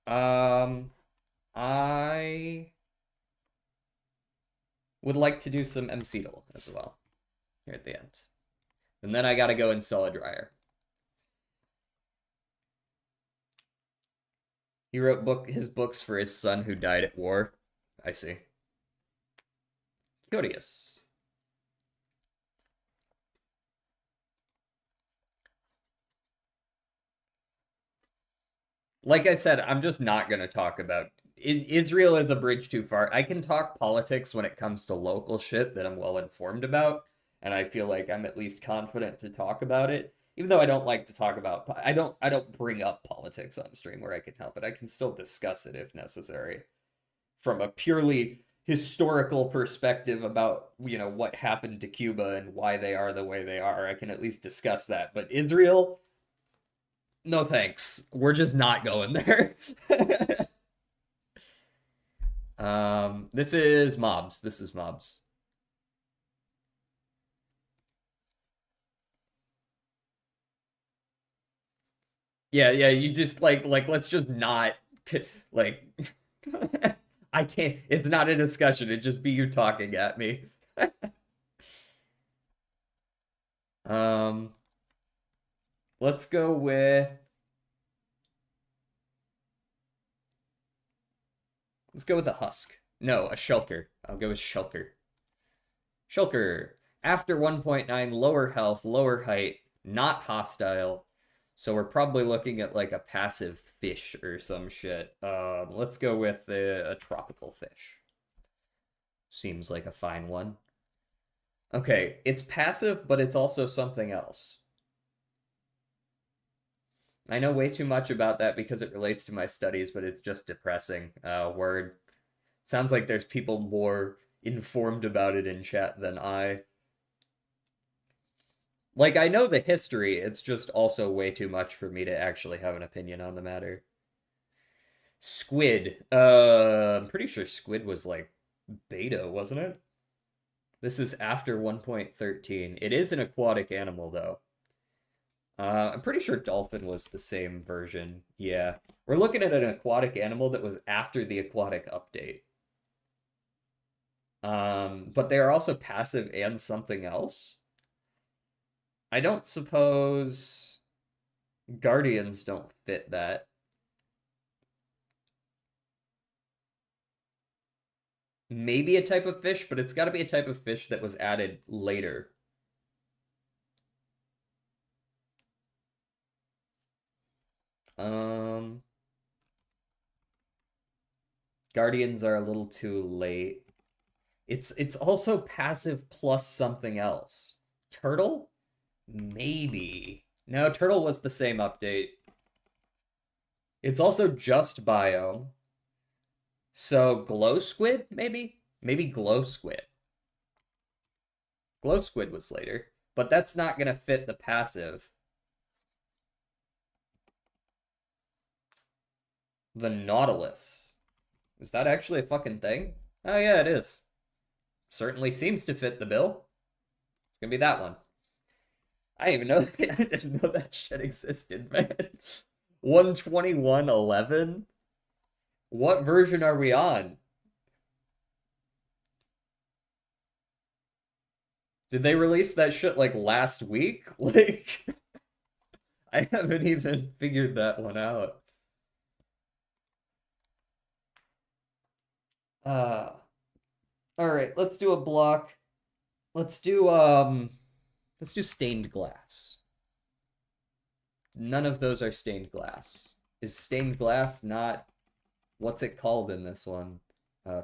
um, I would like to do some MCDL as well here at the end, and then I gotta go install a dryer. He wrote his books for his son who died at war. I see. Curious. Like I said, I'm just not going to talk about Israel is a bridge too far. I can talk politics when it comes to local shit that I'm well informed about, and I feel like I'm at least confident to talk about it. Even though I don't like to talk about, I don't bring up politics on stream where I can help it. I can still discuss it if necessary from a purely historical perspective about, what happened to Cuba and why they are the way they are. I can at least discuss that. But Israel, no thanks. We're just not going there. This is mobs. This is mobs. Yeah, you just like let's just not like I can't it's not a discussion, it'd just be you talking at me. Um let's go with a husk. No, a shulker. I'll go with shulker. Shulker. After 1.9, lower health, lower height, not hostile. So we're probably looking at like a passive fish or some shit. Let's go with a tropical fish. Seems like a fine one. Okay, it's passive, but it's also something else. I know way too much about that because it relates to my studies, but it's just depressing. Word. Sounds like there's people more informed about it in chat than I. Like, I know the history, it's just also way too much for me to actually have an opinion on the matter. Squid. I'm pretty sure squid was like beta, wasn't it? This is after 1.13. It is an aquatic animal, though. I'm pretty sure dolphin was the same version. Yeah. We're looking at an aquatic animal that was after the aquatic update. But they are also passive and something else. I don't suppose guardians don't fit that. Maybe a type of fish, but it's got to be a type of fish that was added later. Um, Guardians are a little too late. It's also passive plus something else. Turtle? Maybe. No, turtle was the same update. It's also just biome. So glow squid, maybe? Maybe glow squid. Glow squid was later, but that's not gonna fit the passive. The Nautilus. Is that actually a fucking thing? Oh yeah, it is. Certainly seems to fit the bill. It's gonna be that one. I didn't even know I didn't know that shit existed, man. 121.11? What version are we on? Did they release that shit like last week? Like I haven't even figured that one out. Uh all right, let's do a block. Let's do stained glass. None of those are stained glass. Is stained glass not what's it called in this one?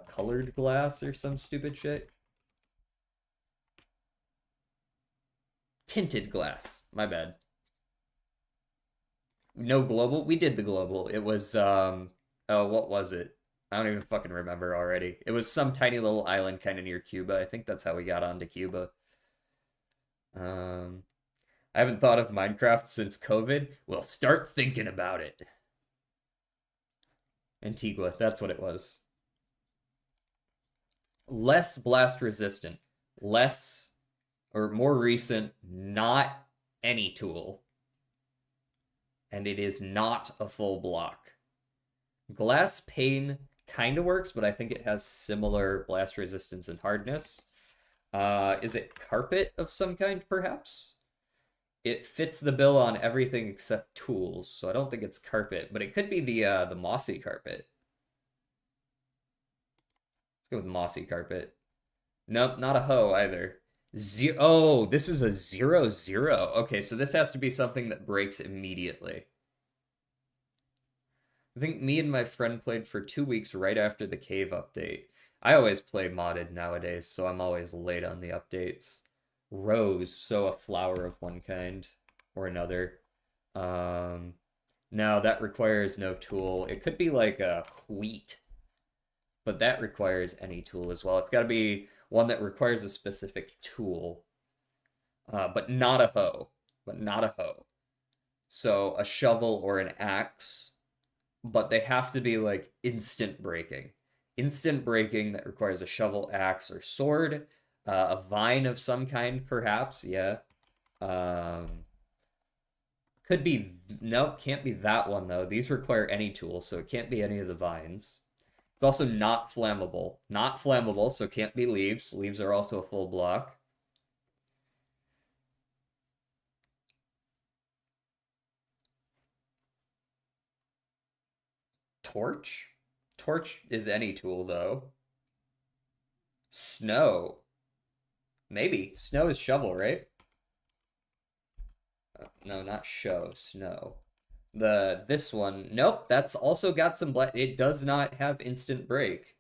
Colored glass or some stupid shit? Tinted glass. My bad. No global. We did the global. It was oh, what was it? I don't even fucking remember already. It was some tiny little island kind of near Cuba. I think that's how we got onto Cuba. Um I haven't thought of Minecraft since COVID. Well, start thinking about it. Antigua, that's what it was. Less blast resistant, less or more recent, not any tool. And it is not a full block. Glass pane kind of works, but I think it has similar blast resistance and hardness. Is it carpet of some kind, perhaps? It fits the bill on everything except tools, so I don't think it's carpet, but it could be the mossy carpet. Let's go with mossy carpet. Nope, not a hoe either. Oh, this is a 0-0. Okay, so this has to be something that breaks immediately. I think me and my friend played for 2 weeks right after the cave update. I always play modded nowadays, so I'm always late on the updates. Rose, so a flower of one kind or another. No, that requires no tool. It could be like a wheat, but that requires any tool as well. It's got to be one that requires a specific tool, but not a hoe. But not a hoe. So a shovel or an axe, but they have to be like instant breaking. Instant breaking that requires a shovel, axe, or sword. A vine of some kind, perhaps. Yeah. Could be. Nope, can't be that one, though. These require any tool, so it can't be any of the vines. It's also not flammable. Not flammable, so it can't be leaves. Leaves are also a full block. Torch? Torch is any tool, though. Snow. Maybe. Snow is shovel, right? No, not show. Snow. This one. Nope, that's also got some black. It does not have instant break.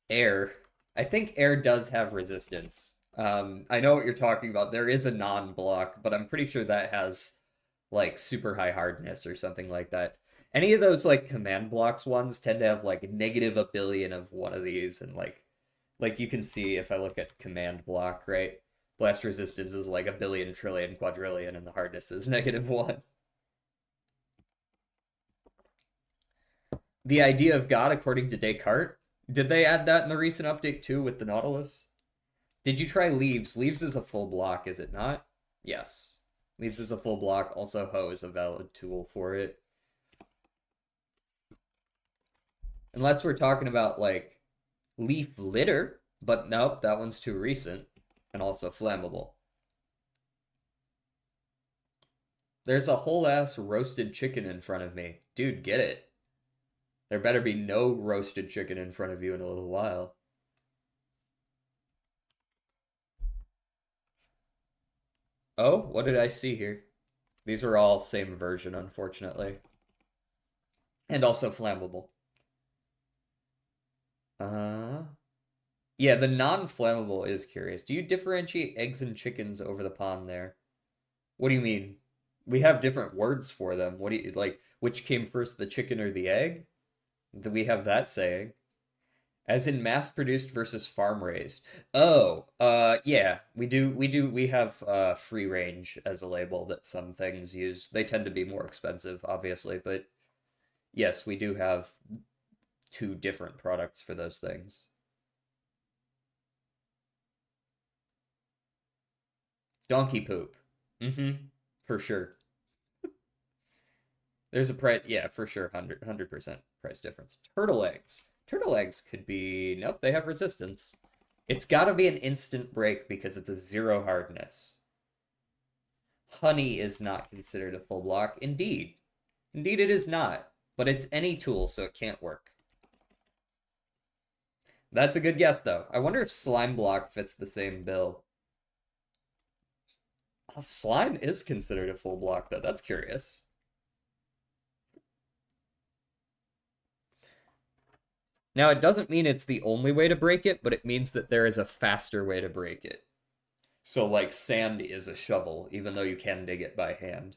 Air. I think air does have resistance. I know what you're talking about. There is a non-block, but I'm pretty sure that has like super high hardness or something like that. Any of those like command blocks ones tend to have like negative a billion of one of these, and like you can see if I look at command block, right? Blast resistance is like a billion, trillion, quadrillion, and the hardness is -1. The idea of God according to Descartes. Did they add that in the recent update too with the Nautilus? Did you try Leaves? Leaves is a full block, is it not? Yes. Leaves is a full block. Also, Ho is a valid tool for it. Unless we're talking about, like, Leaf Litter. But nope, that one's too recent. And also flammable. There's a whole ass roasted chicken in front of me. Dude, get it. There better be no roasted chicken in front of you in a little while. Oh, what did I see here? These are all same version, unfortunately. And also flammable. Uh, yeah, the non-flammable is curious. Do you differentiate eggs and chickens over the pond there? What do you mean? We have different words for them. What do you like? Which came first, the chicken or the egg? We have that saying. As in mass-produced versus farm-raised. Oh, yeah, we have free range as a label that some things use. They tend to be more expensive, obviously, but yes, we do have two different products for those things. Donkey poop. Mm-hmm. For sure. There's a price, yeah, for sure, 100% price difference. Turtle eggs. Turtle eggs could be, nope, they have resistance. It's got to be an instant break because it's a zero hardness. Honey is not considered a full block. Indeed. Indeed, it is not. But it's any tool, so it can't work. That's a good guess, though. I wonder if slime block fits the same bill. Slime is considered a full block, though. That's curious. Now, it doesn't mean it's the only way to break it, but it means that there is a faster way to break it. So, like, sand is a shovel, even though you can dig it by hand.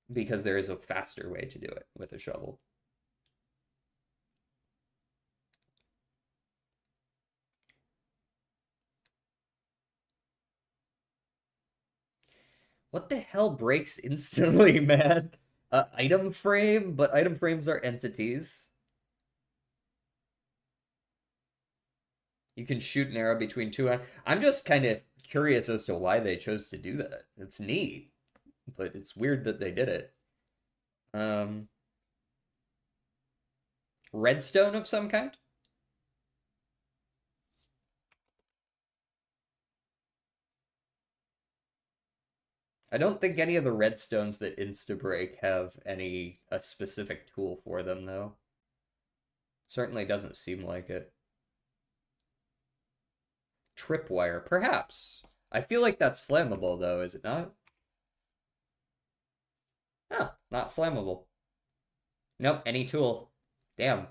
Because there is a faster way to do it with a shovel. What the hell breaks instantly, man? Item frame, but item frames are entities. You can shoot an arrow between two. I'm just kind of curious as to why they chose to do that. It's neat, but it's weird that they did it. Um, Redstone of some kind? I don't think any of the redstones that insta-break have a specific tool for them, though. Certainly doesn't seem like it. Tripwire, perhaps. I feel like that's flammable, though, is it not? Huh, not flammable. Nope, any tool. Damn.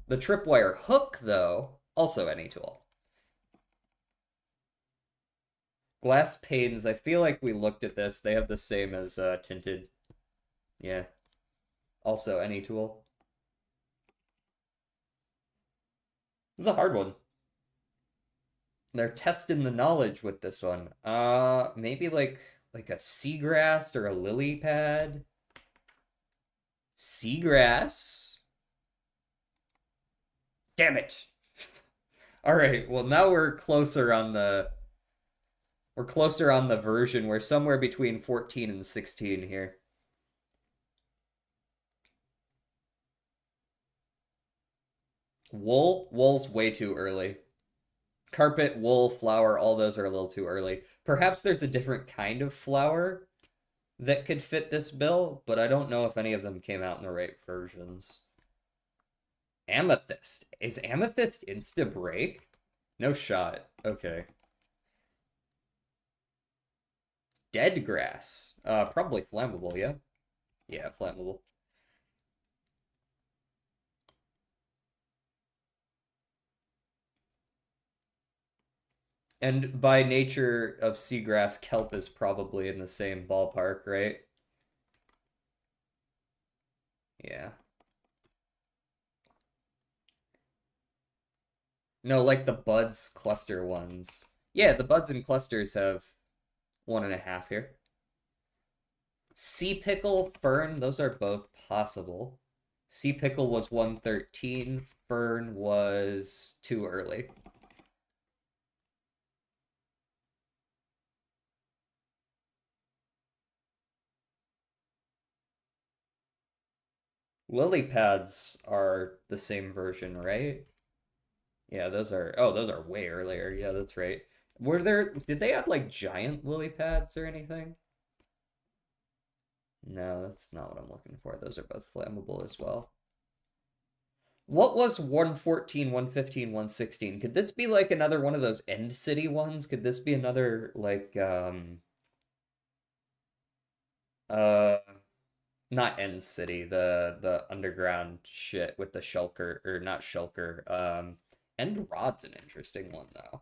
The tripwire hook, though, also any tool. Glass panes, I feel like we looked at this. They have the same as tinted. Yeah. Also any tool. This is a hard one. They're testing the knowledge with this one. Maybe like a seagrass or a lily pad. Seagrass. Damn it. All right. Well, now we're closer on the version. We're somewhere between 14 and 16 here. Wool's way too early. Carpet, wool, flower, all those are a little too early. Perhaps there's a different kind of flower that could fit this bill, but I don't know if any of them came out in the right versions. Amethyst. Is amethyst insta break? No shot. Okay. Dead grass. Probably flammable, yeah? Yeah, flammable. And by nature of seagrass, kelp is probably in the same ballpark, right? Yeah. No, like the buds cluster ones. Yeah, the buds and clusters have 1.5 here. Sea Pickle, Fern, those are both possible. Sea Pickle was 113, Fern was too early. Lily pads are the same version, right? Yeah, those are way earlier. Yeah, that's right. Did they add like giant lily pads or anything? No, that's not what I'm looking for. Those are both flammable as well. What was 114, 115, 116? Could this be like another one of those End City ones? Could this be another like uh not End City, the underground shit with the shulker or not shulker. End Rod's an interesting one though.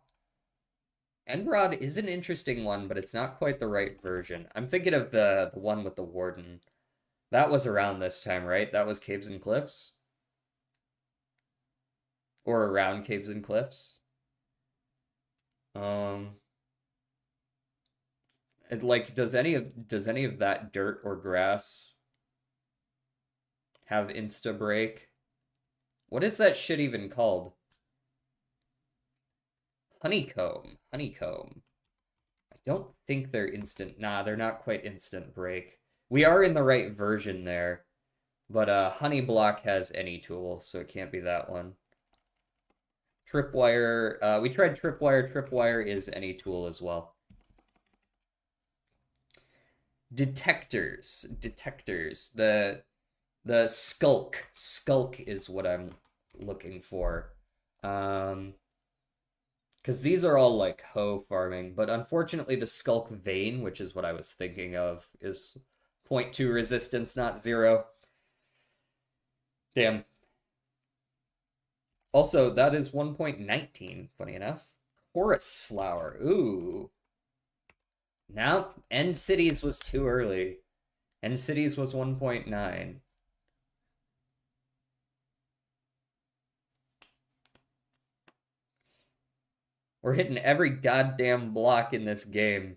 End Rod is an interesting one, but it's not quite the right version. I'm thinking of the one with the warden. That was around this time, right? That was Caves and Cliffs or around Caves and Cliffs. Um, like does any of that dirt or grass have insta break? What is that shit even called? Honeycomb. Honeycomb. I don't think they're instant. Nah, they're not quite instant break. We are in the right version there, but Honey Block has any tool, so it can't be that one. Tripwire. We tried Tripwire. Tripwire is any tool as well. Detectors. Detectors. The skulk. Skulk is what I'm looking for. Um, because these are all like hoe farming, but unfortunately the skulk vein, which is what I was thinking of, is zero point 0.2 resistance, not zero. Damn. Also, that is 1.19, funny enough. Chorus flower. Ooh. Now, End Cities was too early. End Cities was 1.9. We're hitting every goddamn block in this game.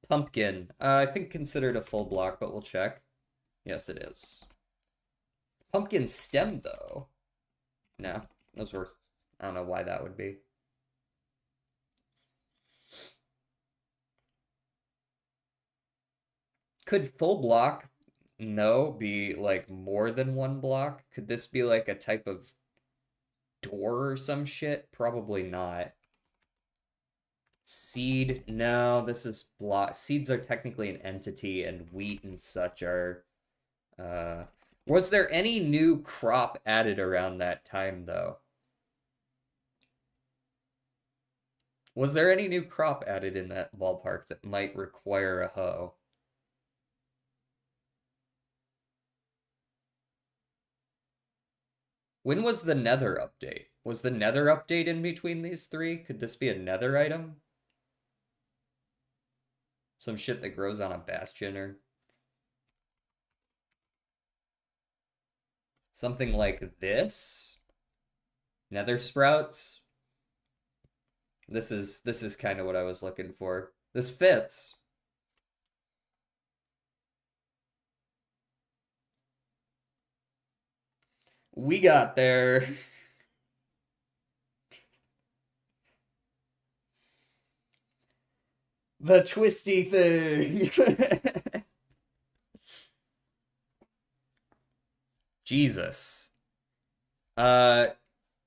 Pumpkin. I think considered a full block, but we'll check. Yes, it is. Pumpkin stem, though. No, those were. I don't know why that would be. Could full block, no, be like more than one block? Could this be like a type of door or some shit? Probably not. Seed, no, this is block. Seeds are technically an entity, and wheat and such are. Uh, was there any new crop added around that time, though? Was there any new crop added in that ballpark that might require a hoe? When was the Nether update? Was the Nether update in between these three? Could this be a Nether item? Some shit that grows on a bastion or something like this? Nether sprouts? This is kind of what I was looking for. This fits. We got there. The twisty thing. Jesus. Uh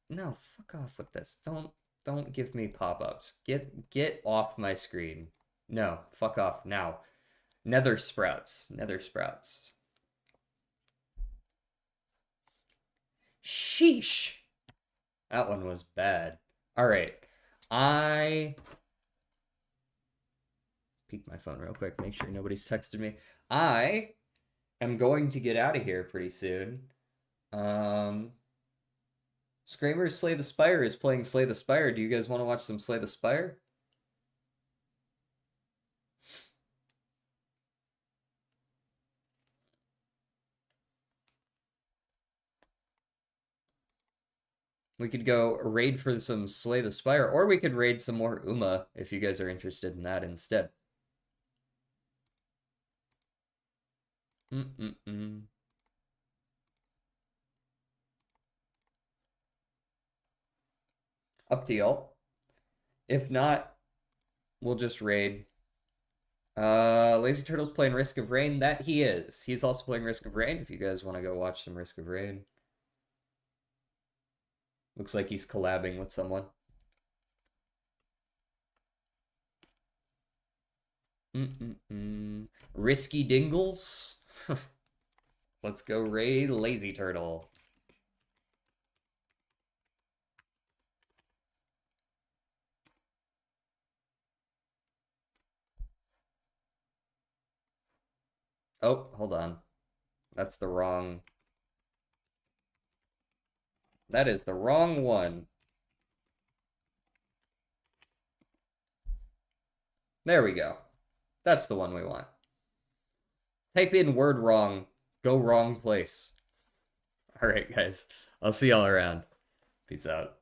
no, fuck off with this. Don't give me pop-ups. Get off my screen. No, fuck off now. Nether sprouts. Nether sprouts. Sheesh. That one was bad. All right. I peek my phone real quick, make sure nobody's texted me. I am going to get out of here pretty soon. Um Screamer Slay the Spire is playing Slay the Spire. Do you guys want to watch some Slay the Spire? We could go raid for some Slay the Spire, or we could raid some more Uma if you guys are interested in that instead. Mm-mm-mm. Up to y'all. If not, we'll just raid. Lazy Turtle's playing Risk of Rain. That he is. He's also playing Risk of Rain. If you guys want to go watch some Risk of Rain, looks like he's collabing with someone. Mm-mm-mm. Risky Dingles. Let's go raid Lazy Turtle. Oh, hold on. That's the wrong. That is the wrong one. There we go. That's the one we want. Type in word wrong. Go wrong place. All right, guys. I'll see y'all around. Peace out.